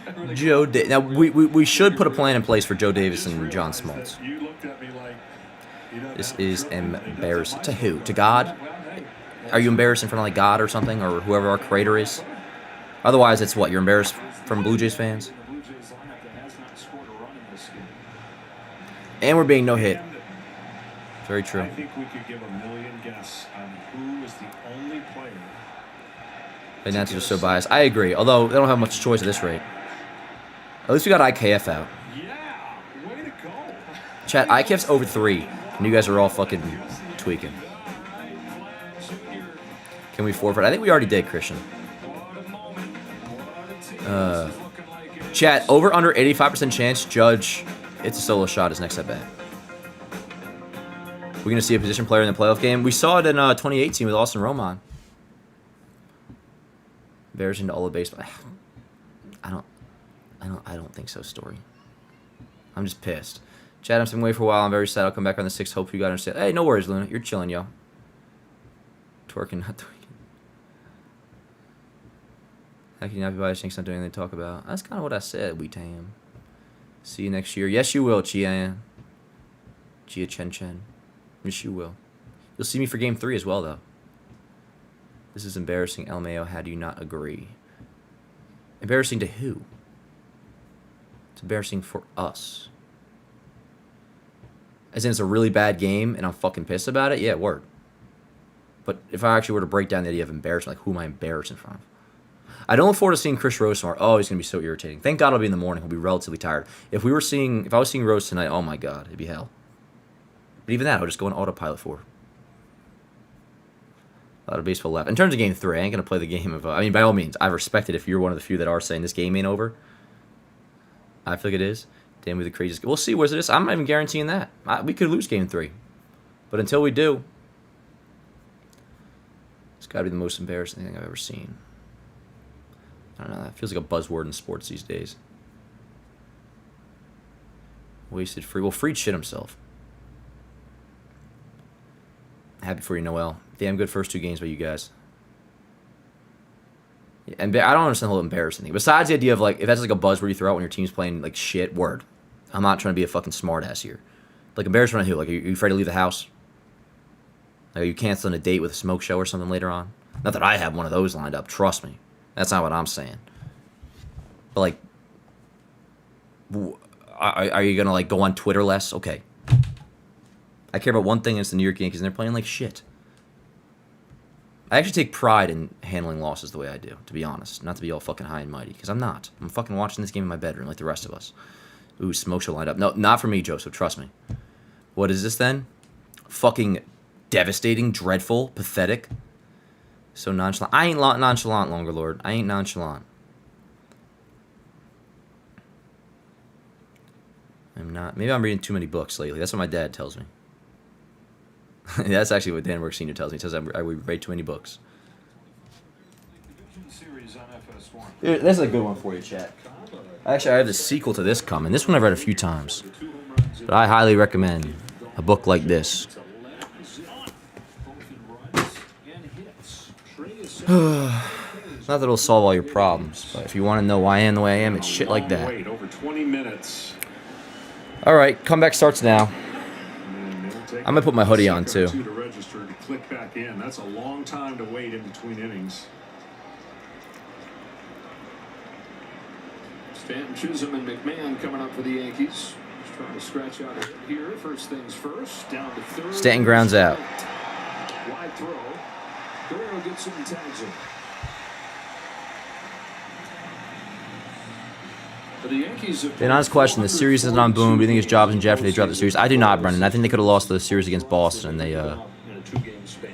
and Joe Now, we should put a plan in place for Joe Davis and John Smoltz. You looked at me like, you know, This is embarrassing. To who? To God? Are you embarrassed in front of like God or something, or whoever our creator is? Otherwise, it's what? You're embarrassed from Blue Jays fans? the Blue Jays lineup that has not scored a run in this game. And we're being no hit. Very true. I think we could give a million guesses on who is the only player. And that's just so biased. I agree. Although they don't have much choice at this rate. At least we got IKF out. Yeah, way to go. Chat, IKF's over 3. And you guys are all fucking tweaking. Can we forfeit? I think we already did, Christian. Chat, over under 85% chance Judge hits a solo shot his next at bat. We're going to see a position player in the playoff game. We saw it in 2018 with Austin Roman. Embarrassing to all the baseball. I don't think so, Story. I'm just pissed. Chad, I'm staying away for a while. I'm very sad. I'll come back on the 6th. Hope you got to understand. Hey, no worries, Luna. You're chilling, yo. Twerking, not tweaking. How can you not be biased? Not doing anything to talk about. That's kind of what I said, we tam. See you next year. Yes, you will, Chia Chen Chen. Yes, you will. You'll see me for Game 3 as well, though. This is embarrassing, LMAO. How do you not agree? Embarrassing to who? It's embarrassing for us. As in, it's a really bad game, and I'm fucking pissed about it? Yeah, word. But if I actually were to break down the idea of embarrassment, like, who am I embarrassed in front of? I don't look forward to seeing Chris Rose tomorrow. Oh, he's going to be so irritating. Thank God it'll be in the morning. He'll be relatively tired. If I was seeing Rose tonight, oh my God, it'd be hell. But even that, I'll just go on autopilot for. A lot of baseball left. In terms of Game 3, I ain't going to play the game of... I mean, by all means, I respect it if you're one of the few that are saying this game ain't over. I feel like it is. Damn, with the craziest... We'll see where it is. I'm not even guaranteeing that. We could lose Game 3. But until we do, it's got to be the most embarrassing thing I've ever seen. I don't know. That feels like a buzzword in sports these days. Wasted Free. Well, Freed shit himself. Happy for you, Noel. Damn good first 2 games by you guys. Yeah, and I don't understand the whole embarrassing thing. Besides the idea of, like, if that's like a buzzword you throw out when your team's playing, like, shit, word. I'm not trying to be a fucking smartass here. Like, embarrassment on who? Like, are you afraid to leave the house? Like, are you canceling a date with a smoke show or something later on? Not that I have one of those lined up. Trust me. That's not what I'm saying. But, like, Are you gonna like go on Twitter less? Okay. I care about one thing, and it's the New York Yankees, and they're playing like shit. I actually take pride in handling losses the way I do, to be honest. Not to be all fucking high and mighty, because I'm not. I'm fucking watching this game in my bedroom like the rest of us. Ooh, smoke should line up. No, not for me, Joseph. Trust me. What is this then? Fucking devastating, dreadful, pathetic. So nonchalant. I ain't nonchalant, Longer Lord. I ain't nonchalant. I'm not. Maybe I'm reading too many books lately. That's what my dad tells me. That's actually what Dan Work Sr. tells me. He says I read way too many books. Dude, this is a good one for you, chat. Actually, I have the sequel to this coming. This one I've read a few times. But I highly recommend a book like this. Not that it'll solve all your problems, but if you want to know why I am the way I am, it's shit like that. Wait, over 20 minutes. All right, comeback starts now. I'm gonna put my hoodie on too. To register to click back in. That's a long time to wait in between innings. Stanton, Chisholm, and McMahon coming up for the Yankees. Just trying to scratch out a hit here. First things first. Down to third. Stanton grounds out. Wide throw. Guerrero gets it and tags him. For the Yankees, An honest question: the series isn't on Boom. Do you think his job is in jeopardy? They dropped the series. I do not, Brendan. I think they could have lost the series against Boston, and they in a 2-game span.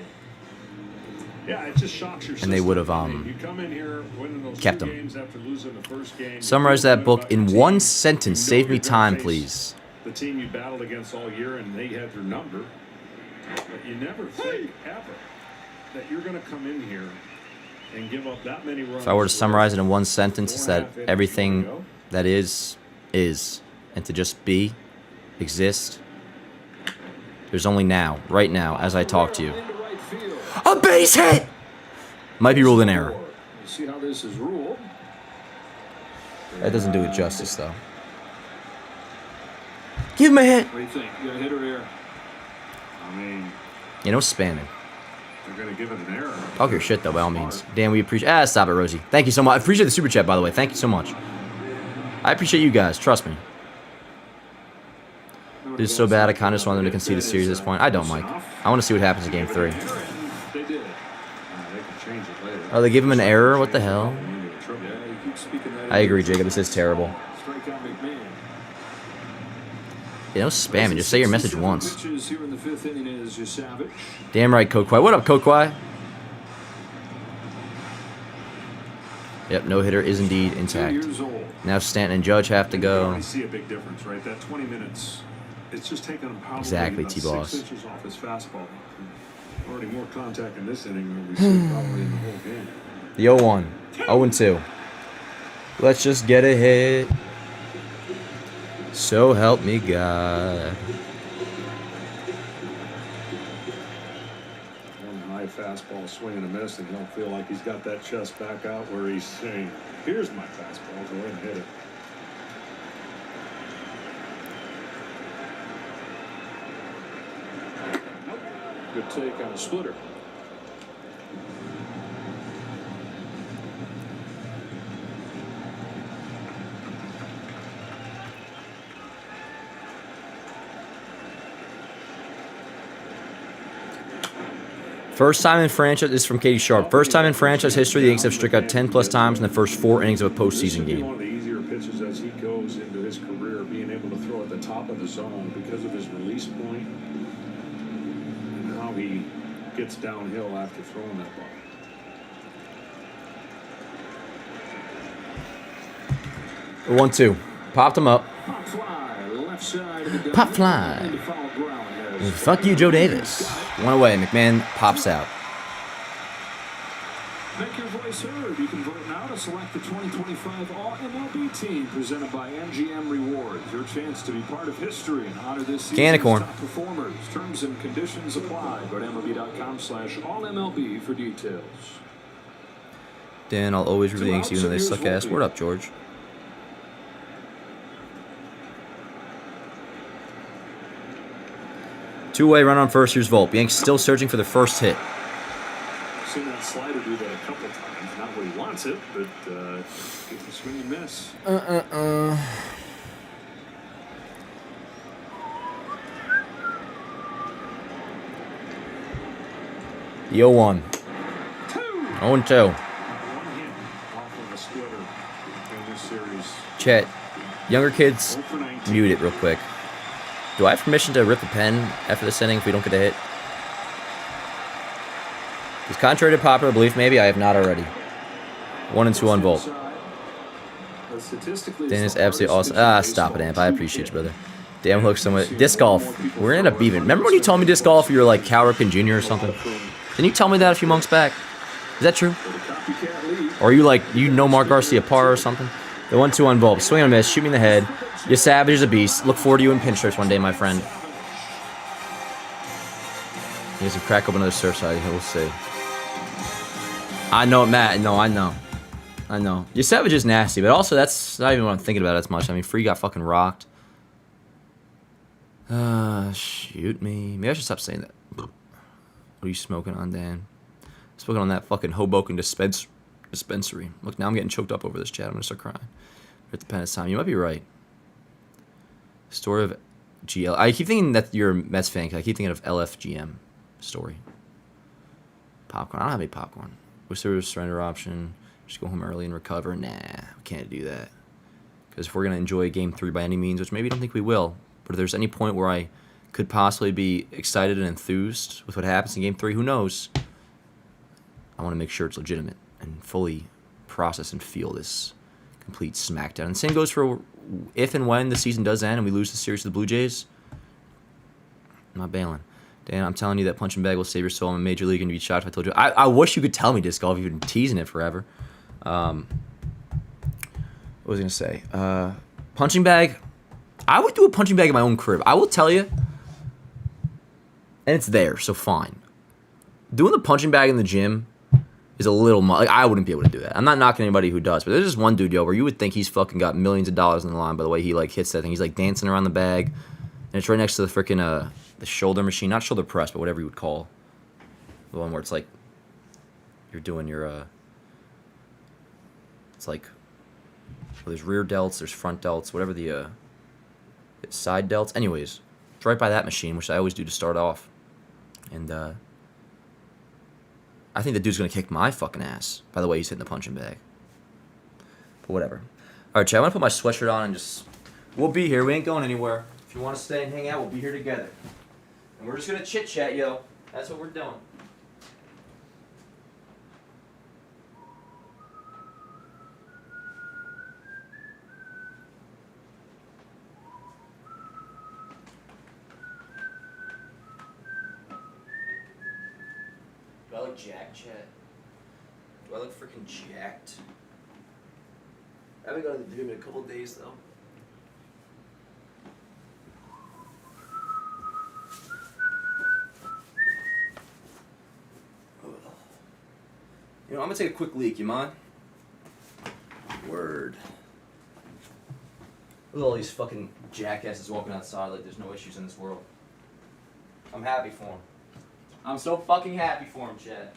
Yeah, it just shocks your and they would have you come in here winning those kept two them. games after losing the first game. Summarize that book in one sentence. Save me time, Face please. The team you battled against all year, and they had their number. But you never think ever that you're going to come in here and give up that many runs. If I were to summarize it in one sentence, it's that everything that is, and to just be, exist. There's only now, right now, as I talk to you. A base hit! Might be ruled an error. See how this is ruled. That doesn't do it justice, though. Give him a hit! What do you think? You got a hit or error? I mean, You know, spamming. they're going to give it an error. Talk your shit, though, by all means. Dan, we appreciate... stop it, Rosie. Thank you so much. I appreciate the super chat, by the way. Thank you so much. I appreciate you guys. Trust me. This is so bad, I kind of just want them to concede the series at this point. I don't, Mike. I want to see what happens in Game 3. They did. They can change it later. Oh, they give him an error? What the hell? Yeah, you keep speaking that. I agree, Jacob. This is terrible. Strike out McMahon. You know, spamming. Just say your message once. Pitches here in the 5th inning is Savage. Damn right, Kokwai. What up, Kokwai? Yep, no hitter is indeed 2 intact. years old. Now Stanton and Judge have to go. I see a big difference, right? That 20 minutes, it's just taking him probably Exactly, about T-Boss. 6 inches off his fastball. Already more contact in this inning than we see probably in the whole game. The 0-1. 0-2. Let's just get a hit. So help me God. One high fastball swing and a miss, and he'll feel like he's got that chest back out where he's saying, here's my fastball, go ahead and hit it. Good take on a splitter. First time in franchise, this is from Katie Sharp. First time in franchise history, the Yankees have struck out 10+ times in the first 4 innings of a postseason game. One of the easier pitches as he goes into his career, being able to throw at the top of the zone because of his release point and how he gets downhill after throwing that ball. The 1-2. Popped him up. Pop fly, left side of the Pop fly. into foul ground as Fuck you, Joe Davis. One away. McMahon pops out. Make your voice heard. You can vote now to select the 2025 All-MLB team presented by MGM Rewards. Your chance to be part of history and honor this season's Can of corn. top performers. Terms and conditions apply. Go to MLB.com/AllMLB for details. Dan, I'll always root for the Yankees even though they suck ass. Word up, George. Two-way run on first. Here's Volpe. Yankees still searching for the first hit. Seen that slider do that a couple times. Not where he wants it, but it's a swing and miss. The 0-1. 0-2. One hit off of a splitter in this series. Chet, younger kids, 0 for 19. mute it real quick. Do I have permission to rip the pen after this inning if we don't get a hit? Because contrary to popular belief, maybe I have not already. 1 and 2 on Volt. Dan is absolutely awesome. Stop it, Amp. I appreciate you, brother. Damn, looks somewhat. Disc golf. We're gonna end up even. Remember when you told me disc golf? You were like Cal Ripken Jr. or something. Didn't you tell me that a few months back? Is that true? Or are you like Mark Garcia Parr or something? The 1-2 on Volt. Swing and a miss. Shoot me in the head. You're savage as a beast. Look forward to you in pinstripes one day, my friend. You guys can crack open another Surfside. We'll see. I know, Matt. No, I know. Your Savage is nasty, but also that's not even what I'm thinking about as much. I mean, Free got fucking rocked. Shoot me. Maybe I should stop saying that. What are you smoking on, Dan? Smoking on that fucking Hoboken dispensary. Look, now I'm getting choked up over this chat. I'm gonna start crying. At the pen, it's time. You might be right. Story of GL. I keep thinking that you're a Mets fan because I keep thinking of LFGM story. Popcorn. I don't have any popcorn. Wish there was a surrender option. Just go home early and recover. Nah, we can't do that. Because if we're going to enjoy Game 3 by any means, which maybe I don't think we will, but if there's any point where I could possibly be excited and enthused with what happens in Game 3, who knows? I want to make sure it's legitimate and fully process and feel this complete smackdown. And the same goes for if and when the season does end and we lose the series to the Blue Jays. I'm not bailing. Dan, I'm telling you that punching bag will save your soul. I'm a major league and you'd be shocked if I told you. I wish you could tell me, Disc Golf. You've been teasing it forever. What was I going to say? Punching bag. I would do a punching bag in my own crib. I will tell you. And it's there, so fine. Doing the punching bag in the gym is a little much. Like, I wouldn't be able to do that. I'm not knocking anybody who does, but there's just one dude, yo, where you would think he's fucking got millions of dollars on the line by the way he like hits that thing. He's like dancing around the bag, and it's right next to the freaking the shoulder machine, not shoulder press, but whatever you would call the one where it's like you're doing your it's like well, there's rear delts, there's front delts, whatever the side delts. Anyways, it's right by that machine, which I always do to start off, and I think the dude's gonna kick my fucking ass by the way he's hitting the punching bag. But whatever. All right, chat. I'm gonna put my sweatshirt on and just we'll be here. We ain't going anywhere. If you want to stay and hang out, we'll be here together. And we're just gonna chit chat, yo. That's what we're doing. Do I look jacked, chat? Do I look freaking jacked? I haven't gone to the gym in a couple days though. You know, I'm gonna take a quick leak, you mind? Word. Look at all these fucking jackasses walking outside like there's no issues in this world. I'm happy for them. I'm so fucking happy for them, Chad.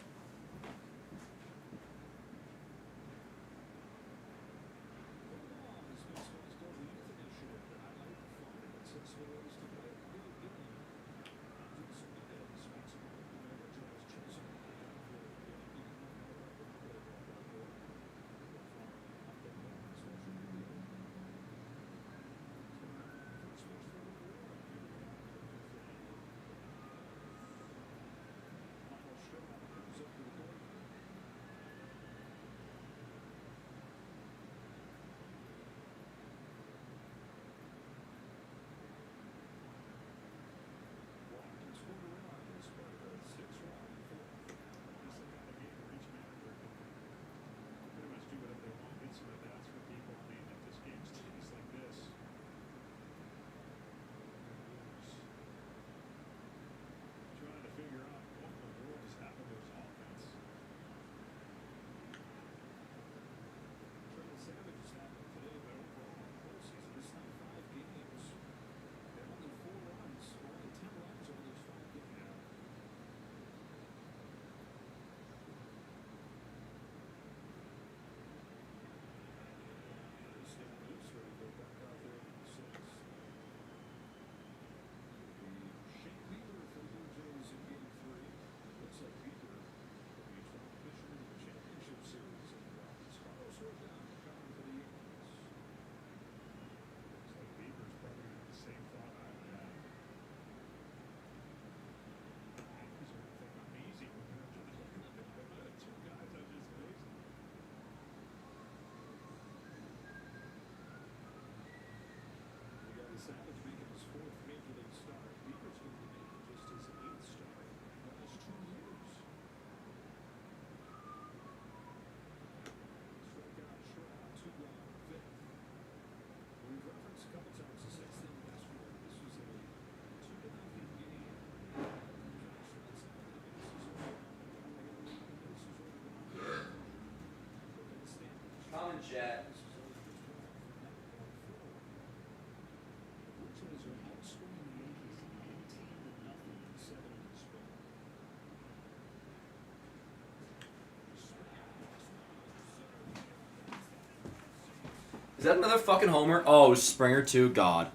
Is that another fucking homer? Oh, Springer too. God.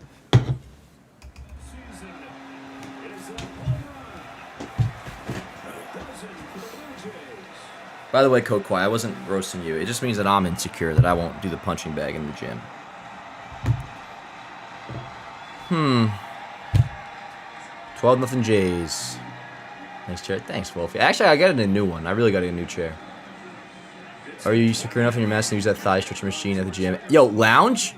By the way, Kokwai, I wasn't roasting you. It just means that I'm insecure that I won't do the punching bag in the gym. 12-0 Jays. Thanks, chair. Thanks, Wolfie. Actually, I got a new one. I really got a new chair. Are you secure enough in your mess to use that thigh stretcher machine at the gym? Yo, lounge?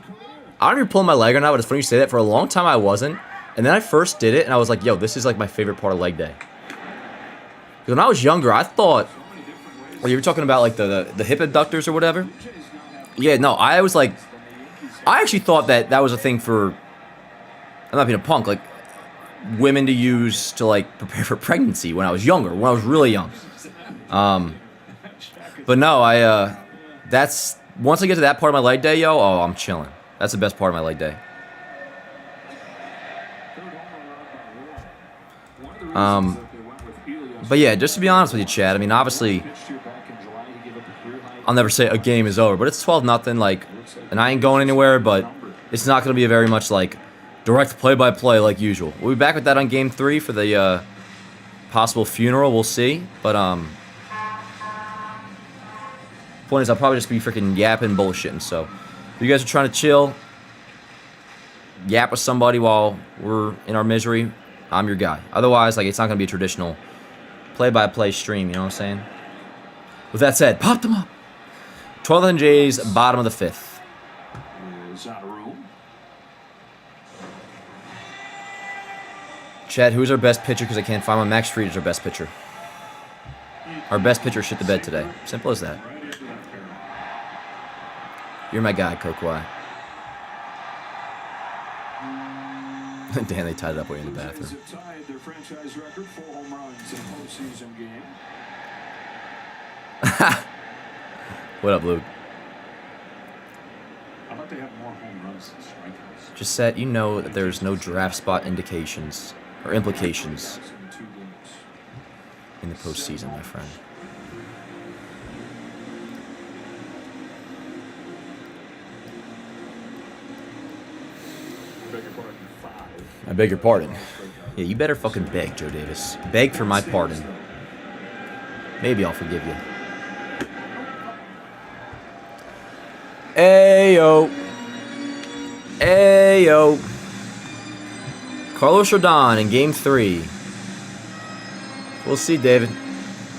I don't know if you're pulling my leg or not, but it's funny you say that. For a long time, I wasn't. And then I first did it, and I was like, yo, this is like my favorite part of leg day. When I was younger, I thought... Well, you were talking about like the hip abductors or whatever? Yeah, no, I was like... I actually thought that was a thing for... I'm not being a punk, like... women to use to like prepare for pregnancy when I was younger, when I was really young. But no, that's... Once I get to that part of my leg day, yo, oh, I'm chilling. That's the best part of my leg day. But yeah, just to be honest with you, Chad, I mean, obviously, I'll never say a game is over, but it's 12-0, like, and I ain't going anywhere, but it's not going to be a very much, like, direct play-by-play like usual. We'll be back with that on Game 3 for the possible funeral, we'll see, but, point is, I'll probably just be freaking yapping and bullshitting, so if you guys are trying to chill, yap with somebody while we're in our misery, I'm your guy. Otherwise, like, it's not going to be a traditional play-by-play stream, you know what I'm saying? With that said, pop them up. 12-0 Jays, bottom of the 5th. Chad, who's our best pitcher? Because I can't find one. Max Fried is our best pitcher. Our best pitcher shit the bed today. Simple as that. You're my guy, Kokwai. Damn, they tied it up way in the bathroom. What up, Luke? How about they have more home runs than strikeouts? Just said, you know that there's no draft spot indications or implications in the postseason, my friend. I beg your pardon. Yeah, you better fucking beg, Joe Davis. Beg for my pardon. Maybe I'll forgive you. Ayo. Ayo. Carlos Rodon in Game 3. We'll see, David.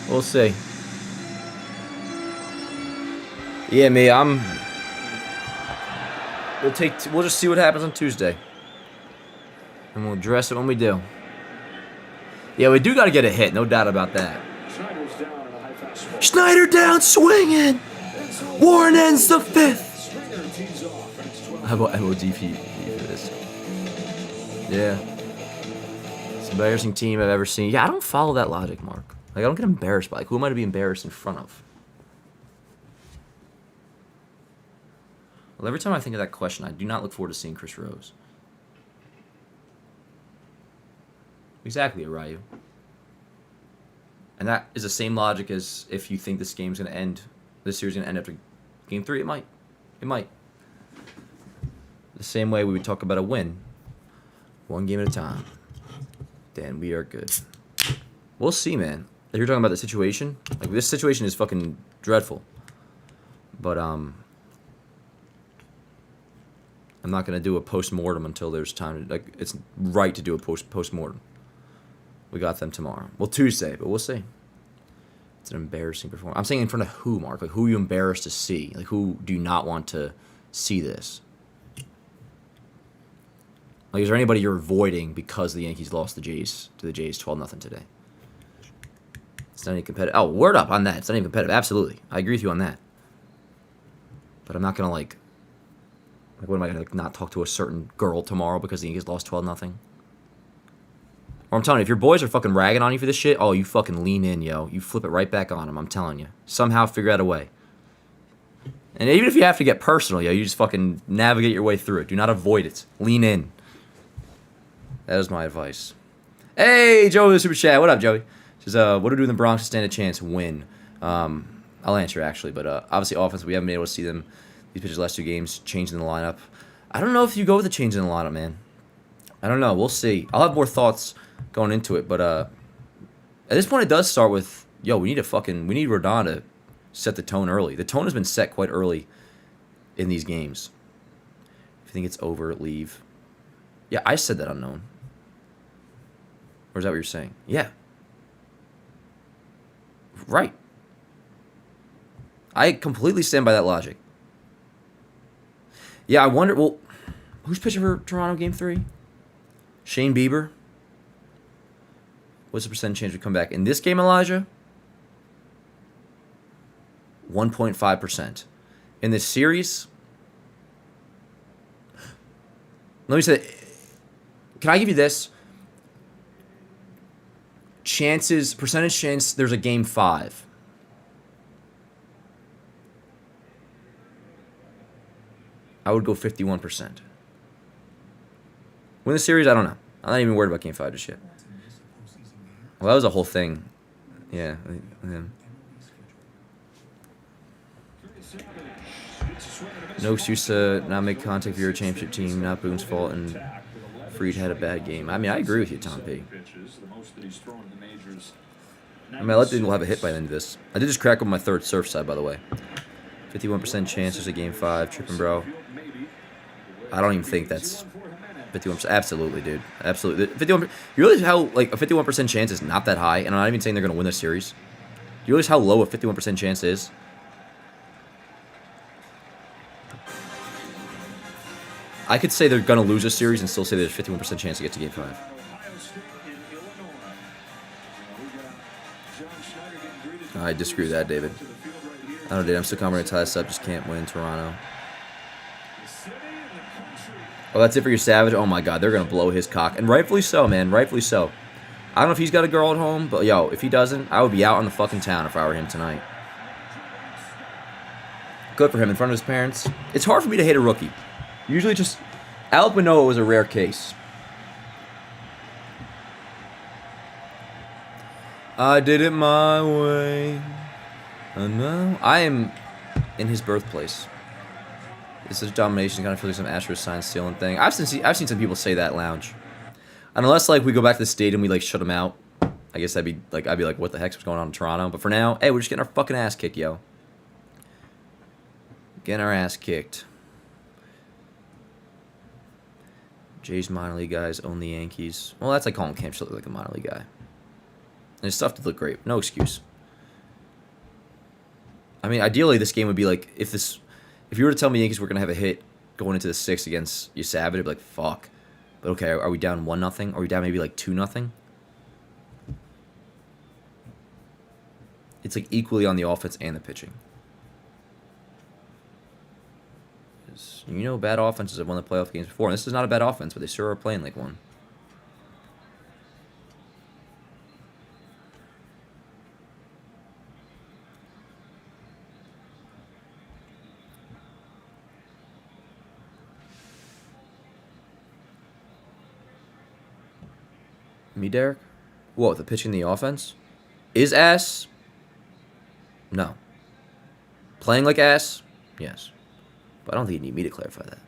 We'll see. Yeah, me, we'll just see what happens on Tuesday. And we'll address it when we do. Yeah, we do got to get a hit, no doubt about that. Schneider down, swinging. Warren ends the 5th. How about MODP for this? Yeah. It's the embarrassing team I've ever seen. Yeah, I don't follow that logic, Mark. Like, I don't get embarrassed by. Like, who am I to be embarrassed in front of? Well, every time I think of that question, I do not look forward to seeing Chris Rose. Exactly, Ryu. And that is the same logic as if you think this series is going to end after Game 3. It might. It might. The same way we would talk about a win. One game at a time. Then we are good. We'll see, man. If you're talking about the situation, like, this situation is fucking dreadful. But, I'm not going to do a post-mortem until there's time. Like, it's right to do a post-mortem. We got them tomorrow. Well, Tuesday, but we'll see. It's an embarrassing performance. I'm saying in front of who, Mark? Like, who are you embarrassed to see? Like, who do you not want to see this? Like, is there anybody you're avoiding because the Yankees lost to the Jays 12-0 today? It's not even competitive. Oh, word up on that. It's not even competitive. Absolutely. I agree with you on that. But I'm not going to, like, what am I going to, like, not talk to a certain girl tomorrow because the Yankees lost 12-0? Or I'm telling you, if your boys are fucking ragging on you for this shit, oh, you fucking lean in, yo. You flip it right back on them, I'm telling you. Somehow figure out a way. And even if you have to get personal, yo, you just fucking navigate your way through it. Do not avoid it. Lean in. That is my advice. Hey, Joey, the super chat. What up, Joey? Says, what do we do in the Bronx to stand a chance? Win. I'll answer actually, but obviously offense, we haven't been able to see them these pitchers last 2 games changing the lineup. I don't know if you go with the change in the lineup, man. I don't know. We'll see. I'll have more thoughts going into it, but at this point, it does start with, yo, we need Rodon to set the tone early. The tone has been set quite early in these games. If you think it's over, leave. Yeah, I said that unknown. Or is that what you're saying? Yeah. Right. I completely stand by that logic. Yeah, I wonder, well, who's pitching for Toronto Game 3? Shane Bieber. What's the percent chance we come back? In this game, Elijah? 1.5%. In this series? Let me say, can I give you this? Percentage chance there's a Game 5. I would go 51%. Win the series? I don't know. I'm not even worried about Game 5 just yet. Well, that was a whole thing. Yeah. No excuse to not make contact if you're a championship team. Not Boone's fault, and Fried had a bad game. I mean, I agree with you, Tom P. I mean, I let people have a hit by the end of this. I did just crack on my 3rd surf side, by the way. 51% chance there's a Game 5. Tripping, bro. I don't even think that's 51%. Absolutely, dude. Absolutely. 51%. You realize how, like, a 51% chance is not that high? And I'm not even saying they're going to win this series. Do you realize how low a 51% chance is? I could say they're going to lose a series and still say there's a 51% chance to get to Game 5. I disagree with that, David. I don't know, dude. I'm still confident to tie this up. Just can't win Toronto. Oh, that's it for your Savage? Oh, my God. They're going to blow his cock. And rightfully so, man. Rightfully so. I don't know if he's got a girl at home, but, yo, if he doesn't, I would be out on the fucking town if I were him tonight. Good for him in front of his parents. It's hard for me to hate a rookie. Usually just... Alec Manoah was a rare case. I did it my way. I know. I am in his birthplace. It's such domination. Kind of feels like some Astros sign stealing thing. I've seen some people say that, Lounge. Unless like we go back to the stadium, we like shut them out. I guess I'd be like, what the heck's going on in Toronto? But for now, hey, we're just getting our fucking ass kicked, yo. Getting our ass kicked. Jay's minor league guys own the Yankees. Well, that's like calling Cam Schiller like a minor league guy. And his stuff did look great. No excuse. I mean, ideally, this game would be like, if you were to tell me the Yankees were going to have a hit going into the 6th against you Savage, I'd be like, fuck. But okay, are we down 1-0? Are we down maybe like 2-0? It's like equally on the offense and the pitching. You know, bad offenses have won the playoff games before. And this is not a bad offense, but they sure are playing like one. Me, Derek? What, the pitching the offense? Is ass? No. Playing like ass? Yes. But I don't think you need me to clarify that.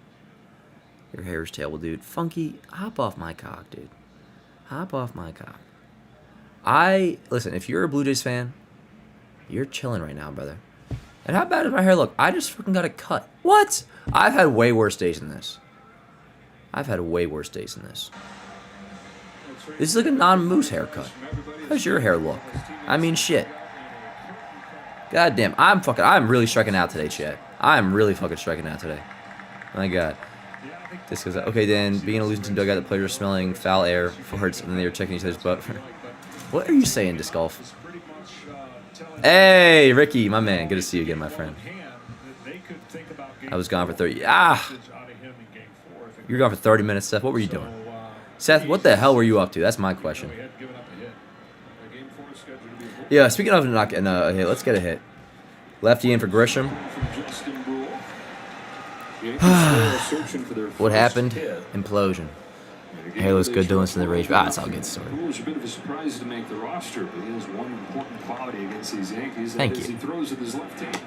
Your hair is terrible, dude. Funky, hop off my cock, dude. Hop off my cock. Listen, if you're a Blue Jays fan, you're chilling right now, brother. And how bad does my hair look? I just fucking got it cut. What? I've had way worse days than this. This is like a non-moose haircut. How does your hair look? I mean, shit. God damn, I'm really striking out today, Chad. I'm really fucking striking out today. My God. This goes okay, then being a losing team dugout, the players are smelling foul air, farts, and then they were checking each other's butt. What are you saying, Disc Golf? Hey, Ricky, my man. Good to see you again, my friend. I was gone for 30. You were gone for 30 minutes, Seth. What were you doing? Seth, what the hell were you up to? That's my question. Yeah, speaking of not getting a hit, let's get a hit. Lefty in for Grisham. What happened? Implosion. Hair looks good, don't listen to the rage. It's all good story. It was a bit of a surprise to make the roster, but he has one important quality against these Yankees. Thank you. He throws with his left hand.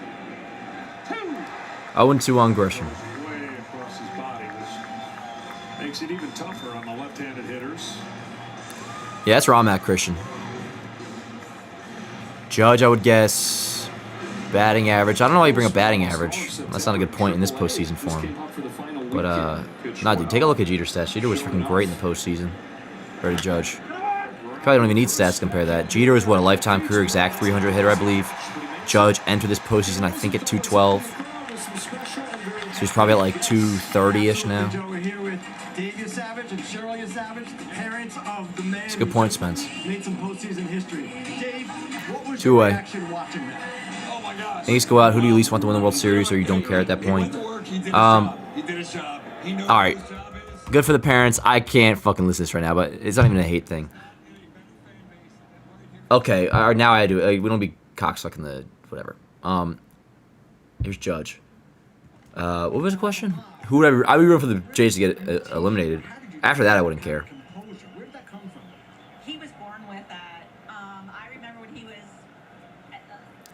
0-2 on Grisham. Way across his body, which makes it even tougher on the left-handed hitters. Yeah, that's where I'm at, Christian. Judge, I would guess. Batting average. I don't know why you bring up batting average. That's not a good point in this postseason for him. But, nah, dude, take a look at Jeter's stats. Jeter was freaking great in the postseason. Ready to Judge. Probably don't even need stats to compare that. Jeter was, what, a lifetime career exact 300 hitter, I believe. Judge entered this postseason, I think, at 212. So he's probably at like 230-ish now. It's a good point, Spence. Two-way. Yankees go out. Who do you least want to win the World Series, or you don't care at that point? All right. Good for the parents. I can't fucking listen to this right now, but it's not even a hate thing. Okay, all right, now I do it. We don't be cocksucking the whatever. Here's Judge. What was the question? Who would I would root for the Jays to get eliminated. After that, I wouldn't care. Where did that come from? He was born with that. I remember when he was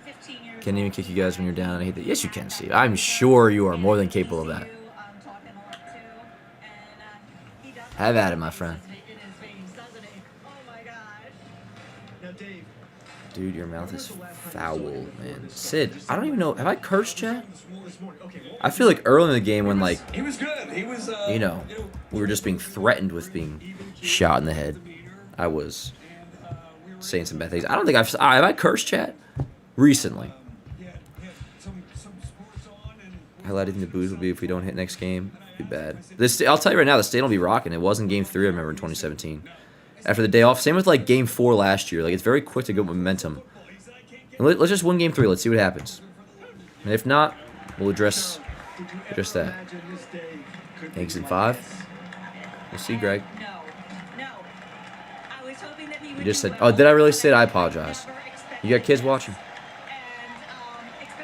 15 years old. Can't even kick you guys when you're down. I hate that. Yes, you can, Steve. I'm sure you are more than capable of that. Have at it, my friend. Dude, your mouth is foul, man. Sid, I don't even know. Have I cursed yet? I feel like early in the game when, like, he was good. He was, you know, we were just being threatened with being shot in the head. I was saying some bad things. I don't think have I cursed yet? Recently. Highlighting the booze will be if we don't hit next game. Be bad. I'll tell you right now, the state will be rocking. It was in Game 3, I remember, in 2017. After the day off. Same with, like, Game 4 last year. Like, it's very quick to go momentum. And let's just win Game 3. Let's see what happens. And if not, we'll address that. Yankees in 5. We'll see, Greg. You just said, oh, did I really say it? I apologize. You got kids watching?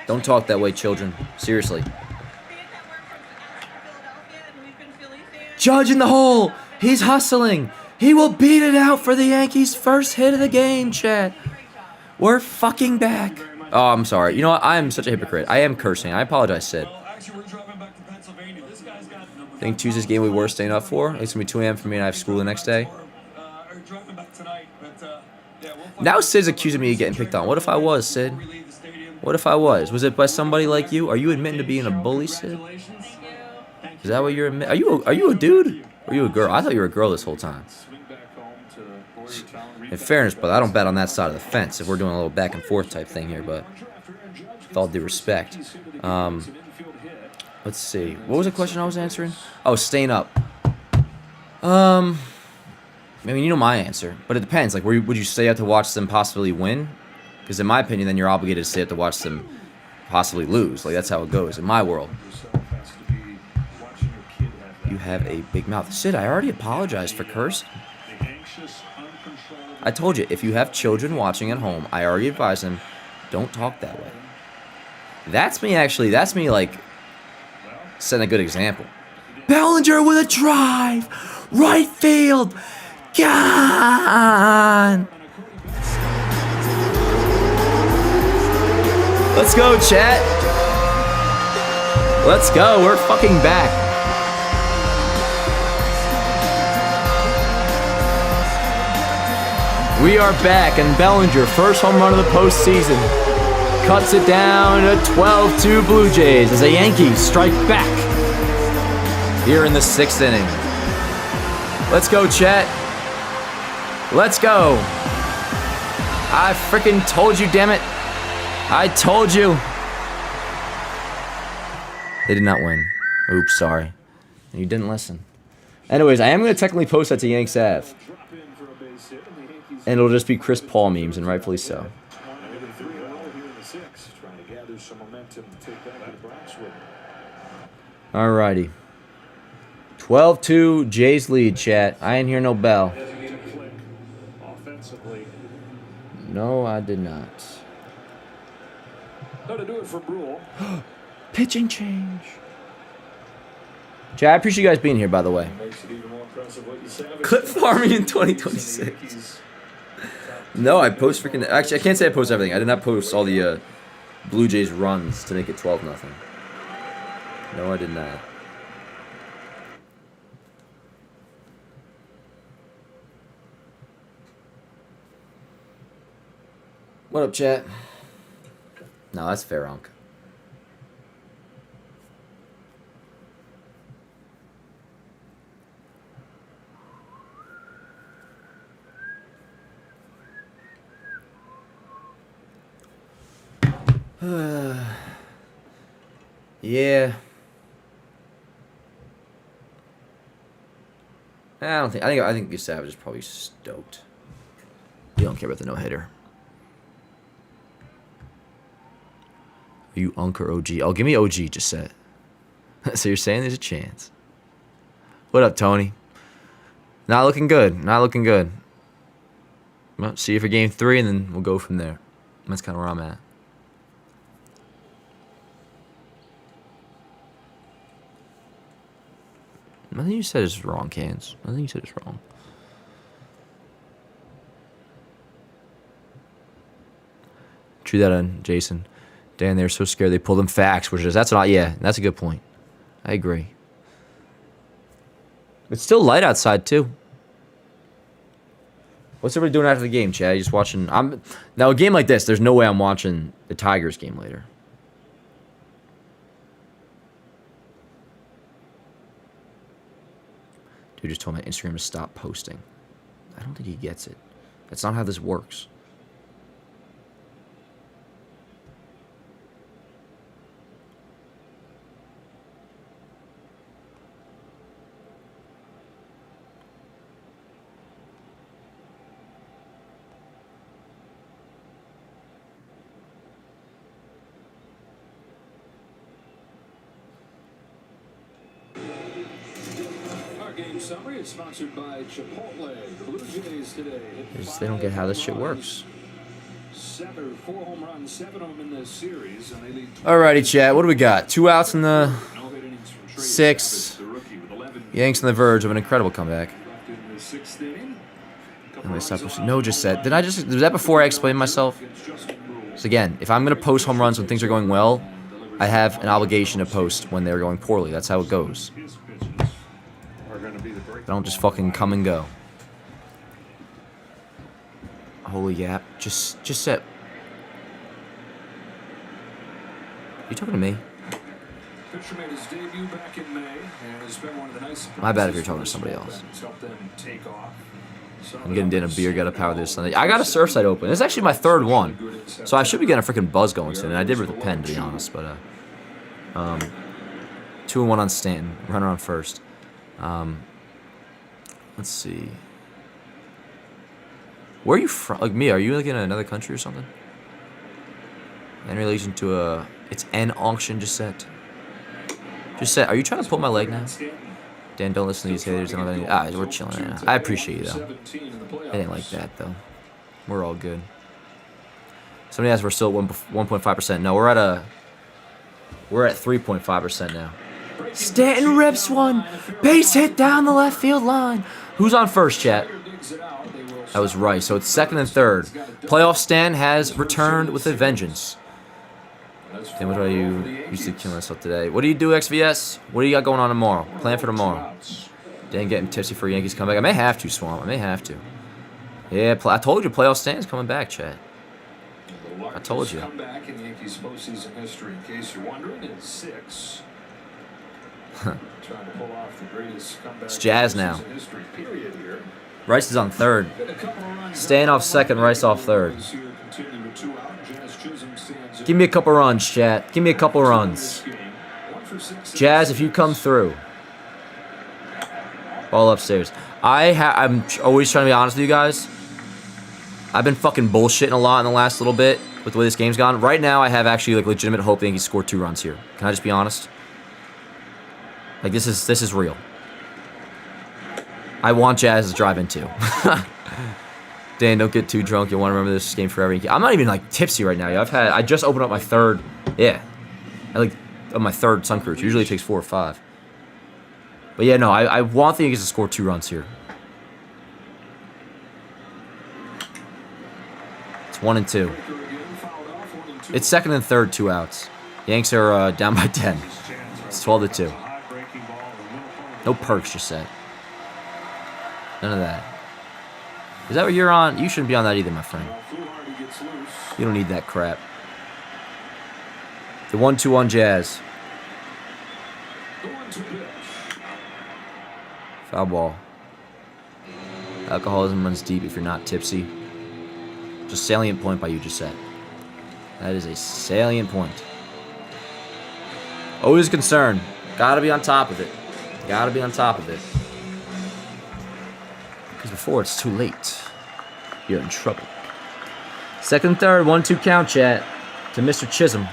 Don't talk that way, children. Seriously. Judge in the hole. He's hustling. He will beat it out for the Yankees' first hit of the game, chat. We're fucking back. Oh, I'm sorry. You know what? I am such a hypocrite. I am cursing. I apologize, Sid. I think Tuesday's game will be worth staying up for. It's going to be 2 a.m. for me, and I have school the next day. Now Sid's accusing me of getting picked on. What if I was, Sid? What if I was? Was it by somebody like you? Are you admitting to being a bully, Sid? Is that what you're admitting? Are you a dude? Or are you a girl? I thought you were a girl this whole time. In fairness, but I don't bet on that side of the fence if we're doing a little back and forth type thing here, but with all due respect. Let's see. What was the question I was answering? Oh, staying up. I mean, you know my answer, but it depends. Like, would you stay up to watch them possibly win? Because in my opinion, then you're obligated to stay up to watch them possibly lose. Like, that's how it goes in my world. You have a big mouth. Sid, I already apologized for cursing. I told you, if you have children watching at home, I already advised them, don't talk that way. That's me, actually. That's me, like, setting a good example. Bellinger with a drive. Right field. Gone. Let's go, chat. Let's go. We're fucking back. We are back, and Bellinger, first home run of the postseason, cuts it down to 12-2 Blue Jays as the Yankees strike back here in the 6th inning. Let's go, chat. Let's go. I freaking told you, damn it. I told you. They did not win. Oops, sorry. You didn't listen. Anyways, I am going to technically post that to Yanks Ave. And it'll just be Chris Paul memes, and rightfully so. Alrighty. 12-2, Jays lead, chat. I ain't hear no bell. No, I did not. How to do it for Brule. Pitching change. Chad, I appreciate you guys being here, by the way. Makes it even more impressive what you said. Clip farming in 2026. No, I post freaking... Actually, I can't say I post everything. I did not post all the Blue Jays runs to make it 12-0. No, I did not. What up, chat? No, that's fair, Unc. Yeah. I think the Savage is probably stoked. You don't care about the no-hitter. Are you Unc or OG? Oh, give me OG, just said. So you're saying there's a chance. What up, Tony? Not looking good. Not looking good. Well, see you for game 3, and then we'll go from there. That's kind of where I'm at. Nothing you said is wrong, Cans. Nothing you said is wrong. True that on Jason. Dan, they're so scared they pulled them facts, which is that's not that's a good point. I agree. It's still light outside too. What's everybody doing after the game, Chad? You just watching? Now a game like this, there's no way I'm watching the Tigers game later. Dude just told my Instagram to stop posting. I don't think he gets it. That's not how this works. Summary is sponsored by Chipotle. The Blue Jays today. They don't get how this shit works. 4 home runs, 7 of them in this series, and they lead. Alrighty, chat. What do we got? 2 outs in the 6th. Yanks on the verge of an incredible comeback. No, just said. Was that before I explained myself? So again, if I'm gonna post home runs when things are going well, I have an obligation to post when they're going poorly. That's how it goes. I don't just fucking come and go. Holy yap. Just set. You talking to me? Pitcher made his debut back in May and has been one of the nice My bad if you're talking to somebody else. I'm getting Dan a beer, got a power this Sunday. I got a Surfside open. This is actually my 3rd one. So I should be getting a freaking buzz going soon. And I did with a pen, to be honest. But 2-1 on Stanton. Runner on first. Let's see. Where are you from? Like me, are you like in another country or something? In relation to it's an auction, just set. Just set. Are you trying to pull my leg now? Dan, don't listen to these haters. We're chilling right now. I appreciate you though. I didn't like that though. We're all good. Somebody asked, we're still at 1.5%. No, we're at 3.5% now. Stanton rips one. Base hit down the left field line. Who's on first, chat? That was Rice. So it's 2nd and 3rd. Playoff Stan has returned with a vengeance. Dan, what are you used to kill myself today? What do you do, XVS? What do you got going on tomorrow? Plan for tomorrow. Dan getting tipsy for Yankees comeback. I may have to, Swamp. I may have to. Yeah, I told you Playoff Stan's coming back, chat. I told you. Comeback in Yankees postseason history, in case you're wondering, it's 6. Trying to pull off the greatest comeback. It's Jazz now. History, period here. Rice is on 3rd. Stan off 2nd, Rice off 3rd. Give me a couple runs, chat. Give me a couple runs. Jazz, if you come through. Ball upstairs. I'm always trying to be honest with you guys. I've been fucking bullshitting a lot in the last little bit with the way this game's gone. Right now, I have actually like legitimate hope that he can score 2 runs here. Can I just be honest? Like this is real. I want Jazz to drive in too. Dan, don't get too drunk. You'll want to remember this game forever. I'm not even like tipsy right now. I just opened up my 3rd. Yeah, on my 3rd Sun Cruise. Usually it takes 4 or 5. But yeah, no, I want the Yankees to score 2 runs here. It's 1-2. It's second and third, 2 outs. Yanks are down by 10. It's 12-2. No perks, just said. None of that. Is that what you're on? You shouldn't be on that either, my friend. You don't need that crap. The 1-2 on Jazz. Foul ball. Alcoholism runs deep if you're not tipsy. Just salient point by you, just said. That is a salient point. Always concerned. Gotta be on top of it. Gotta be on top of it. Because before it's too late, you're in trouble. Second, third, 1-2 count, chat. To Mr. Chisholm.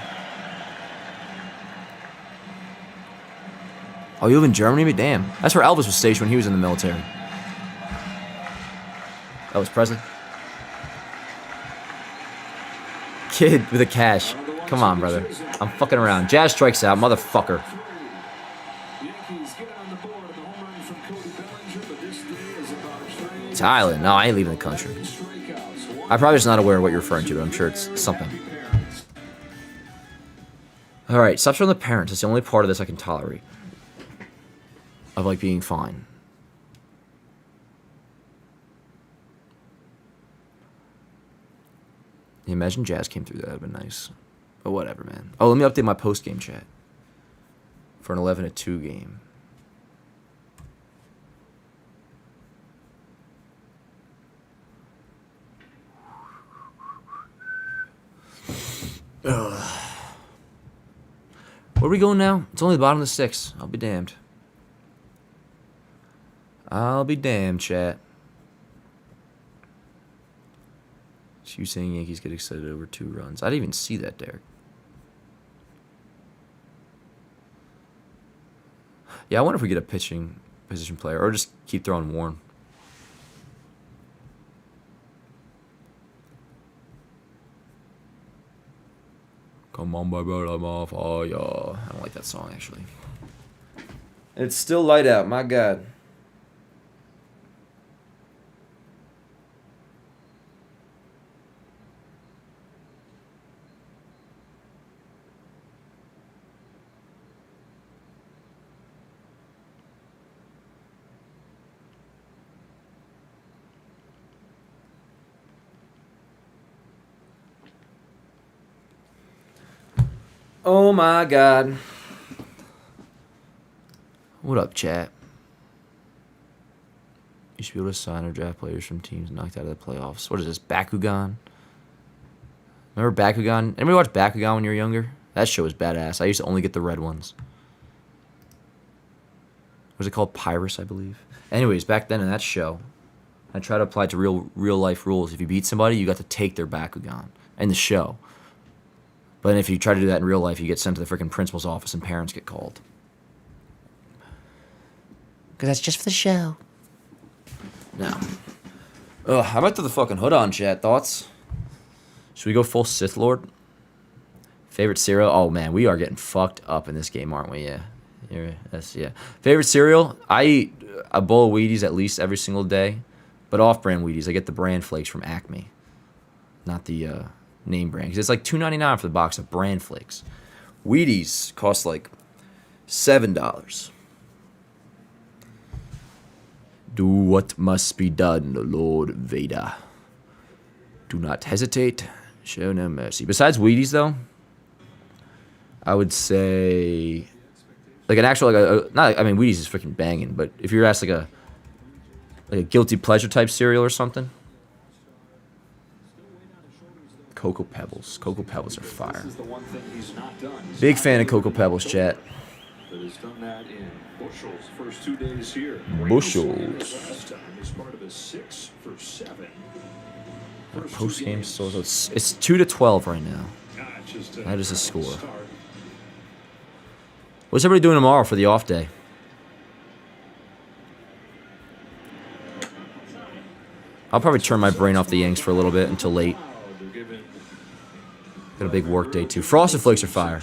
Oh, you live in Germany? Damn. That's where Elvis was stationed when he was in the military. Elvis Presley. Kid with a cash. Come on, brother. I'm fucking around. Jazz strikes out, motherfucker. It's Island. No, I ain't leaving the country. I'm probably just not aware of what you're referring to, but I'm sure it's something. Alright, stop showing the parents. It's the only part of this I can tolerate. Of, like, being fine. Imagine Jazz came through that. That would have been nice. But whatever, man. Oh, let me update my post-game chat. For an 11-2 game. Ugh. Where are we going now? It's only the bottom of the 6th. I'll be damned. I'll be damned, chat. It's you saying Yankees get excited over 2 runs. I didn't even see that, Derek. Yeah, I wonder if we get a pitching position player or just keep throwing Warren. Come on, baby, I'm off. Oh, yeah. I don't like that song, actually. It's still light out. My God. Oh my God. What up, chat? You should be able to sign or draft players from teams knocked out of the playoffs. What is this, Bakugan? Remember Bakugan? Anybody watch Bakugan when you were younger? That show was badass. I used to only get the red ones. Was it called Pyrus, I believe? Anyways, back then in that show, I tried to apply it to real life rules. If you beat somebody, you got to take their Bakugan in the show. But if you try to do that in real life, you get sent to the freaking principal's office and parents get called. Because that's just for the show. No. Ugh, I might throw the fucking hood on, chat. Thoughts? Should we go full Sith Lord? Favorite cereal? Oh, man, we are getting fucked up in this game, aren't we? Yeah. Yeah. Favorite cereal? I eat a bowl of Wheaties at least every single day. But off-brand Wheaties. I get the brand flakes from Acme. Not the... name brand, because it's like $2.99 for the box of brand flakes. Wheaties cost like $7. Do what must be done, Lord Vader. Do not hesitate. Show no mercy. Besides Wheaties, though, I would say like an actual Wheaties is freaking banging. But if you're asked like a guilty pleasure type cereal or something. Cocoa Pebbles. Cocoa Pebbles are fire. Big fan of Cocoa Pebbles, chat. But has done that in bushels first 2 days here. Bushels. Is part of a 6 for 7. Post game so it's 2-12 right now. That is the score. What's everybody doing tomorrow for the off day? I'll probably turn my brain off the Yanks for a little bit until late. Got a big work day too. Frosted Flakes are fire.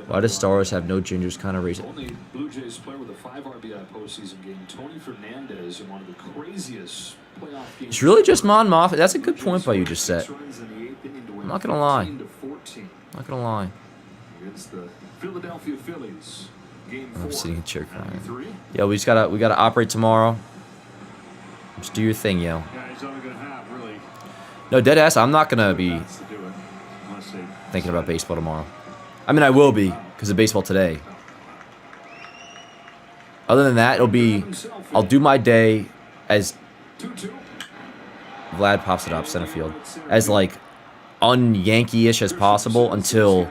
Why does Star Wars have no gingers? Kind of raise it. Only Blue Jays player with a 5 RBI postseason game. Tony Fernandez in one of the craziest playoff games. It's really just Mon Mothma. That's a good point by you just said. I'm not gonna lie. Not gonna lie. Against the Philadelphia Phillies. Game 4. I'm sitting in chair crying. Yeah, we gotta operate tomorrow. Just do your thing, yo. Yeah, he's only going to have really No, dead ass. I'm not gonna be bats to do it unless they thinking about baseball tomorrow. I mean, I will be because of baseball today. Other than that, I'll do my day as 2-2. Vlad pops it up center field as like un-Yankee-ish as possible until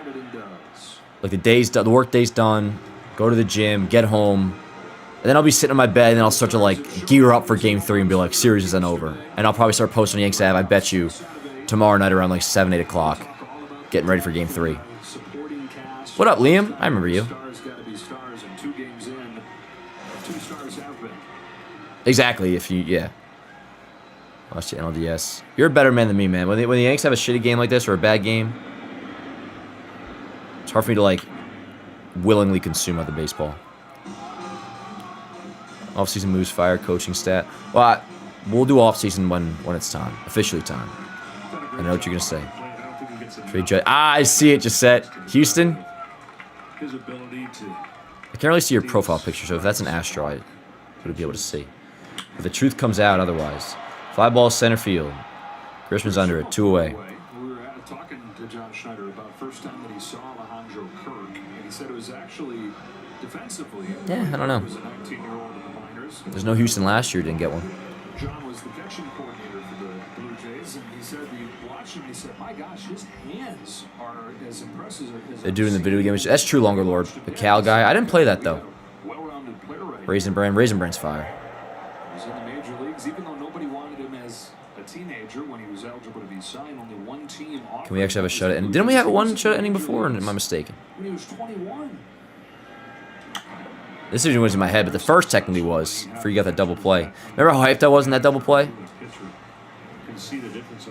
like the work day's done. Go to the gym, get home, and then I'll be sitting in my bed and then I'll start to like gear up for Game 3 and be like, series isn't over. And I'll probably start posting on Yanks Ave, I bet you, tomorrow night around like 7, 8 o'clock, getting ready for Game 3. What up, Liam? I remember you. Exactly. Yeah. Watch the ALDS. You're a better man than me, man. When the Yanks have a shitty game like this or a bad game, it's hard for me to like willingly consume other baseball. Off-season moves, fire, coaching stat. Well, we'll do off-season when it's time, officially time. I know what you're gonna say. Trade Judge. I see it. Just set. Houston. his ability to. I can't really see your profile picture, so if that's an Astro, I would be able to see. But the truth comes out otherwise. Fly ball center field. Grishman's under it, 2 away. We were talking to John Schneider about the first time that he saw Alejandro Kirk, and he said it was actually defensively. Yeah, I don't know. He was a 19-year-old in the minors. There's no Houston last year, didn't get one. John was the pitching coordinator for the Blue Jays, and he said he watched him. He said, "My gosh, his hands are as impressive as They're doing the video game. That's true, Longer Lord. The Cal guy. I didn't play that though. Well-rounded player right Raisin Brand's fire. He's in the major leagues, even though nobody wanted him as a teenager when he was eligible to be signed. Only one team offered. Can we actually have a shutout inning? Didn't we have one shutout inning before, or am I mistaken? When he was 21. This decision was in my head, but the first technically was. For you got that double play. Remember how hyped I was in that double play?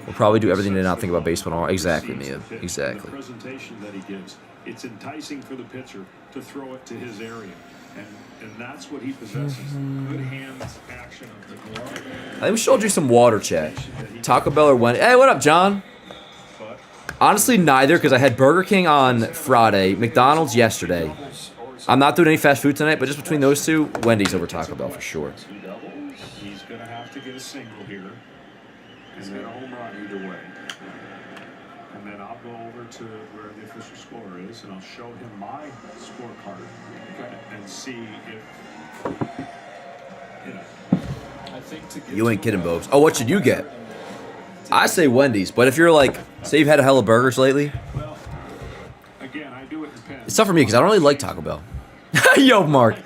We'll probably do everything to not think about baseball tomorrow. Exactly, Mia. Exactly. The presentation that he gives, it's enticing for the pitcher to throw it to his area, and that's what he possesses. Good hands, action of the glove. I think we should all drink some water, chat. Taco Bell or Wendy's. Hey, what up, John? Honestly, neither, because I had Burger King on Friday, McDonald's yesterday. I'm not doing any fast food tonight, but just between those two, Wendy's over Taco Bell for sure. He's going to have to get a single here. He's got a home run either way. And then I'll go over to where the official score is, and I'll show him my scorecard and see if, I think to get You ain't kidding, Bobes. Oh, what should you get? I say Wendy's, but if you're like, say you've had a hella burgers lately, well, again, I do it in pens. it's tough for me because I don't really like Taco Bell. Yo, Mark.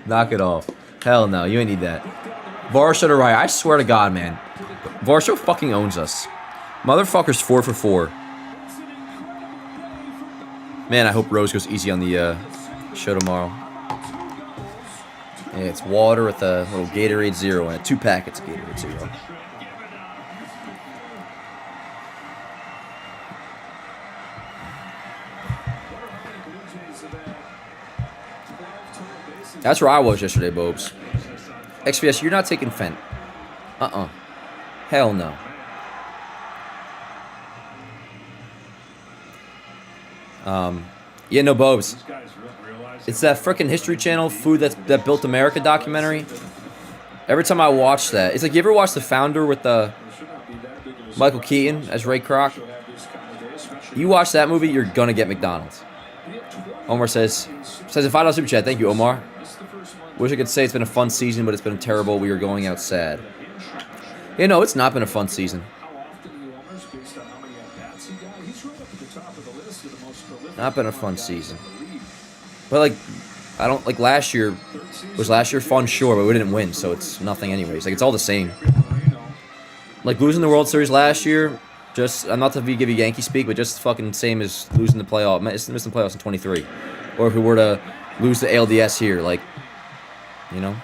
Knock it off. Hell no, you ain't need that. Varsho to right. I swear to God, man. Varsho fucking owns us. Motherfucker's 4 for 4. Man, I hope Rose goes easy on the show tomorrow. Yeah, it's water with a little Gatorade Zero in it. 2 packets of Gatorade Zero. That's where I was yesterday, Bobes. XPS, you're not taking Fent. Hell no. Yeah, no, Bobes. It's that frickin' History Channel Food that Built America documentary. Every time I watch that, it's like, you ever watch The Founder with Michael Keaton as Ray Kroc? You watch that movie, you're gonna get McDonald's. Omar says a $5 super chat. Thank you, Omar. Wish I could say it's been a fun season, but it's been terrible. We are going out sad. Yeah, no, it's not been a fun season. Not been a fun season. But like, I don't like last year. Was last year fun? Sure, but we didn't win, so it's nothing anyways. Like, it's all the same. Like losing the World Series last year. Just, I'm not to give you Yankee speak, but just fucking same as losing the playoff, missing the playoffs in 23, or if we were to lose the ALDS here, like, you know.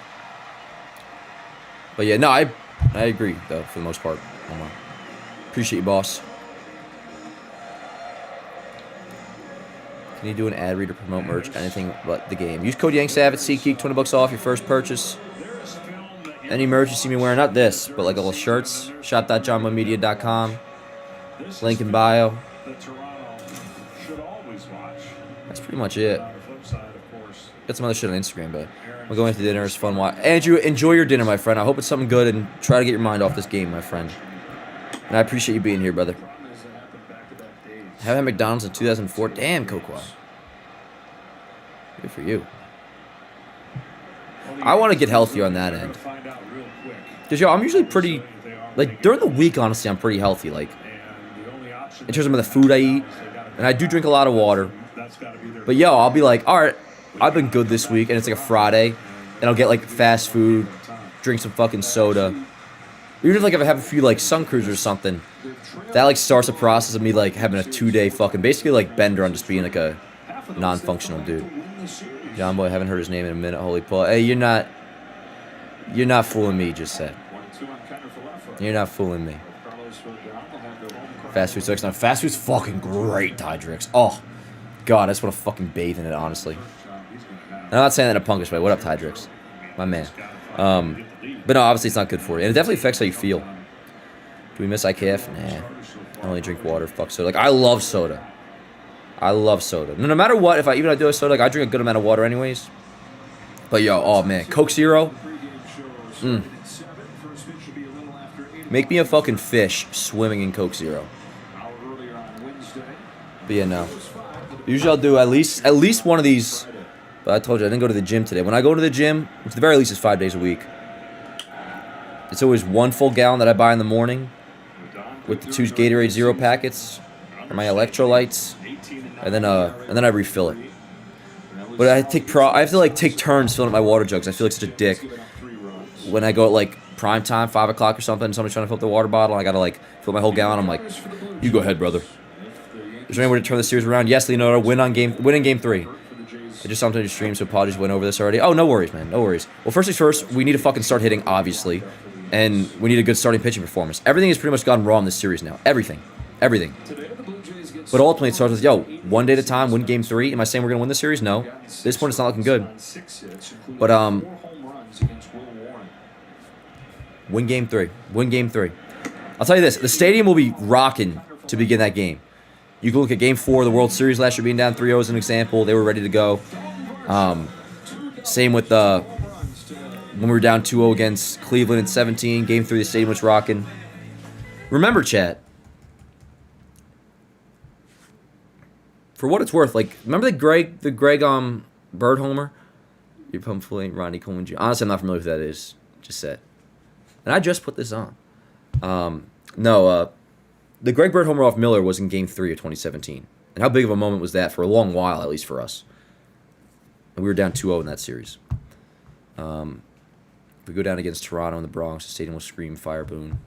But yeah, no, I agree though for the most part. Omar. Appreciate you, boss. Can you do an ad read or promote merch? Anything but the game. Use code YANKSAV at SeatGeek, $20 off your first purchase. Any merch you see me wearing, not this, but like little shirts. Shop.johnboymedia.com. Link in bio. That's pretty much it. Got some other shit on Instagram, but we're going to dinner. It's fun. Andrew, enjoy your dinner, my friend. I hope it's something good, and try to get your mind off this game, my friend. And I appreciate you being here, brother. Haven't had McDonald's in 2004. Damn, Cocoa. Good for you. I want to get healthier on that end. Because, yo, I'm usually pretty... Like, during the week, honestly, I'm pretty healthy. Like, in terms of the food I eat. And I do drink a lot of water. But, yo, I'll be like, all right, I've been good this week. And it's like a Friday. And I'll get, like, fast food. Drink some fucking soda. Even if, like, if I have a few, like, sun cruisers or something. That, like, starts the process of me, like, having a 2-day fucking... Basically, like, bender on just being, like, a non-functional dude. John Boy, haven't heard his name in a minute. Holy Paul. Hey, you're not fooling me, just said. You're not fooling me. Fast food sucks. Now, fast food's fucking great, Tydrix. Oh, God, I just want to fucking bathe in it, honestly. And I'm not saying that in a punkish way. What up, Tydrix? My man. But no, obviously it's not good for you. And it definitely affects how you feel. Do we miss IKF? Nah. I only drink water. Fuck soda. Like, I love soda. I love soda. No matter what, if I do a soda, like, I drink a good amount of water anyways. But, yo, oh, man. Coke Zero. Make me a fucking fish swimming in Coke Zero. But, yeah, no. Usually I'll do at least one of these. But I told you, I didn't go to the gym today. When I go to the gym, which at the very least is 5 days a week, it's always 1 full gallon that I buy in the morning with the 2 Gatorade Zero packets or my electrolytes. And then I refill it. But I have to like take turns filling up my water jugs. I feel like such a dick when I go at like prime time, 5 o'clock or something. And somebody's trying to fill up the water bottle. I gotta like fill my whole gallon. I'm like, you go ahead, brother. Is there any way to turn the series around? Yes, Leonardo. Win in game 3. I just something to stream, so apologies. Went over this already. Oh, no worries, man. No worries. Well, first things first, we need to fucking start hitting, obviously, and we need a good starting pitching performance. Everything has pretty much gone wrong this series now. Everything. But ultimately, it starts with, yo, 1 day at a time, win game 3. Am I saying we're going to win the series? No. At this point, it's not looking good. But, win game 3. Win game 3. I'll tell you this. The stadium will be rocking to begin that game. You can look at game 4 of the World Series last year being down 3-0 as an example. They were ready to go. Same with when we were down 2-0 against Cleveland in 17. Game 3, the stadium was rocking. Remember, chat. For what it's worth, like, remember the Greg Bird homer? You're pumped fully, Ronnie Coleman Jr. Honestly, I'm not familiar with who that is. Just said. And I just put this on. The Greg Bird homer off Miller was in Game 3 of 2017. And how big of a moment was that for a long while, at least for us? And we were down 2-0 in that series. We go down against Toronto in the Bronx. The stadium will scream, fire, boom.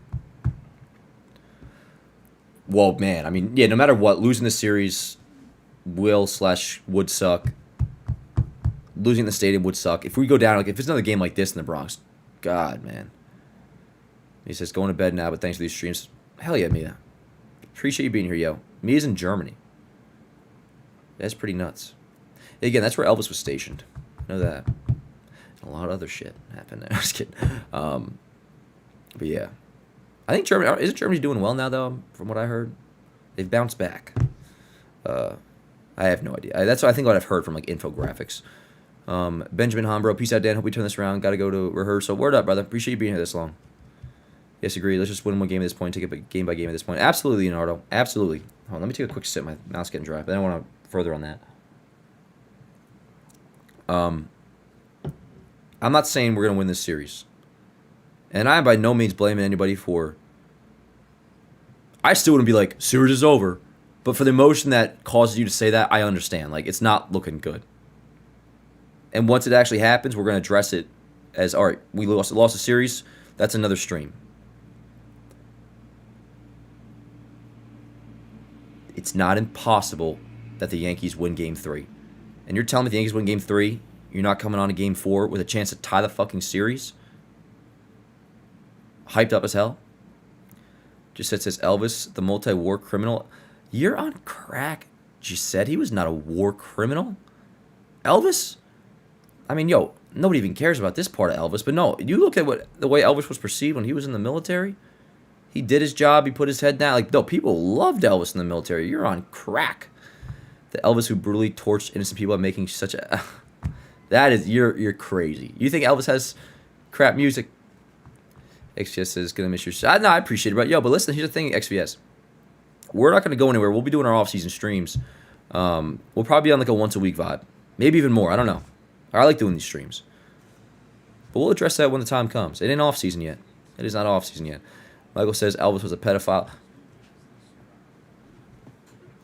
Well, man, I mean, yeah, no matter what, losing the series would suck. Losing the stadium would suck. If we go down, like, if it's another game like this in the Bronx, God, man. He says, going to bed now, but thanks for these streams. Hell yeah, Mia. Appreciate you being here, yo. Mia's in Germany. That's pretty nuts. Again, that's where Elvis was stationed. I know that. A lot of other shit happened there. I was kidding. But yeah. I think isn't Germany doing well now, though, from what I heard? They've bounced back. I have no idea. That's I think what I've heard from like infographics. Benjamin Hombro, peace out, Dan. Hope we turn this around. Got to go to rehearsal. Word up, brother. Appreciate you being here this long. Yes, agree. Let's just win one game at this point. Take it game by game at this point. Absolutely, Leonardo. Absolutely. Hold on, let me take a quick sip. My mouth's getting dry, but I don't want to further on that. I'm not saying we're going to win this series. And I am by no means blaming anybody for... I still wouldn't be like, series is over. But for the emotion that causes you to say that, I understand. Like, it's not looking good. And once it actually happens, we're going to address it as, all right, we lost a series. That's another stream. It's not impossible that the Yankees win Game 3. And you're telling me the Yankees win Game 3, you're not coming on to Game 4 with a chance to tie the fucking series? Hyped up as hell? Just says Elvis, the multi-war criminal. You're on crack. just said he was not a war criminal. Elvis? I mean, yo, nobody even cares about this part of Elvis, but no, you look at the way Elvis was perceived when he was in the military. He did his job. He put his head down. Like, no, people loved Elvis in the military. You're on crack. The Elvis who brutally torched innocent people by making such a... That is... You're crazy. You think Elvis has crap music? XVS is going to miss your... No, I appreciate it, but yo, but listen, here's the thing, XVS. We're not going to go anywhere. We'll be doing our off-season streams. We'll probably be on like a once-a-week vibe. Maybe even more. I don't know. I like doing these streams. But we'll address that when the time comes. It ain't off-season yet. It is not off-season yet. Michael says Elvis was a pedophile.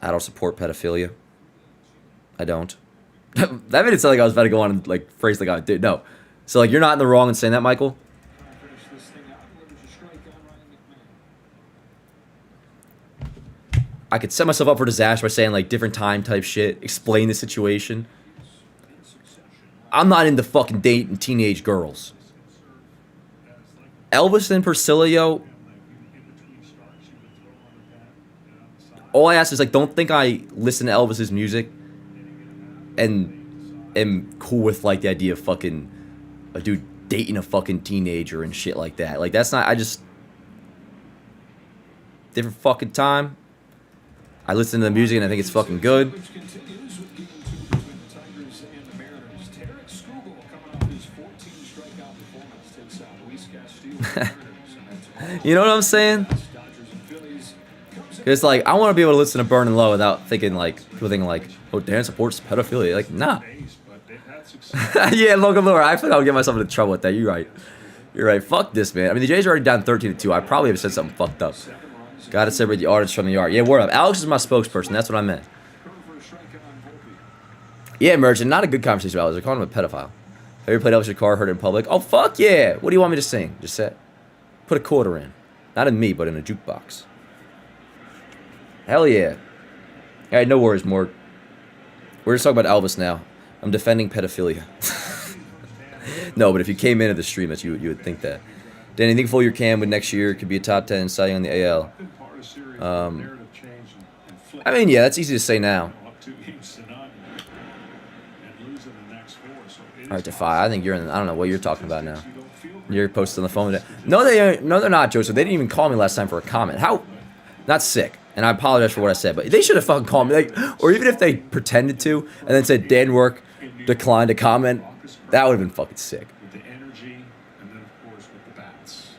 I don't support pedophilia. I don't. That made it sound like I was about to go on and like phrase like I did. No. So like you're not in the wrong in saying that, Michael. I could set myself up for disaster by saying like different time type shit, explain the situation. I'm not into fucking dating teenage girls. Elvis and Priscilla, yo. All I ask is like, don't think I listen to Elvis's music and am cool with like the idea of fucking a dude dating a fucking teenager and shit like that. Like that's not. I just different fucking time. I listen to the music and I think it's fucking good. You know what I'm saying? It's like I want to be able to listen to Burning Low without thinking like people thinking like, oh, Dan supports pedophilia. Like, nah. Yeah, Logan Lure. I feel like I'll get myself into trouble with that. You're right. You're right. Fuck this, man. I mean, the Jays are already down 13-2. I probably have said something fucked up. Gotta separate the artists from the art. Yeah, word up. Alex is my spokesperson. That's what I meant. Yeah, Merchant. Not a good conversation about Alex. They're calling him a pedophile. Have you ever played Elvis your car, heard it in public? Oh, fuck yeah. What do you want me to sing? Just say. Put a quarter in. Not in me, but in a jukebox. Hell yeah. All right, no worries, Morg. We're just talking about Elvis now. I'm defending pedophilia. No, but if you came into the stream, you would think that. Danny, you think full year Cam would next year could be a top 10 signing on the AL? I mean, yeah, that's easy to say now. All right, Defy. I think you're in. I don't know what you're talking about now. You're posted on the phone. No, they're not, Joseph. They didn't even call me last time for a comment. How? Not sick. And I apologize for what I said, but they should have fucking called me. Like, or even if they pretended to and then said Dan Work declined to comment, that would have been fucking sick.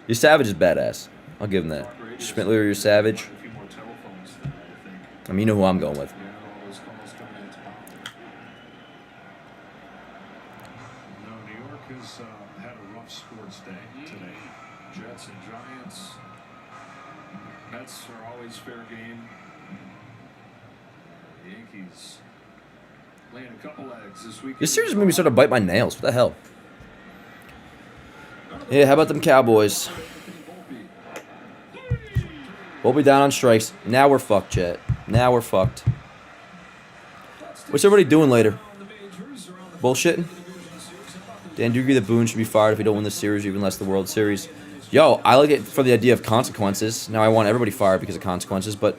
Your Savage is badass. I'll give him that. Schmittler, you're Savage. I mean, you know who I'm going with. New York has had a rough sports day today. Jets and Giants. Mets are always fair game. The Yankees laying a couple eggs this week. This series made me sort of bite my nails. What the hell? Yeah, how about them Cowboys? Volpe down on strikes. Now we're fucked, Jet. Now we're fucked. What's everybody doing later? Bullshitting? Dan, do you agree that Boone should be fired if we don't win the series or even less the World Series? Yo, I like it for the idea of consequences. Now I want everybody fired because of consequences, but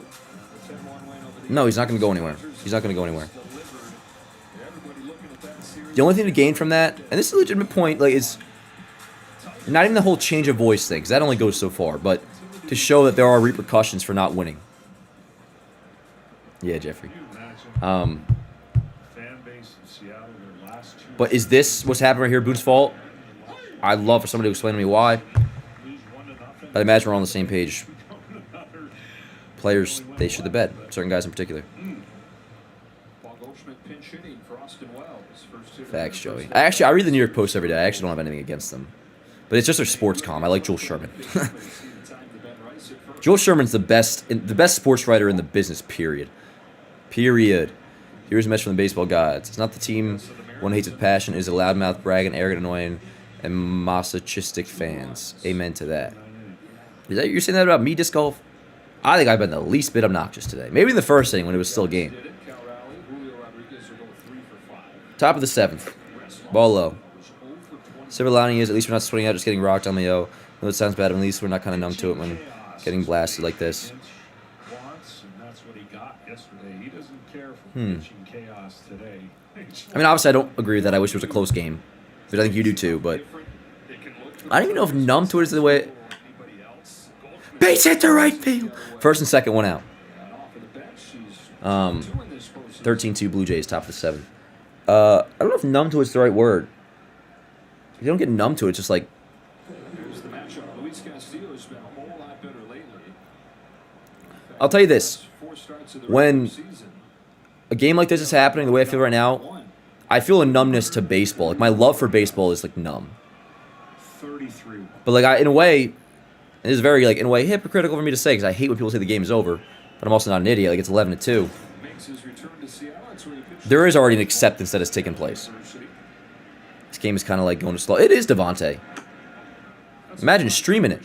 no, he's not going to go anywhere. He's not going to go anywhere. The only thing to gain from that, and this is a legitimate point, like, is not even the whole change of voice thing, because that only goes so far, but to show that there are repercussions for not winning. Yeah, Jeffrey. But is this what's happening right here Boone's fault? I'd love for somebody to explain to me why. But I imagine we're on the same page. Players, they shoot the bed. Certain guys in particular. Facts, Joey. I read the New York Post every day. I actually don't have anything against them. But it's just their sports comm. I like Joel Sherman. Joel Sherman's the best sports writer in the business, period. Period. Here's a message from the baseball gods. It's not the team one hates with passion. It is a loudmouth, bragging, arrogant, annoying, and masochistic fans. Amen to that. Is that you're saying that about me, disc golf? I think I've been the least bit obnoxious today. Maybe in the first inning when it was still a game. Top of the 7th. Ball low. Silver lining is at least we're not swinging out, just getting rocked on the O. No, it sounds bad, but at least we're not kind of numb to it when getting blasted like this. chaos today. I mean, obviously, I don't agree with that. I wish it was a close game. But I think you do too. But I don't even know if numb to it is the way. Base hit to right field. First and second, one out. 13-2 Blue Jays, top of the 7th. I don't know if numb to it's the right word. You don't get numb to it, just like. I'll tell you this. When a game like this is happening the way I feel right now, I feel a numbness to baseball. Like, my love for baseball is, like, numb. 33. But, like, in a way, it is very, like, in a way, hypocritical for me to say, because I hate when people say the game is over. But I'm also not an idiot. Like, it's 11-2. There is already an acceptance that has taken place. This game is kind of like going to slow. It is Devontae. Imagine streaming it.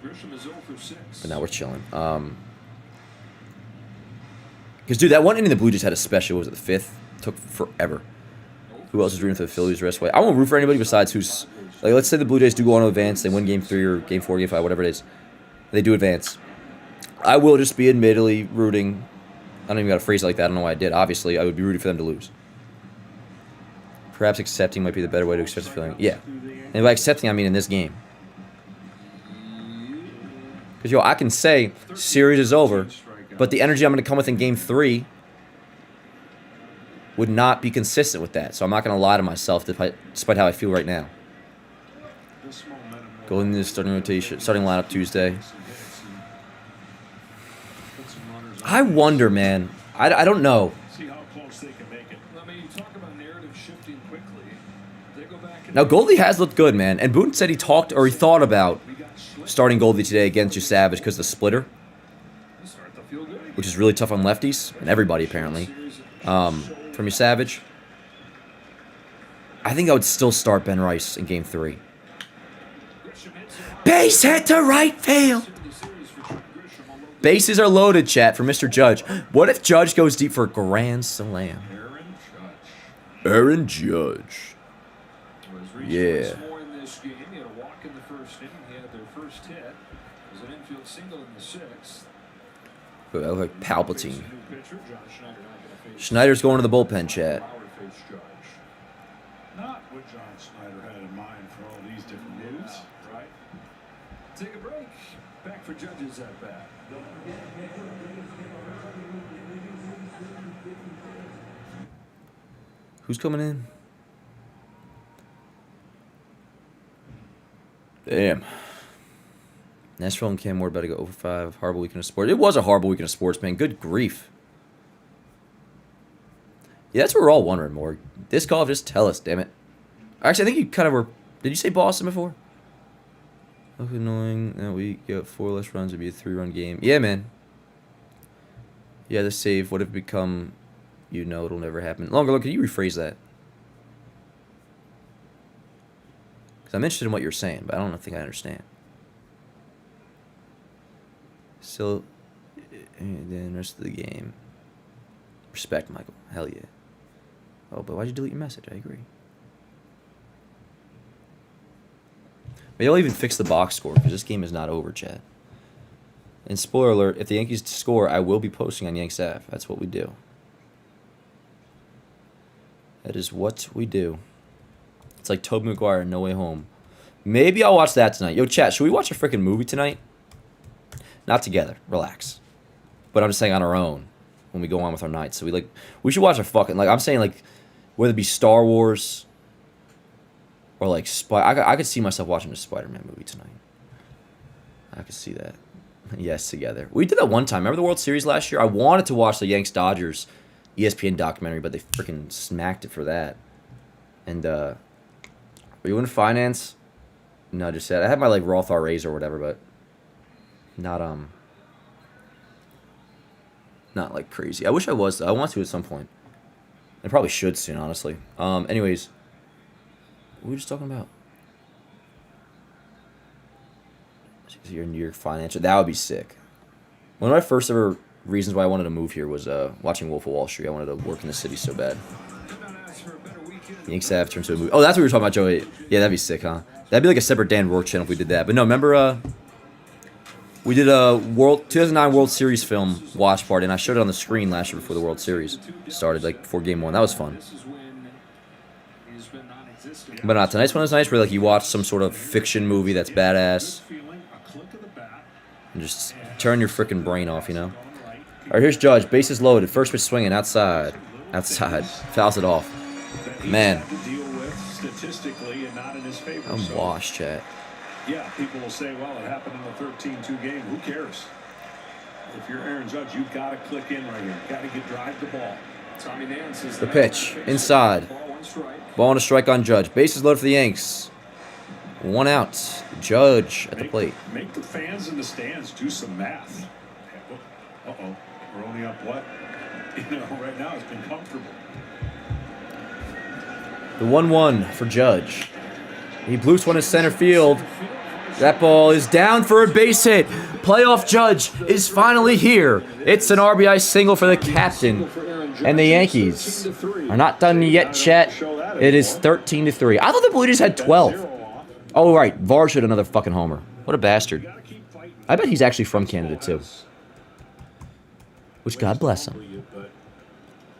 But now we're chilling. Because, dude, that one inning the Blue Jays had a special. Was it the 5th? It took forever. Who else is rooting for the Phillies the rest of the way? I won't root for anybody besides who's... Like, let's say the Blue Jays do go on to advance. They win Game 3 or Game 4, Game 5, whatever it is. They do advance. I will just be admittedly rooting... I don't even got to phrase it like that. I don't know why I did. Obviously, I would be rooting for them to lose. Perhaps accepting might be the better way to express the feeling. Yeah. And by accepting, I mean in this game. Because, yo, I can say series is over, but the energy I'm going to come with in Game 3 would not be consistent with that. So I'm not going to lie to myself despite how I feel right now. Going into the starting rotation, starting lineup Tuesday. I wonder, man. I don't know. See how close they can make it. I mean, you talk about narrative shifting quickly. They go back and Now, Goldie has looked good, man. And Boone said he talked or he thought about starting Goldie today against you Savage because of the splitter, which is really tough on lefties and everybody apparently. From your Savage, I think I would still start Ben Rice in Game 3. Base hit to right field. Bases are loaded, chat, for Mr. Judge. What if Judge goes deep for a grand slam? Aaron Judge. Yeah. I look like Palpatine. Schneider's going to the bullpen, chat. Not what John Schneider had in mind for all these different moves. right. Take a break. Back for Judges at bat. Who's coming in? Damn. Nashville and Cam Ward about to go over 5. Horrible weekend of sports. It was a horrible weekend of sports, man. Good grief. Yeah, that's what we're all wondering, Morg. This call, just tell us, damn it. Actually, I think you kind of were... Did you say Boston before? Look annoying that we get 4 less runs. It'd be a 3-run game. Yeah, man. Yeah, the save would have become... You know it'll never happen. Longer, look, can you rephrase that? Because I'm interested in what you're saying, but I don't think I understand. So, and then rest of the game. Respect, Michael. Hell yeah. Oh, but why'd you delete your message? I agree. Maybe I'll even fix the box score, because this game is not over, chat. And spoiler alert, if the Yankees score, I will be posting on Yanks Ave. That's what we do. That is what we do. It's like Tobey Maguire in No Way Home. Maybe I'll watch that tonight. Yo, chat, should we watch a freaking movie tonight? Not together. Relax. But I'm just saying on our own when we go on with our nights. So we should watch a fucking, like, I'm saying, like, whether it be Star Wars or, like, I could see myself watching a Spider-Man movie tonight. I could see that. Yes, together. We did that one time. Remember the World Series last year? I wanted to watch the Yanks-Dodgers ESPN documentary, but they freaking smacked it for that. And, are you in finance? No, just said I had my, like, Roth RAs or whatever, but not like crazy. I wish I was, though. I want to at some point. I probably should soon, honestly. Anyways, what were we just talking about? You're in New York financial. That would be sick. One of my first ever reasons why I wanted to move here was watching Wolf of Wall Street. I wanted to work in the city so bad. Yanks have turned to a movie. Oh, that's what we were talking about, Joey. Yeah, that'd be sick, huh? That'd be like a separate Dan Rourke channel if we did that. But no, remember We did a 2009 World Series film watch party, and I showed it on the screen last year before the World Series started, like before Game 1. That was fun. But tonight's one was nice, where like you watch some sort of fiction movie that's badass, and just turn your freaking brain off, you know. All right, here's Judge. Bases loaded. First pitch swinging outside. Fouls it off. Man, I'm washed, chat. Yeah, people will say, well, it happened in the 13-2 game. Who cares? If you're Aaron Judge, you've got to click in right here. You've got to drive the ball. The pitch. Inside. Ball and a strike on Judge. Bases loaded for the Yanks. 1 out. Judge at the plate. Make the fans in the stands do some math. Uh-oh. We're only up what? You know, right now it's been comfortable. The 1-1 for Judge. He bloofs one to center field. That ball is down for a base hit. Playoff Judge is finally here. It's an RBI single for the captain. And the Yankees are not done yet, chat. It is 13-3. I thought the Blue Jays had 12. Oh, right. Varsh hit another fucking homer. What a bastard. I bet he's actually from Canada, too. Which, God bless him.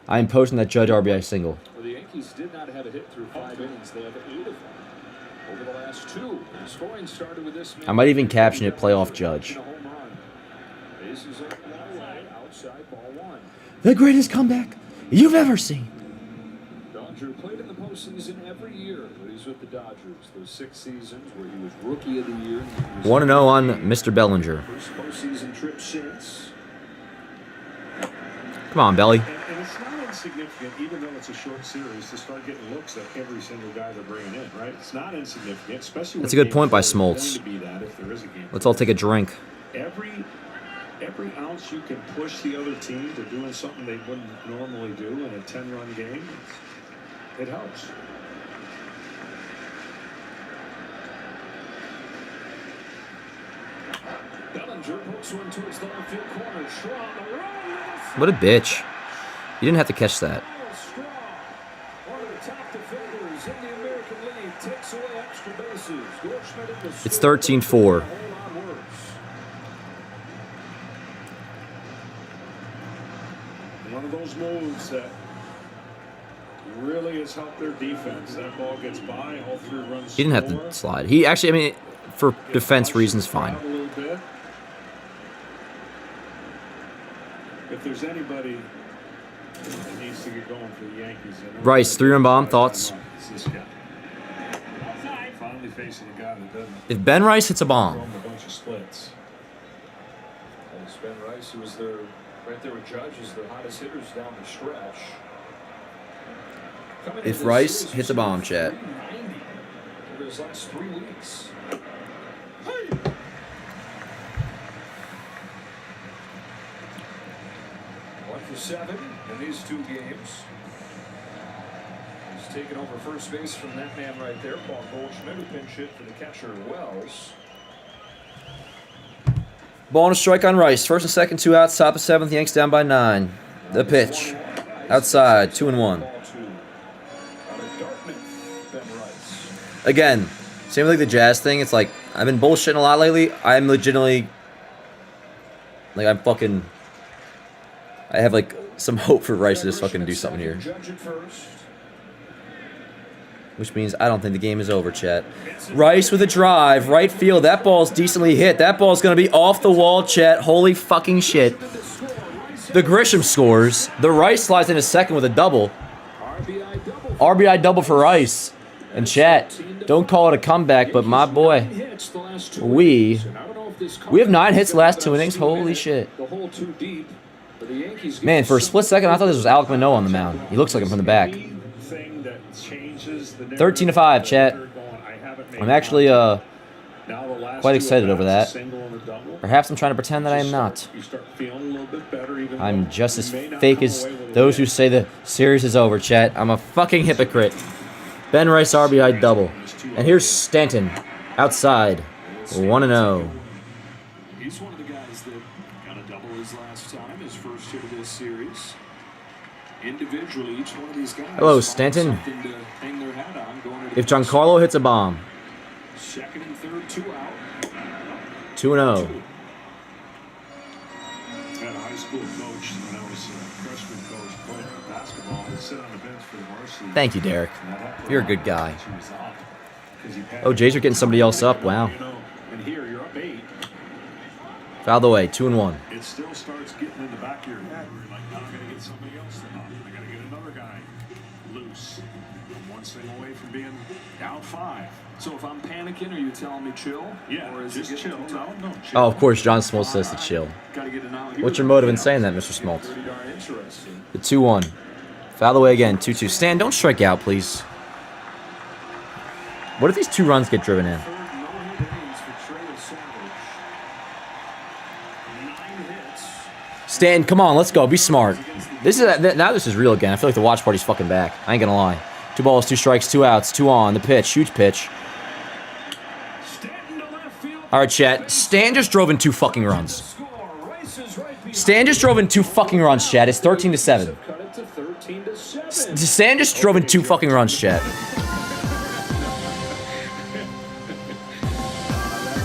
I am posting that Judge RBI single. The Yankees did not have a hit through 5 innings. They have 8 of them. Over the last 2, the scoring started with this. I might even caption it playoff Judge. The greatest comeback you've ever seen. Dodger played in the postseason every year when he was with the Dodgers. Those 6 seasons where he was Rookie of the Year. 1-0 on Mr. Bellinger. First postseason trip since. Come on, Belly. And it's not insignificant, even though it's a short series, to start getting looks at every single guy they're bringing in, right? It's not insignificant, especially. That's a good point by Smoltz. Let's all take a drink. Every ounce you can push the other team to doing something they wouldn't normally do in a 10-run game, it helps. Bellinger pokes one towards the left field corner. Straw on the run. What a bitch. You didn't have to catch that. Straw, one of the top defenders in the American League, takes away extra bases. Goldschmidt in the It's 13-4. One of those moves that really has helped their defense. That ball gets by, all 3 runs. He didn't have to slide. He actually, I mean, for defense reasons, fine. A little bit. If there's anybody that needs to get going for the Yankees, Rice, 3-run bomb. Thoughts? It's this guy. Finally facing a guy that doesn't If Ben Rice hits a bomb, throw him a bunch of splits. It's Ben Rice, who was there, right there with Judge, is the hottest hitters down the stretch. if Rice hits a bomb, chat. Over his last 3 weeks. 1 for 7 in these 2 games. He's taken over first base from that man right there, Paul Goldschmidt, who pinch hit for the catcher Wells. Ball and a strike on Rice. First and second, 2 outs. Top of 7th. Yanks down by 9. The pitch. Outside. 2-1. Again, same with like the Jazz thing. It's like I've been bullshitting a lot lately. I'm legitimately like I have like some hope for Rice to just fucking do something here. Which means I don't think the game is over, chat. Rice with a drive, right field. That ball's decently hit. That ball's going to be off the wall, chat. Holy fucking shit. The Grisham scores. The Rice slides into second with a double. RBI double for Rice. And chat, don't call it a comeback, but my boy, we have 9 hits the last 2 innings. Holy shit. Man, for a split second, I thought this was Alek Manoah on the mound. He looks like him from the back. 13-5, chat. I'm actually quite excited over that. Perhaps I'm trying to pretend that I am not. I'm just as fake as those who say the series is over, chat. I'm a fucking hypocrite. Ben Rice RBI double. And here's Stanton outside. 1-0. He's one of the guys that got a double his last time, his first hit of this series. Individually, each one of these guys. Hello, Stanton. If Giancarlo hits a bomb. Second and third, 2 out. 2-0. school coach when I was a freshman coach playing basketball. I'd sit on the bench for the varsity. Thank you, Derek. And I'd have to You're a good watch guy. when she was up, 'cause you had Oh, Jays are getting somebody else up. Wow. You know, and here you're up 8. Foul the way, 2-1. It still starts getting in the back of your head where you're like, now I gotta get somebody else to knock. I gotta get another guy loose. I'm one swing away from being down 5. So if I'm panicking, are you telling me chill? Yeah, Or is just it chill. getting too tough? No, chill. Oh, of course, John Smoltz says to chill. Gotta get it out here. What's your motive in saying that, Mr. Smoltz? Pretty darn interesting. The 2-1. Foul the way again, 2-2. Stan, don't strike out, please. What if these 2 runs get driven in? Third no-hit innings for Trey Savage. 9 hits. Stan, come on, let's go. Be smart. Now this is real again. I feel like the watch party's fucking back. I ain't gonna lie. 2 balls, 2 strikes, 2 outs, 2 on. The pitch, huge pitch. Stanton to left field. All right, Chet. Stan just drove in 2 fucking runs. Score. Rice is right behind. Stan just drove in 2 fucking runs, Chet. It's 13-7. Cut it to 13-7. Stan just drove in 2 fucking runs, Chet.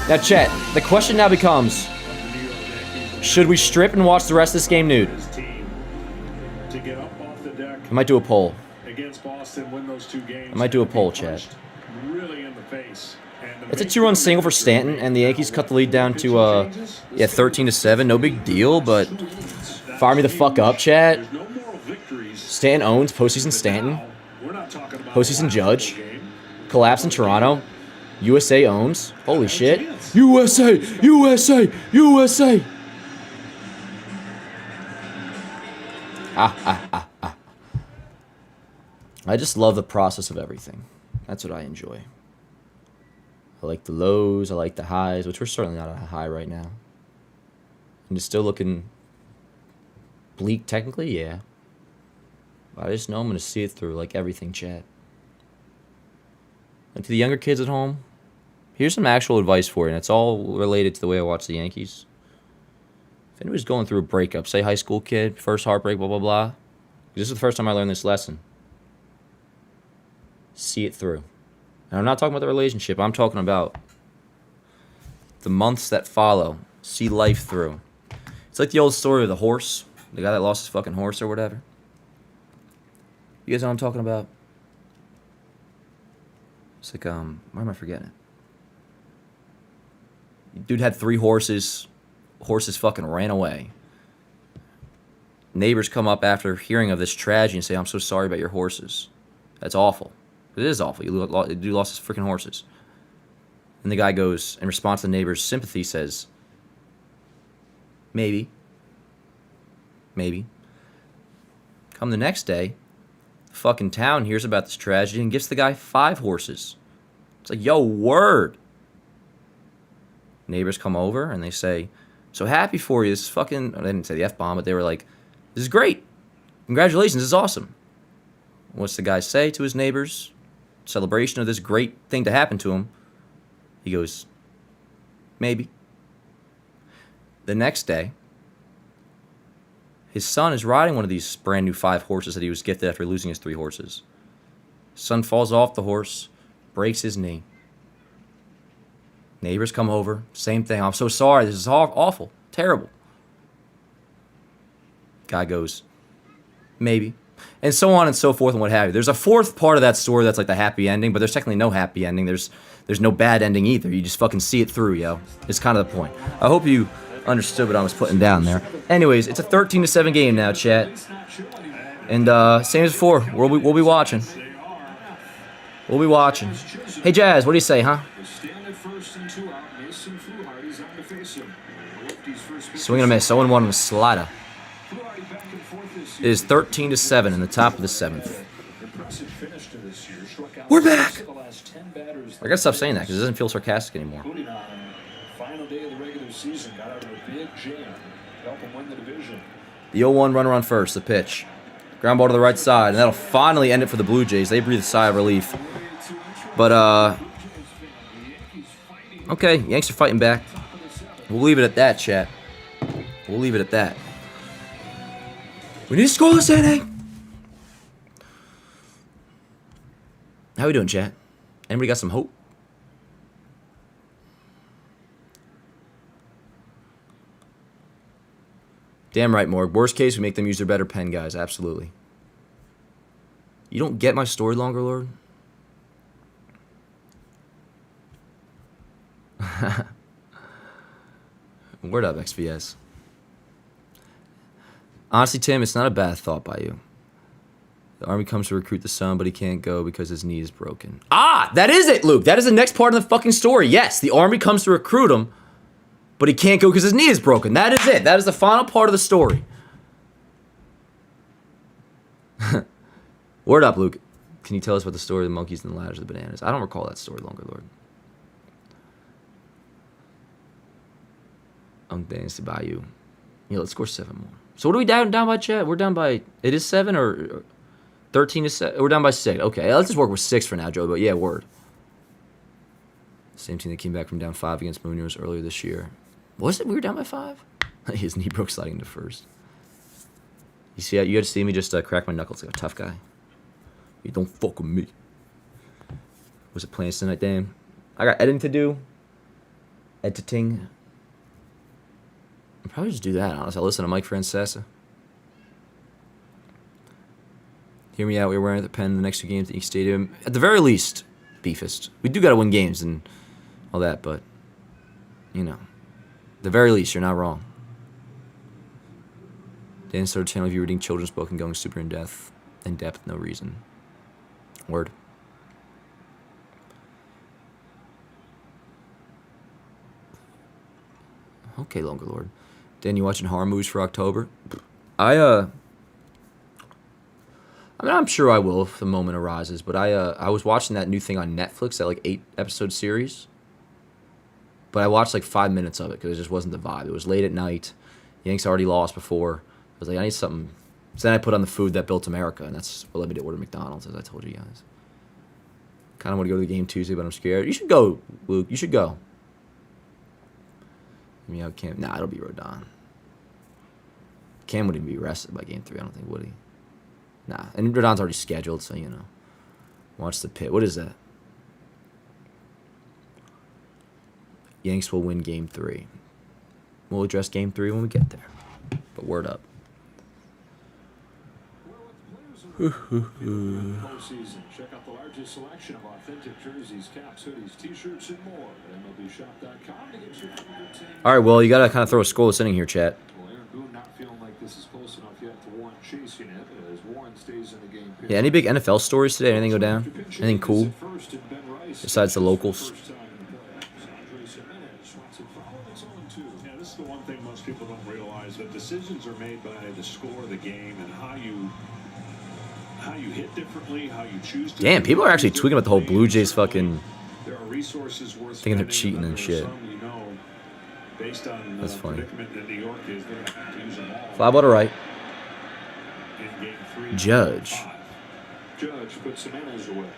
Now, Chet, the question now becomes, should we strip and watch the rest of this game nude? His team to get up off the deck I might do a poll. against Boston, win those 2 games. I might do a and be poll, Chad. punched Really in the face. And the It's a big 2-run thing single for is Stanton, and the Yankees cut the lead down to 13-7. No big deal, but fire me the fuck up, Chat. There's no moral victories. Stanton owns postseason Stanton. Now, we're not talking about Postseason a Judge. game. Collapse in Toronto. USA owns. Holy shit. USA! USA! USA! I just love the process of everything. That's what I enjoy. I like the lows, I like the highs, which we're certainly not at a high right now. And it's still looking bleak technically, yeah. But I just know I'm going to see it through like everything, chat. And to the younger kids at home, here's some actual advice for you, and it's all related to the way I watch the Yankees. If anybody's going through a breakup, say high school kid, first heartbreak, blah, blah, blah. This is the first time I learned this lesson. See it through. And I'm not talking about the relationship. I'm talking about the months that follow. See life through. It's like the old story of the horse. The guy that lost his fucking horse or whatever. You guys know what I'm talking about? It's like, why am I forgetting it? Dude had 3 horses. Horses fucking ran away. Neighbors come up after hearing of this tragedy and say, I'm so sorry about your horses. That's awful. It is awful. The dude lost his freaking horses. And the guy goes, in response to the neighbor's sympathy, says, maybe. Maybe. Come the next day, the fucking town hears about this tragedy and gives the guy 5 horses. It's like, yo, word. Neighbors come over and they say, so happy for you. This is fucking, they didn't say the F-bomb, but they were like, this is great. Congratulations, this is awesome. What's the guy say to his neighbors? Celebration of this great thing to happen to him. He goes, maybe. The next day, his son is riding one of these brand new 5 horses that he was gifted after losing his 3 horses. Son falls off the horse, breaks his knee. Neighbors come over, same thing. I'm so sorry, this is awful, terrible. Guy goes, maybe. And so on and so forth and what have you. There's a 4th part of that story that's like the happy ending, but there's technically no happy ending. There's no bad ending either. You just fucking see it through, yo. It's kind of the point. I hope you understood what I was putting down there. Anyways, it's a 13-7 game now, chat. And same as before, we'll be watching. We'll be watching. Hey, Jazz, what do you say, huh? Swing and a miss. 0-1 on the slider. It is 13-7 in the top of the 7th. We're back! I gotta stop saying that because it doesn't feel sarcastic anymore. Final day of the regular season, got out of a big jam to help them win the division. The 0-1 runner on first, the pitch. Ground ball to the right side, and that'll finally end it for the Blue Jays. They breathe a sigh of relief. But, okay, Yanks are fighting back. We'll leave it at that, chat. We'll leave it at that. We need to score this inning. How we doing, chat? Anybody got some hope? Damn right, Morg. Worst case, we make them use their better pen, guys. Absolutely. You don't get my story, Longer Lord? Word up, XVS. Honestly, Tim, it's not a bad thought by you. The Army comes to recruit the son, but he can't go because his knee is broken. Ah, that is it, Luke. That is the next part of the fucking story. Yes, the Army comes to recruit him, but he can't go because his knee is broken. That is it. That is the final part of the story. Word up, Luke. Can you tell us about the story of the monkeys and the ladders of the bananas? I don't recall that story, Longer Lord. Dynasty Bayou. Yeah, let's score 7 more. So what are we down by, chat? We're down by... It is 7 or 13 is 7? We're down by 6. Okay, let's just work with 6 for now, Joe. But yeah, word. Same team that came back from down 5 against Munoz earlier this year. Was it? We were down by 5? His knee broke sliding into first. You see, you got to see me just crack my knuckles like a tough guy. You don't fuck with me. Was it plans tonight, Dan? I got editing to do. Editing. I'll probably just do that, honestly. I'll listen to Mike Francesa. Hear me out. We're wearing the pen the next 2 games at each stadium. At the very least, beefist. We do got to win games and all that, but, you know, at the very least, you're not wrong. Dan started channel view reading children's book and going super in depth, no reason. Word. Okay, Longer Lord. Dan, you watching horror movies for October? I mean, I'm sure I will if the moment arises, but I was watching that new thing on Netflix, that like 8-episode series. But I watched like 5 minutes of it because it just wasn't the vibe. It was late at night. Yanks already lost before. I was like, I need something. So then I put on the food that built America, and that's what led me to order McDonald's, as I told you guys. Kind of want to go to the game Tuesday, but I'm scared. You should go, Luke. You should go. I mean, Cam. Nah, it'll be Rodon. Cam wouldn't be arrested by game 3, I don't think, would he? Nah. And Rodon's already scheduled, so, you know. Watch the pit. What is that? Yanks will win game 3. We'll address game 3 when we get there. But word up. Postseason. Check out the largest selection of authentic jerseys, caps, hoodies, t-shirts, and more at MLBshop.com to get your favorite team. All right, well, you got to kind of throw a scoreless inning here, chat. Well, Aaron Boone not feeling like this is close enough yet to warrant chasing it as Warren stays in the game. Yeah, any big NFL stories today? Anything go down? Anything cool? Besides the locals? Yeah, this is the one thing most people don't realize, that decisions are made by the score of the game and how you hit differently, how you choose to. Damn, people are actually tweaking about the whole Blue Jays fucking there are resources worth thinking they're spending, cheating and shit. some, you know, based on That's funny. predicament that New York is, they're going to have to use them all. Fly ball to right. In game 3, Judge. 5. Judge puts Jimenez away.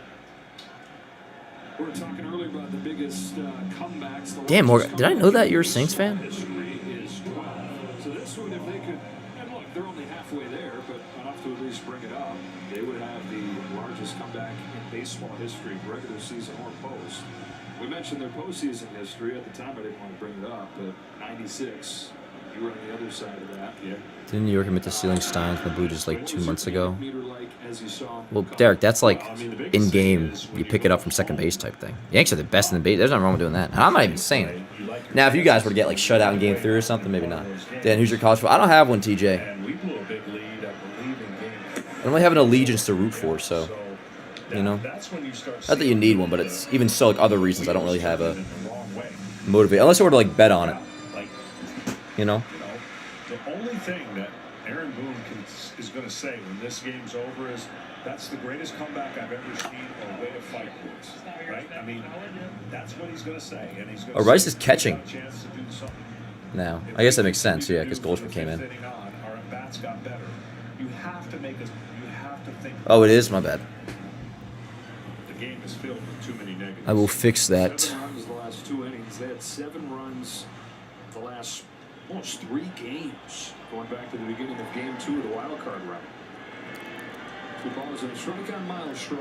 We were talking earlier about the biggest comebacks. Damn, Morgan, did I know that you're a Saints fan? History is 12. So this one, if they could, and look, they're only halfway there, but enough to at least bring it up, they would have the largest comeback in baseball history, regular season or post. We mentioned their postseason history at the time. I didn't want to bring it up, but 96. You were on the other side of that. Yeah. Didn't New York admit to stealing Steins from the Blue Jays like 2 months ago? Well, Derek, that's like in-game, you pick it up from second base type thing. Yanks are the best in the base. There's nothing wrong with doing that. And I'm not even saying it. Now, if you guys were to get like shut out in game 3 or something, maybe not. Dan, who's your college football? I don't have one, TJ. And we blew a big lead, I believe, in game 3. I don't really have an allegiance to root for, so, you know. That's when you start. Not that you need one, but it's even so, like other reasons I don't really have a motivate. Unless I were to like bet on it, you know. The only thing that Aaron Boone is going to say when this game's over is, that's the greatest comeback I've ever seen, or way to fight towards. Right? I mean, that's what he's going to say. And he's going to Rice is catching a chance to do something. now. I guess that makes sense, yeah, because Goldschmidt came in. Our at-bats got better. You have to think. Oh, it is? My bad. The game is filled with too many negatives. I will fix that. 7 runs the last 2 innings. They had 7 runs the last almost 3 games, going back to the beginning of game 2 of the wild card round. 2 balls and a strike on Miles Straw.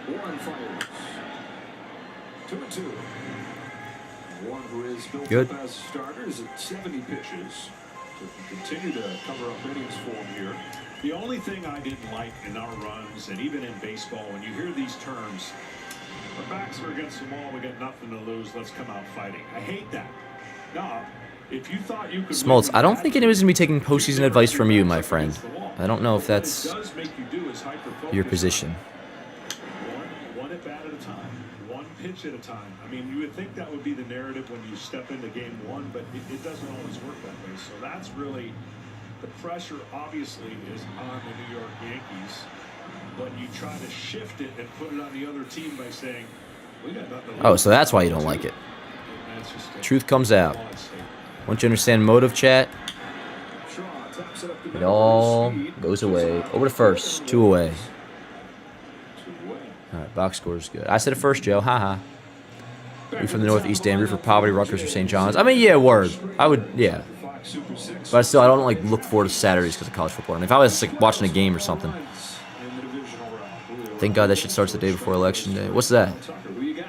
Warren fires. 2-2. Warren who is built Good. up as a starter, is at 70 pitches. So if you continue to cover up innings for him here. The only thing I didn't like in our runs, and even in baseball, when you hear these terms, our backs are against the wall, we got nothing to lose, let's come out fighting. I hate that. No, if you thought you could Smoltz, I don't think anybody's going to be taking postseason advice from you, my Backs friend. against the wall. I don't know if What it that's does make you do is hyper-focus your on position. one at bat at a time, one pitch at a time. I mean, you would think that would be the narrative when you step into game one, but it doesn't always work that way. So that's really the pressure. Obviously, is on the New York Yankees, but you try to shift it and put it on the other team by saying, "We got nothing to lose." Oh, so that's why you don't like it. And that's just Truth comes out. Once you understand motive, chat, Shaw taps it up the it middle. all Speed. goes away. Over to first. 2 away. 2 away. All right, box score is good. I said it first, Joe. Haha. We from the Northeast End. We for Poverty, Rutgers, or St. John's. I mean, yeah, word. I would, yeah. Fox Super 6. But still, I don't like look forward to Saturdays because of college football. I mean, if I was like watching a game or something, In the divisional round. thank God that shit starts the day before election day. What's that? Tucker, who you got?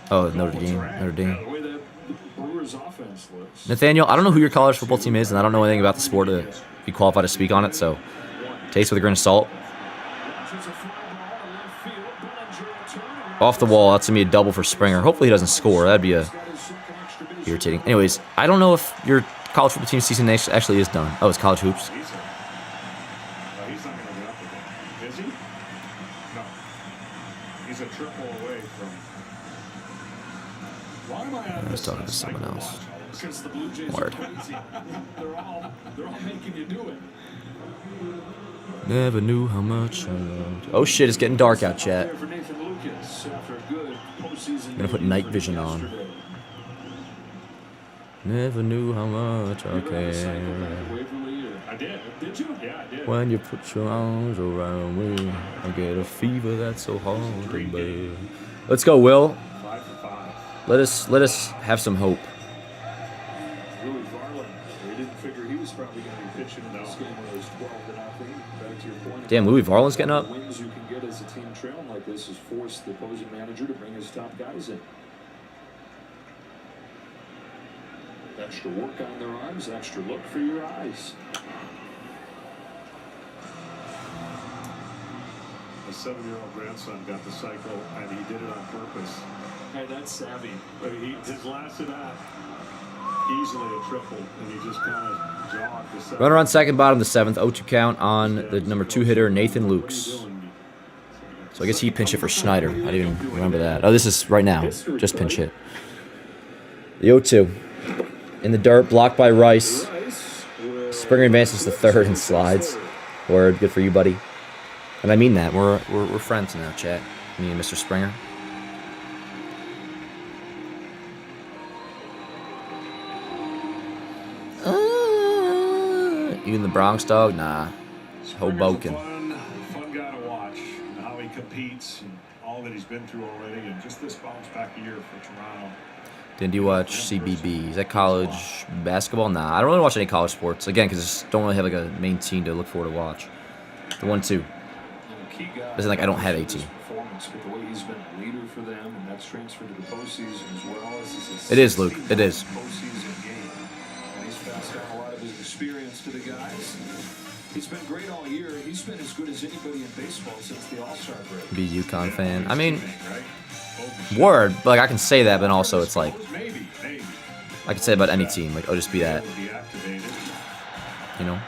Oh, Notre Dame. Notre Dame. The way the Brewers offense looks. Nathaniel, I don't know who your college football team is, and I don't know anything about the sport to be qualified to speak on it. So, taste with a grain of salt. Off the wall. That's gonna be a double for Springer. Hopefully he doesn't score. That'd be irritating. Anyways, I don't know if your college football team season actually is done. Oh, it's college hoops. He's not going to get up with it. Is he? No. He's a triple away from. Why am I I was talking to someone else. Because the Blue Jays Word. are crazy. They're all making you do it. Never knew how much I loved. Oh shit, it's getting dark out, chat. There for Nathan Lucas after a good postseason I'm gonna put game night for vision on. yesterday. Never knew how much I You ever had a cycle back cared. at Waverly, or- I did. Did you? Yeah, I did. When you put your arms around me, I get a fever that's so hard to bear. Let's go, Will. 5 for 5. Let us have some hope. Louis Varland, they didn't figure he was probably going to be pitching in this game when it was 12-0. Back to your point. Damn, Louis Varland's getting up. The wins you can get as a team trailing like this is force the opposing manager to bring his top guys in. Extra work on their arms, extra look for your eyes. A 7-year-old grandson got the cycle, and he did it on purpose. Hey, that's savvy. But his last at bat, easily a triple, and he just kind of jogged the second. Runner on second, bottom of the seventh. 0-2 count on the number 2 hitter, Nathan Lukes. So I guess he pinch hit for Schneider. I didn't even remember that. Oh, this is right now. Just pinch hit. The 0-2. In the dirt, blocked by Rice. Springer advances to third and slides. Word, good for you, buddy. And I mean that. We're friends now, chat. Me and Mr. Springer. Even the Bronx dog? Nah. It's Hoboken. Fun guy to watch, and how he competes, and all that he's been through already, and just this bounce back year for Toronto. Didn't you watch CBB? Is that college basketball? Nah, I don't really watch any college sports. Again, because I just don't really have like a main team to look forward to watch. The 1-2. Isn't like I don't have a team. But the way he's been a leader for them, and that's transferred to the postseason as well. It is, Luke. It is. Postseason game, and he's passed on a lot of his experience to the guys. He's been great all year. He's been as good as anybody in baseball since the All-Star break. Be a UConn fan. I mean, word. But like I can say that, but also it's like Maybe. I can say about any team. Like, I'll just be that. You know.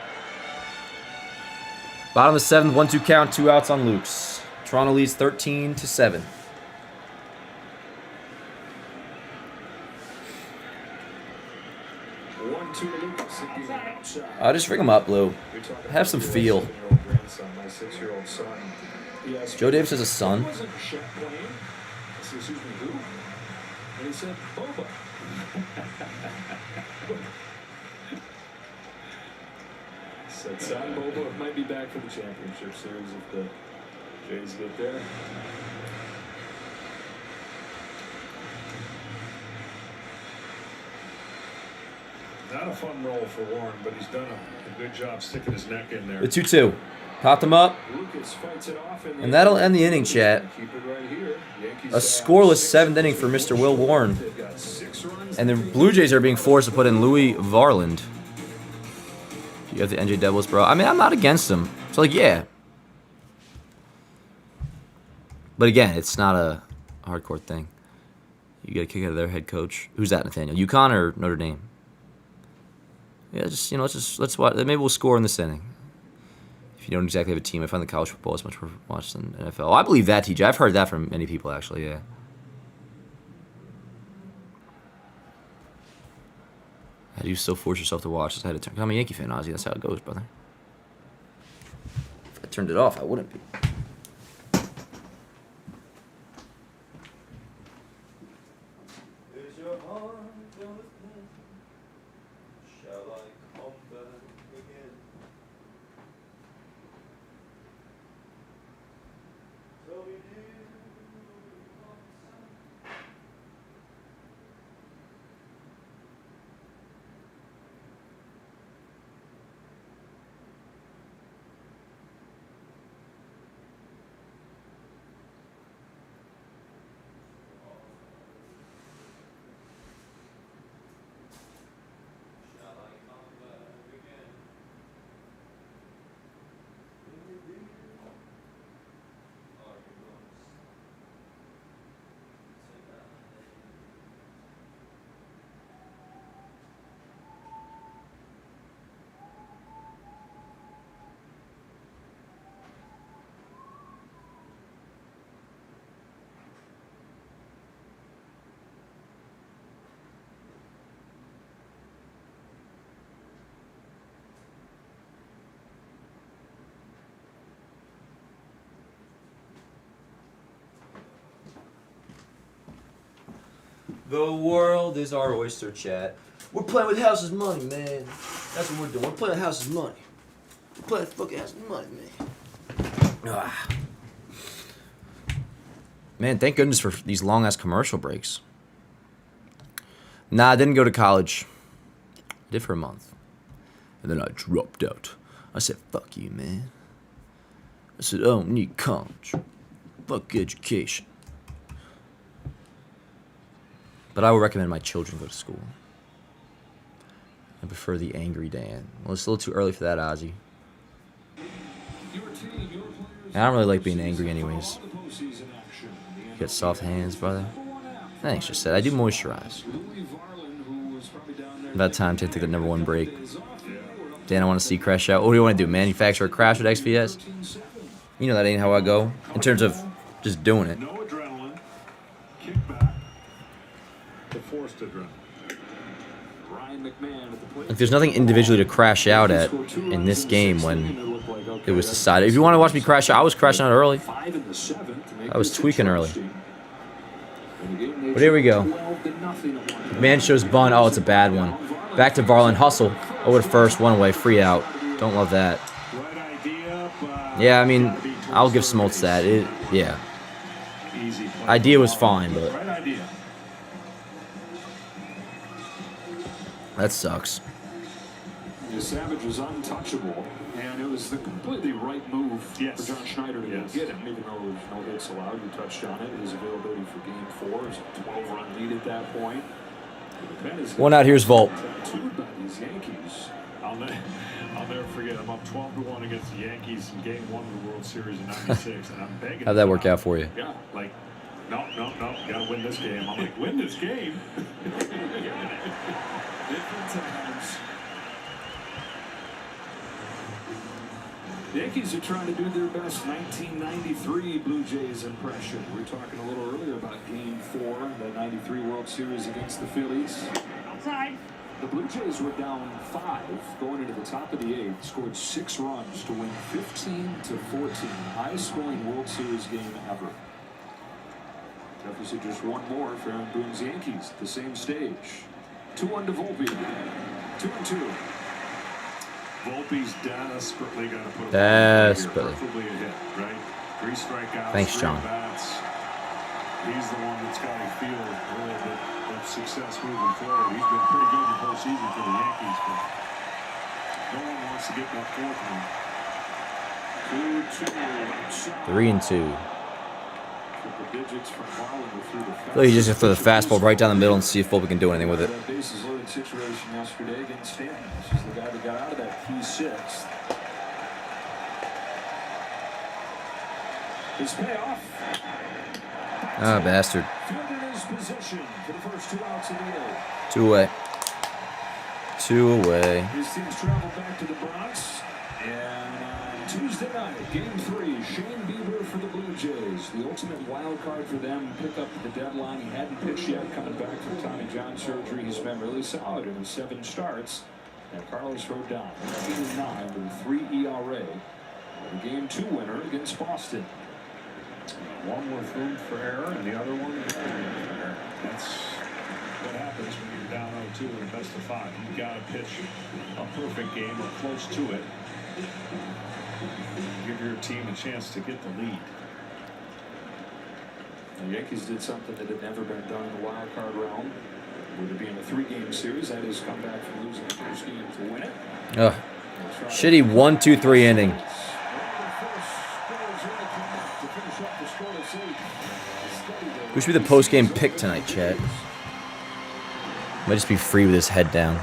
Bottom of the seventh, 1-2 count, 2 outs on Luke's. Toronto leads 13-7. Just ring him up, Lou. Have some feel. Joe Davis has a son. Excuse me, who? And he said, Boba. Said, son, Boba might be back for the championship series if the Jays get there. Not a fun role for Warren, but he's done a good job sticking his neck in there. The 2-2. Popped him up. Lucas fights it off in the And that'll end the inning, chat. Keep it right here. Yankees A scoreless 7th inning for Mr. Will Warren. They've got 6 runs And the Blue Jays are being forced to put in Louis Varland. You have the NJ Devils, bro. I mean, I'm not against them. So, like, yeah. But again, it's not a hardcore thing. You get a kick out of their head coach. Who's that, Nathaniel? UConn or Notre Dame? Yeah, just let's watch. Maybe we'll score in this inning. If you don't exactly have a team, I find the college football is much more watched than NFL. I believe that, TJ. I've heard that from many people, actually. Yeah. How do you still force yourself to watch? I had to turn. I'm a Yankee fan, Ozzy. That's how it goes, brother. If I turned it off, I wouldn't be. The world is our oyster, chat. We're playing with house's money, man. That's what we're doing. We're playing with house's money. We're playing with fucking house's money, man. Ah. Man, thank goodness for these long-ass commercial breaks. Nah, I didn't go to college. I did for a month. And then I dropped out. I said, fuck you, man. I said, I don't need college. Fuck education. But I would recommend my children go to school. I prefer the angry Dan. Well, it's a little too early for that, Ozzy. And I don't really like being angry anyways. You got soft hands, brother. Thanks, just said. I do moisturize. About time to take the #1 break. Dan, I want to see crash out. What do you want to do? Manufacture a crash with XVS? You know that ain't how I go. In terms of just doing it. No adrenaline. Kick back. The forced adrenaline. Like, there's nothing individually to crash out at in this game when it was decided. If you want to watch me crash out, I was crashing out early. I was tweaking early. But here we go. Man shows bunt. Oh, it's a bad one. Back to Varland. Hustle. Over to first. One away. Free out. Don't love that. Yeah, I mean, I'll give Smoltz that. Yeah. Idea was fine, but that sucks. Savage was untouchable, and it was the completely right move for John Schneider to get him, even though there was no hits allowed. You touched on it. His availability for Game 4 is a 12-run lead at that point. One out. Here's Volt. By these Yankees. I'll never forget. I'm up 12-1 against the Yankees in Game 1 of the World Series in '96, and I'm begging. How'd that work out for you? Yeah, like, no, gotta win this game. I'm like, win this game. Different times. The Yankees are trying to do their best 1993 Blue Jays impression. We were talking a little earlier about Game 4, the '93 World Series against the Phillies. Outside. The Blue Jays were down 5 going into the top of the 8th, scored 6 runs to win 15-14, highest scoring World Series game ever. Deficit just one more for Aaron Boone's Yankees at the same stage. 2-1 to Volpe. 2-2. Volpe's desperately got to put a Desperately. preferably a hit, right? 3 strikeouts. Thanks, 3 John. bats. He's the one that's got to feel a little bit of success moving forward. He's been pretty good in the postseason for the Yankees, but no one wants to get that 4th one. 2-2. 3-2. Triple digits from Marlin through the I feel like you just have to throw the fastball right down the middle and see if Volpe can do anything with it. Bases loaded situation yesterday against Stanton. This is the guy that got out of that P6. His payoff. Ah, bastard. Fielded in his position for the first 2 outs of the inning. 2 away. 2 away. His team's traveled back to the Bronx. And on Tuesday night, Game 3, Shane Bieber for the Blue Jays. The ultimate wild card for them. Pick up the deadline. He hadn't pitched yet, coming back from Tommy John surgery. He's been really solid in his 7 starts. And Carlos Rodon, 8-9 with 3 ERA. The Game 2 winner against Boston. One with room for error, and the other one with room for error. That's what happens when you're down 0-2 in a best of 5. You've got to pitch a perfect game or close to it. Give your team a chance to get the lead. The Yankees did something that had never been done in the wild card realm. Would it be in a 3-game series? That is, come back from losing the first game to win it. Ugh. Shitty 1-2-3 inning. Who should be the post-game pick tonight, chat? Might just be free with his head down.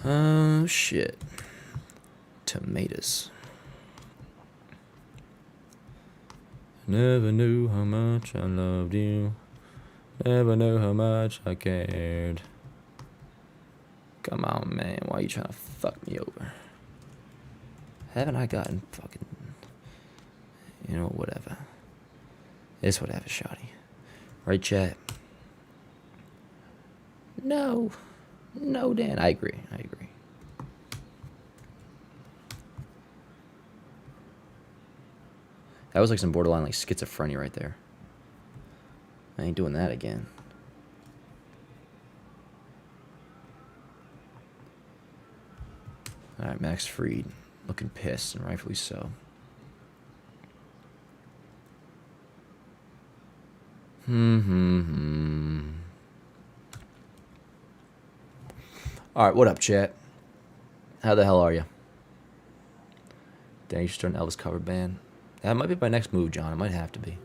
Oh, shit. Tomatoes. Never knew how much I loved you. Never knew how much I cared. Come on, man. Why are you trying to fuck me over? Haven't I gotten fucking... You know, whatever. It's whatever, shawty. Right, chat? No. No, Dan. I agree. I agree. That was like some borderline like schizophrenia right there. I ain't doing that again. Alright, Max Fried. Looking pissed, and rightfully so. Alright, what up, chat? How the hell are you? Dang, you should start an Elvis cover band. That might be my next move, John. It might have to be.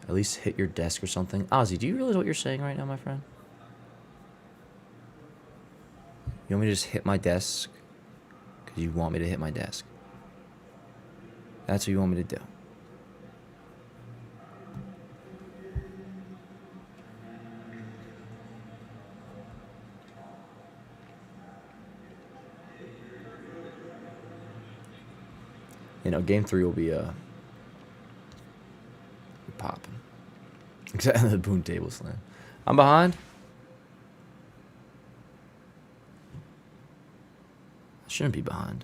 At least hit your desk or something. Ozzy, do you realize what you're saying right now, my friend? You want me to just hit my desk? Because you want me to hit my desk. That's what you want me to do. You know, game 3 will be popping. Exactly, the boom table slam. I'm behind. I shouldn't be behind.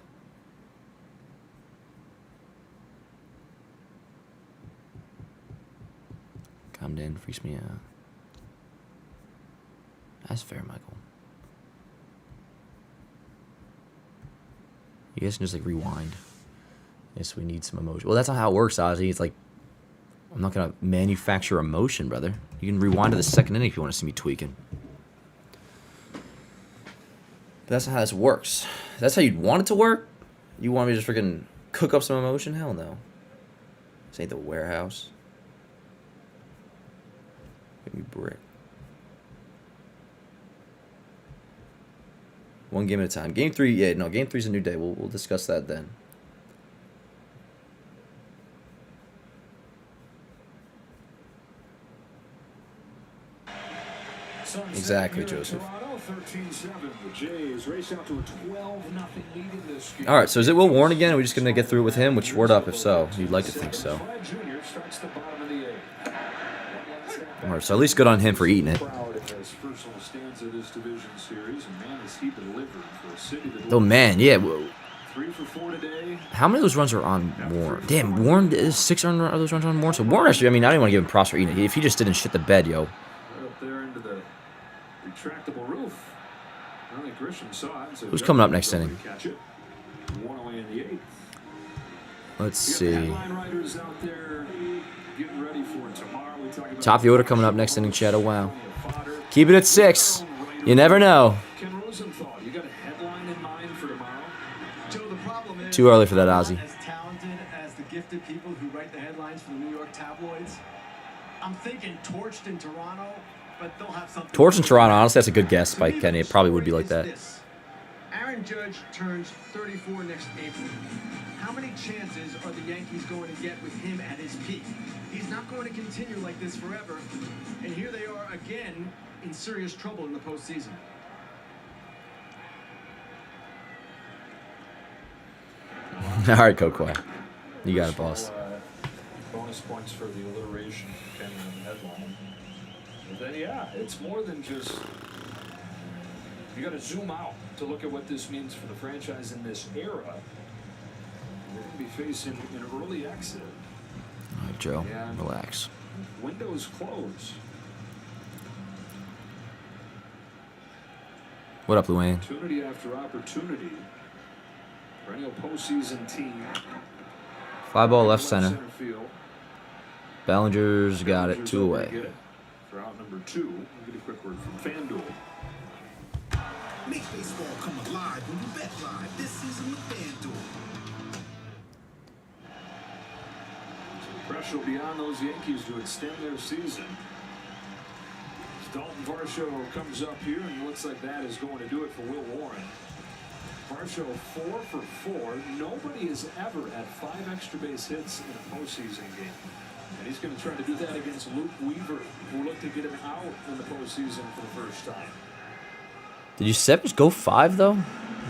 Calm down, freaks me out. That's fair, Michael. You guys can just like rewind. Yes, we need some emotion. Well, that's not how it works, Ozzy. It's like, I'm not going to manufacture emotion, brother. You can rewind to the second inning if you want to see me tweaking. But that's not how this works. That's how you'd want it to work? You want me to just freaking cook up some emotion? Hell no. This ain't the warehouse. Give me brick. One game at a time. Game 3, yeah, no, game 3's a new day. We'll discuss that then. Exactly, Joseph. The Jays race out to a 12-0 lead in this game. All right, so is it Will Warren again? Are we just going to get through with him? Which word up, if so? You'd like to think so. All right, so at least good on him for eating it. Oh, man, yeah. 3 for 4 today. How many of those runs are on Warren? Damn, Warren is 6 of those runs on Warren. So Warren actually, I mean, I didn't want to give him props for eating it. If he just didn't shit the bed, yo. Right up there into the retractable roof. I don't think Grisham saw it. So who's coming up next inning? Catch it. 1 away in the 8th. Let's see. Headline writers out there getting ready for tomorrow. We talk about Top the order coming up next inning, Chad. Oh, wow. Keep it at 6. You never know. Ken Rosenthal, you got a headline in mind for tomorrow? Joe, the problem is Too early for that, Ozzy. as talented gifted people who write the headlines for the New York tabloids? I'm thinking Torched in Toronto, but they'll have something. Torch in Toronto, honestly, that's a good guess by Kenny. It probably would be like that. Aaron Judge turns 34 next April. How many chances are the Yankees going to get with him at his peak? He's not going to continue like this forever. And here they are again in serious trouble in the postseason. All right, Coquay. You got it, boss. Bonus points for the alliteration for Kenny on the headline. But then, yeah, it's more than just. You got to zoom out to look at what this means for the franchise in this era. They're going to be facing an early exit. All right, Joe. Relax. Windows close. What up, Luann? Opportunity after opportunity. Perennial postseason team. Fly ball left center. Field. Bellinger's got it. 2 away. For out number 2, we'll get a quick word from FanDuel. Make baseball come alive when you bet live this season with FanDuel. So pressure will be on those Yankees to extend their season. Dalton Varsho comes up here, and it looks like that is going to do it for Will Warren. Varsho 4 for 4. Nobody has ever had 5 extra base hits in a postseason game. And he's going to try to do that against Luke Weaver, who looked to get him out in the postseason for the first time. Did you just go 5, though?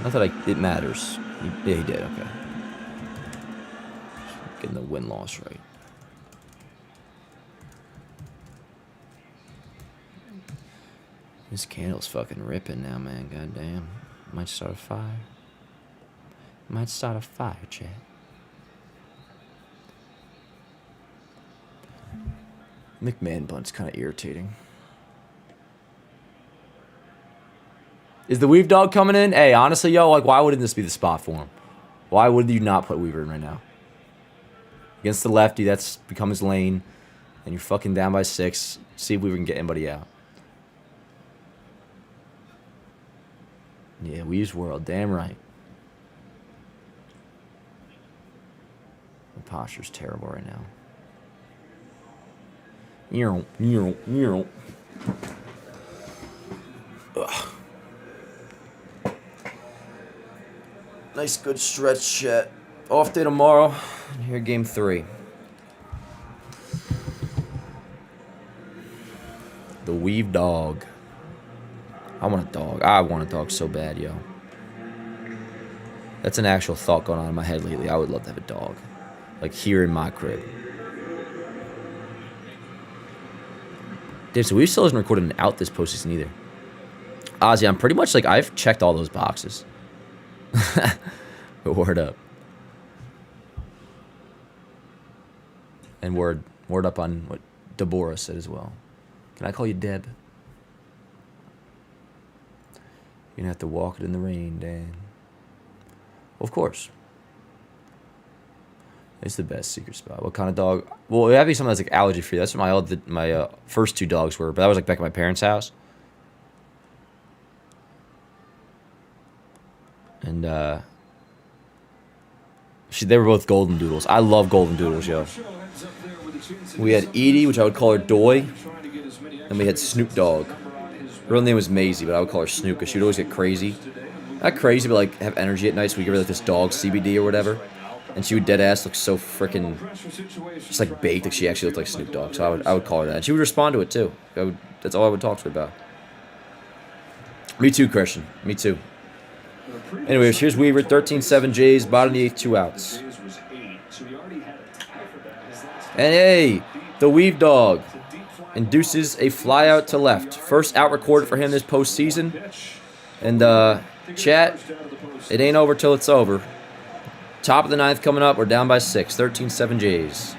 Not that it matters. Yeah, he did. Okay. Getting the win-loss right. This candle's fucking ripping now, man. Goddamn. Might start a fire. Might start a fire, chat. McMahon bunt's kind of irritating. Is the Weave Dog coming in? Hey, honestly, yo, like, why wouldn't this be the spot for him? Why would you not put Weaver in right now? Against the lefty, that's become his lane. And you're fucking down by 6. See if Weaver can get anybody out. Yeah, Weave's world. Damn right. The posture's terrible right now. Ugh. Nice, good stretch, chat. Off day tomorrow. Here, game 3. The Weave Dog. I want a dog. I want a dog so bad, yo. That's an actual thought going on in my head lately. I would love to have a dog. Like, here in my crib. Damn, so Weave still hasn't recorded an out this postseason either. Ozzy, I'm pretty much like, I've checked all those boxes. Word up. And word up on what Deborah said as well. Can I call you Deb? You're gonna have to walk it in the rain, Dan. Well, of course. It's the best secret spot. What kind of dog? Well, it'd have to be something that's like allergy free. That's what my first 2 dogs were, but that was like back at my parents' house. And they were both golden doodles. I love golden doodles, yo. We had Edie, which I would call her Doy, and we had Snoop Dogg. Her real name was Maisie, but I would call her Snoop because she would always get crazy. Not crazy, but like have energy at night, so we give her like this dog CBD or whatever. And she would dead ass look so freaking just like baked, like she actually looked like Snoop Dogg. So I would call her that, and she would respond to it too. That's all I would talk to her about. Me too, Christian. Me too. Anyways, here's Weaver, 13-7 Jays, bottom of the 8th, 2 outs. And hey, the Weave Dog induces a fly out to left. First out recorded for him this postseason. And chat, it ain't over till it's over. Top of the 9th coming up. We're down by 6. 13-7 Jays.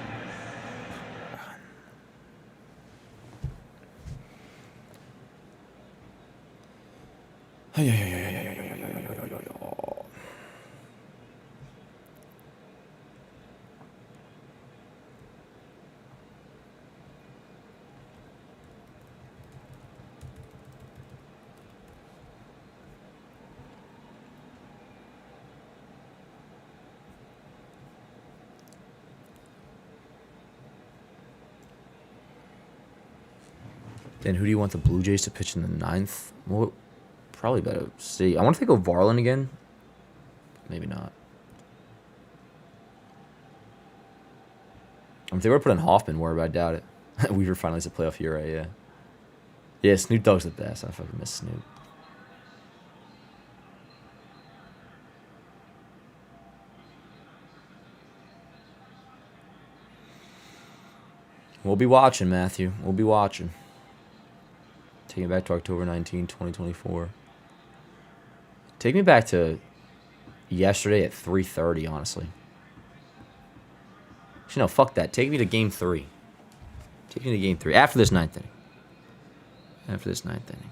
Then who do you want the Blue Jays to pitch in the 9th? Well, probably better see. I wonder if they go Varland again. Maybe not. If they were to put in Hoffman, more, but I doubt it. Weaver finally has a playoff year, right? Yeah. Yeah, Snoop Dogg's the best. I fucking miss Snoop. We'll be watching, Matthew. We'll be watching. Taking it back to October 19, 2024. Take me back to yesterday at 3:30, honestly. Actually, no, fuck that. Take me to Game 3. Take me to Game 3. After this 9th inning. After this 9th inning.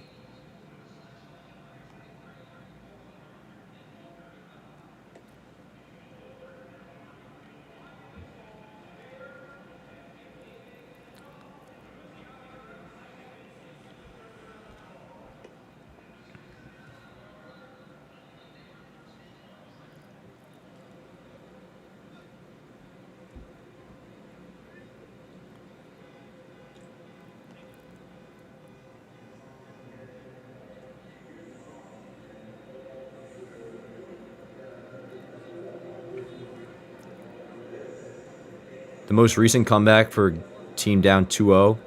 The most recent comeback for a team down 2-0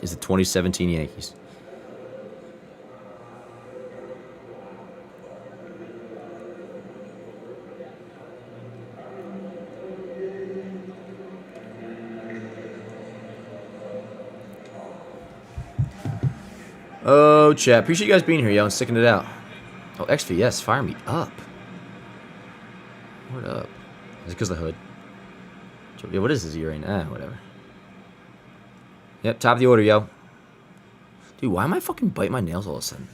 is the 2017 Yankees. Oh, chat. Appreciate you guys being here, yo, and sticking it out. Oh, XVS, fire me up. Word up. Is it because of the hood? Yeah, what is this year right now? Whatever. Yep, top of the order, yo. Dude, why am I fucking biting my nails all of a sudden?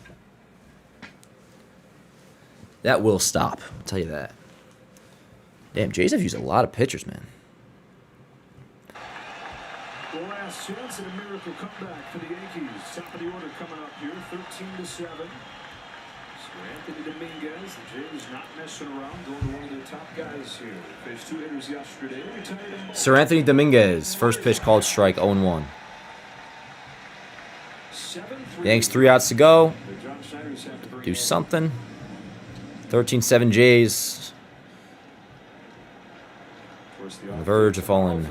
That will stop. I'll tell you that. Damn, Jays have used a lot of pitchers, man. The last chance at a miracle comeback for the Yankees. Top of the order coming up here, 13-7. Anthony Dominguez, the Jays not messing around, going to one of their top guys here. Faced 2 hitters yesterday. Sir Anthony Dominguez, first pitch called strike, 0-1. Yanks 3 outs to go. Do something. 13-7 Jays. On the verge of falling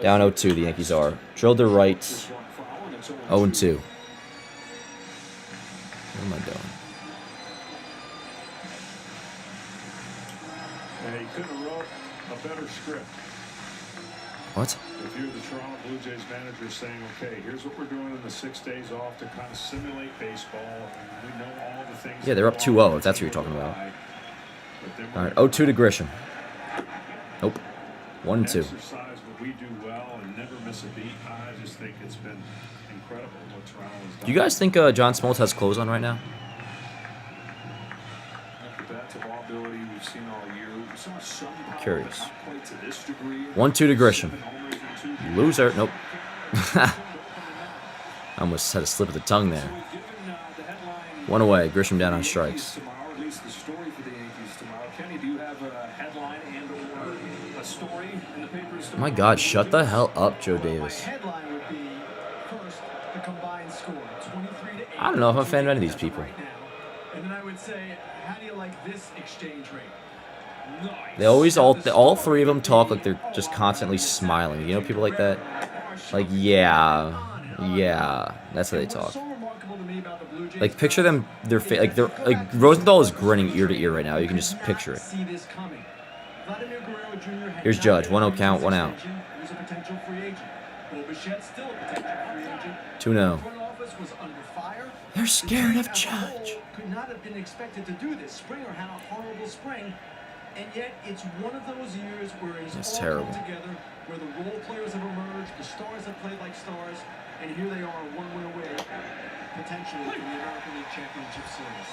down 0-2, the Yankees are. Drilled their right. 0-2. What am I doing? And he could have wrote a better script. What? If you're the Toronto Blue Jays manager saying, okay, here's what we're doing in the 6 days off to kind of simulate baseball. We know all the things. Yeah, they're up 2-0, if that's what you're talking about. All right, 0-2 to Grisham. Nope. 1-2. Exercise what we do well and never miss a beat. I just think it's been incredible what Toronto has done. Do you guys think John Smoltz has clothes on right now? Curious. 1-2 to Grisham. Loser. Nope. I almost had a slip of the tongue there. 1 away. Grisham down on strikes. Oh my God, shut the hell up, Joe Davis. I don't know if I'm a fan of any of these people. And then I would say, how do you like this exchange rate? They always, all 3 of them talk like they're just constantly smiling. You know people like that? Like, yeah, that's how they talk. Like, picture them, like Rosenthal is grinning ear to ear right now. You can just picture it. Here's Judge, 1-0 count, 1 out. 2-0. They're scared of Judge. Could not have been expected to do this. Springer had a horrible spring. And yet, it's one of those years where it's all terrible. come together, where the role players have emerged, the stars have played like stars, and here they are, 1 win away, potentially, from the American League Championship Series.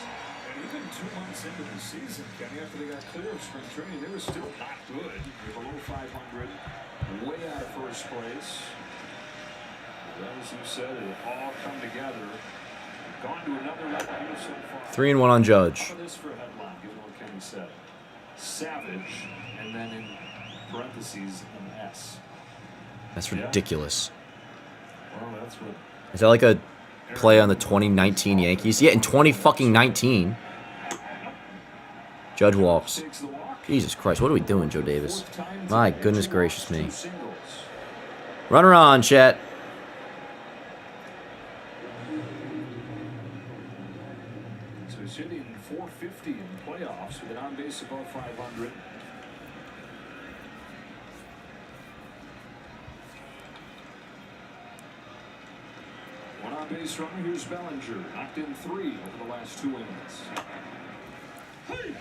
And even 2 months into the season, Kenny, after they got clear of spring training, they were still not good. They're below 500, way out of first place. But as you said, it all come together. Gone to another level here so far. 3-1 on Judge. How about this for a headline, given what Kenny said? Savage, and then in parentheses, an S. That's ridiculous. Well, that's what. Is that like a play on the 2019 Yankees? Yeah, in 2019. Judge walks. Jesus Christ, what are we doing, Joe Davis? My goodness gracious me. Runner on, Chet. So he's hitting .450 in the playoffs with an on base above 500. One on base runner. Here's Bellinger. Knocked in 3 over the last 2 innings. Hey!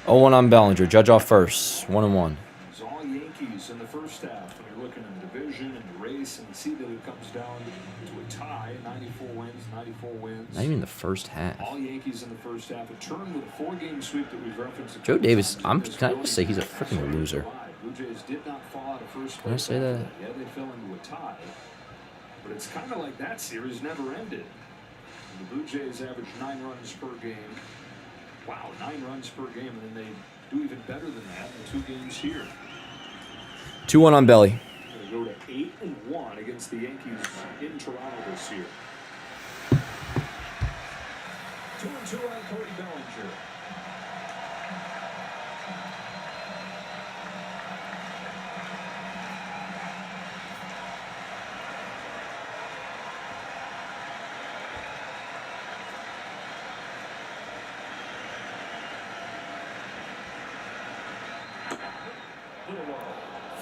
Oh, 1 on Bellinger. Judge off first. 1-1. It's all Yankees in the first half. When you're looking in the division and the race, and you see that it comes down to a tie. 94 wins, 94 wins. Not even the first half. All Yankees in the first half. A turn with a 4-game sweep that we've referenced. Joe Davis, can I just say he's a freaking loser? Blue Jays did not fall out of first place. Can I say that? Yeah, they fell into a tie. But it's kind of like that series never ended. The Blue Jays averaged 9 runs per game. Wow, 9 runs per game, and then they do even better than that in 2 games here. 2-1 on Belly. They go to 8-1 against the Yankees in Toronto this year. 2-2 on Cody Bellinger.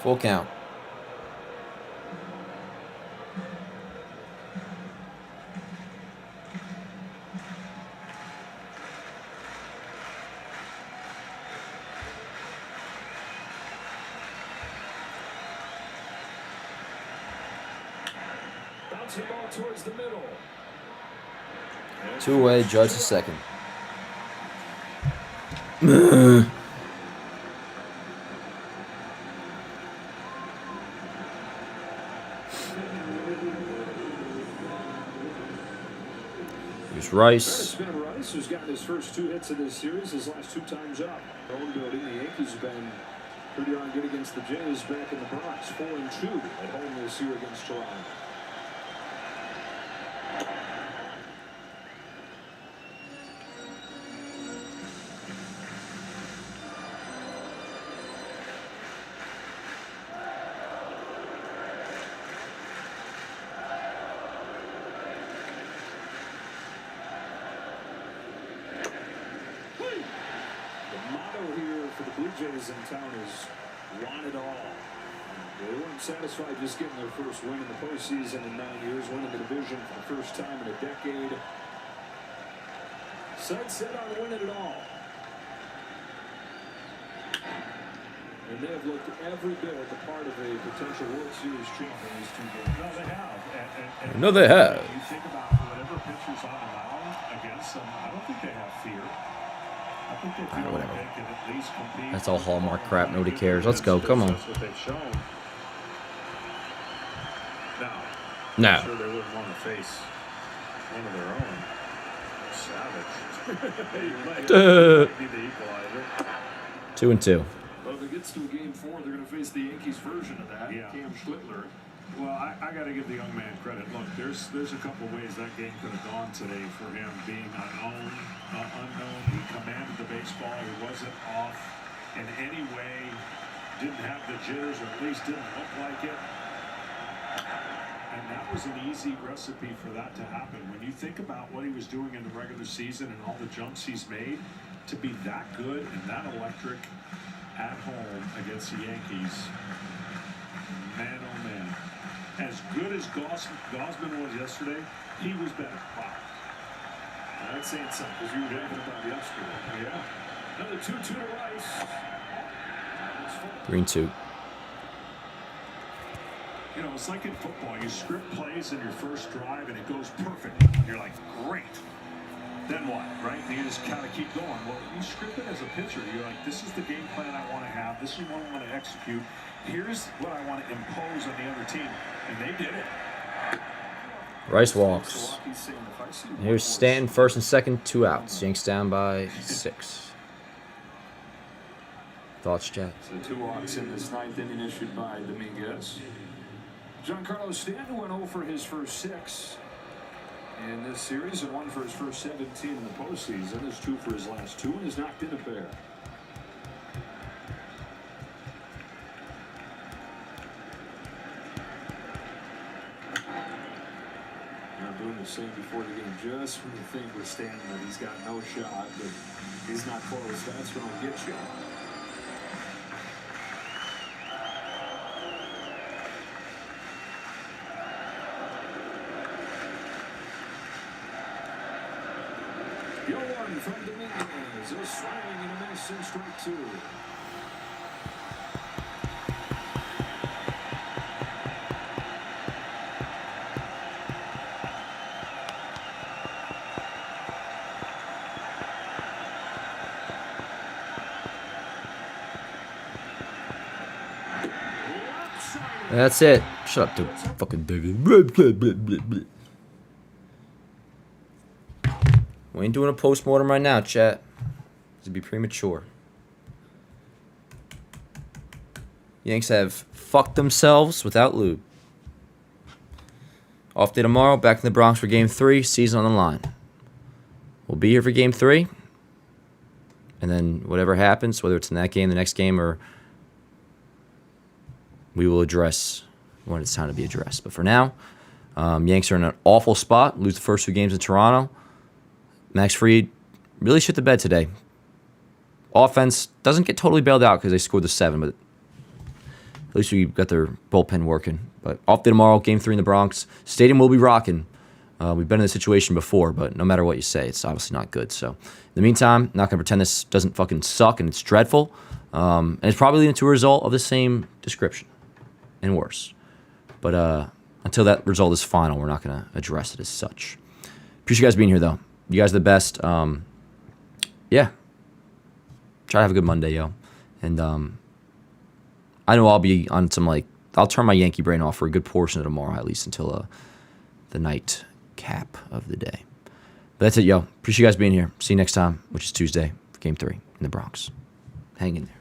Full count. Bouncing ball towards the middle. 2 away, Judge the second. Here's Rice. Rice, who's gotten his first 2 hits of this series, his last 2 times up. Home building, the Yankees have been pretty darn good against the Jays back in the Bronx. 4-2 at home this year against Toronto. For the Blue Jays in town is want it all. They weren't satisfied just getting their first win in the postseason in 9 years, winning the division for the first time in a decade. Set on winning it all. And they have looked every bit the part of a potential World Series champion these 2 games. No, they have. No, they have. You think about whatever pitcher's on the mound against them, I don't think they have fear. I think they feel whatever. like they can at least compete. That's all Hallmark crap. Nobody cares. Let's go. Come on. That's what they've shown. Now, No. I'm sure they wouldn't want to face one of their own. Savage. He might be the equalizer. 2-2. Well, if it gets to a game 4, they're going to face the Yankees version of that. Yeah. Cam Schlittler. Well, I got to give the young man credit. Look, there's a couple ways that game could have gone today for him being unknown. He commanded the baseball. He wasn't off in any way. Didn't have the jitters, or at least didn't look like it. And that was an easy recipe for that to happen. When you think about what he was doing in the regular season and all the jumps he's made, to be that good and that electric at home against the Yankees, man, oh man. As good as Gosman was yesterday, he was better. Wow. That's saying something because you were talking about yesterday. Yeah. Another 2-2 to Rice. 3-2. You know, it's like in football. You script plays in your first drive and it goes perfect. You're like, great. Then what, right? And you just kind of keep going. Well, you script it as a pitcher. You're like, this is the game plan I want to have. This is what I want to execute. Here's what I want to impose on the other team. And they did it. Rice walks. Milwaukee's saying if I I see one Here's more Stanton, first and second, 2 outs. Yanks down by 6. Thoughts, Chad? So 2 walks in this 9th inning issued by Dominguez. Giancarlo Stanton went 0 for his first 6 in this series and 1 for his first 17 in the postseason. There's 2 for his last 2 and has knocked in a pair. Not doing the same before the game. Just when you think with Stanton that he's got no shot, but he's not close. That's when he'll get you. The 0-1 from Dominguez. A swing and a miss and strike 2. That's it. Shut up, dude. Fucking David. We ain't doing a postmortem right now, chat. It'd be premature. Yanks have fucked themselves without lube. Off day tomorrow, back in the Bronx for Game 3, season on the line. We'll be here for Game 3. And then whatever happens, whether it's in that game, the next game, or we will address when it's time to be addressed. But for now, Yanks are in an awful spot. Lose the first 2 games in Toronto. Max Fried really shit the bed today. Offense doesn't get totally bailed out because they scored the 7, but at least we got their bullpen working. But off day tomorrow, Game 3 in the Bronx. Stadium will be rocking. We've been in this situation before, but no matter what you say, it's obviously not good. So in the meantime, not going to pretend this doesn't fucking suck and it's dreadful. And it's probably leading to a result of the same description and worse. But until that result is final, we're not going to address it as such. Appreciate you guys being here, though. You guys are the best. Yeah. Try to have a good Monday, yo. And I know I'll be on some, I'll turn my Yankee brain off for a good portion of tomorrow, at least until the night cap of the day. But that's it, yo. Appreciate you guys being here. See you next time, which is Tuesday, for Game 3 in the Bronx. Hang in there.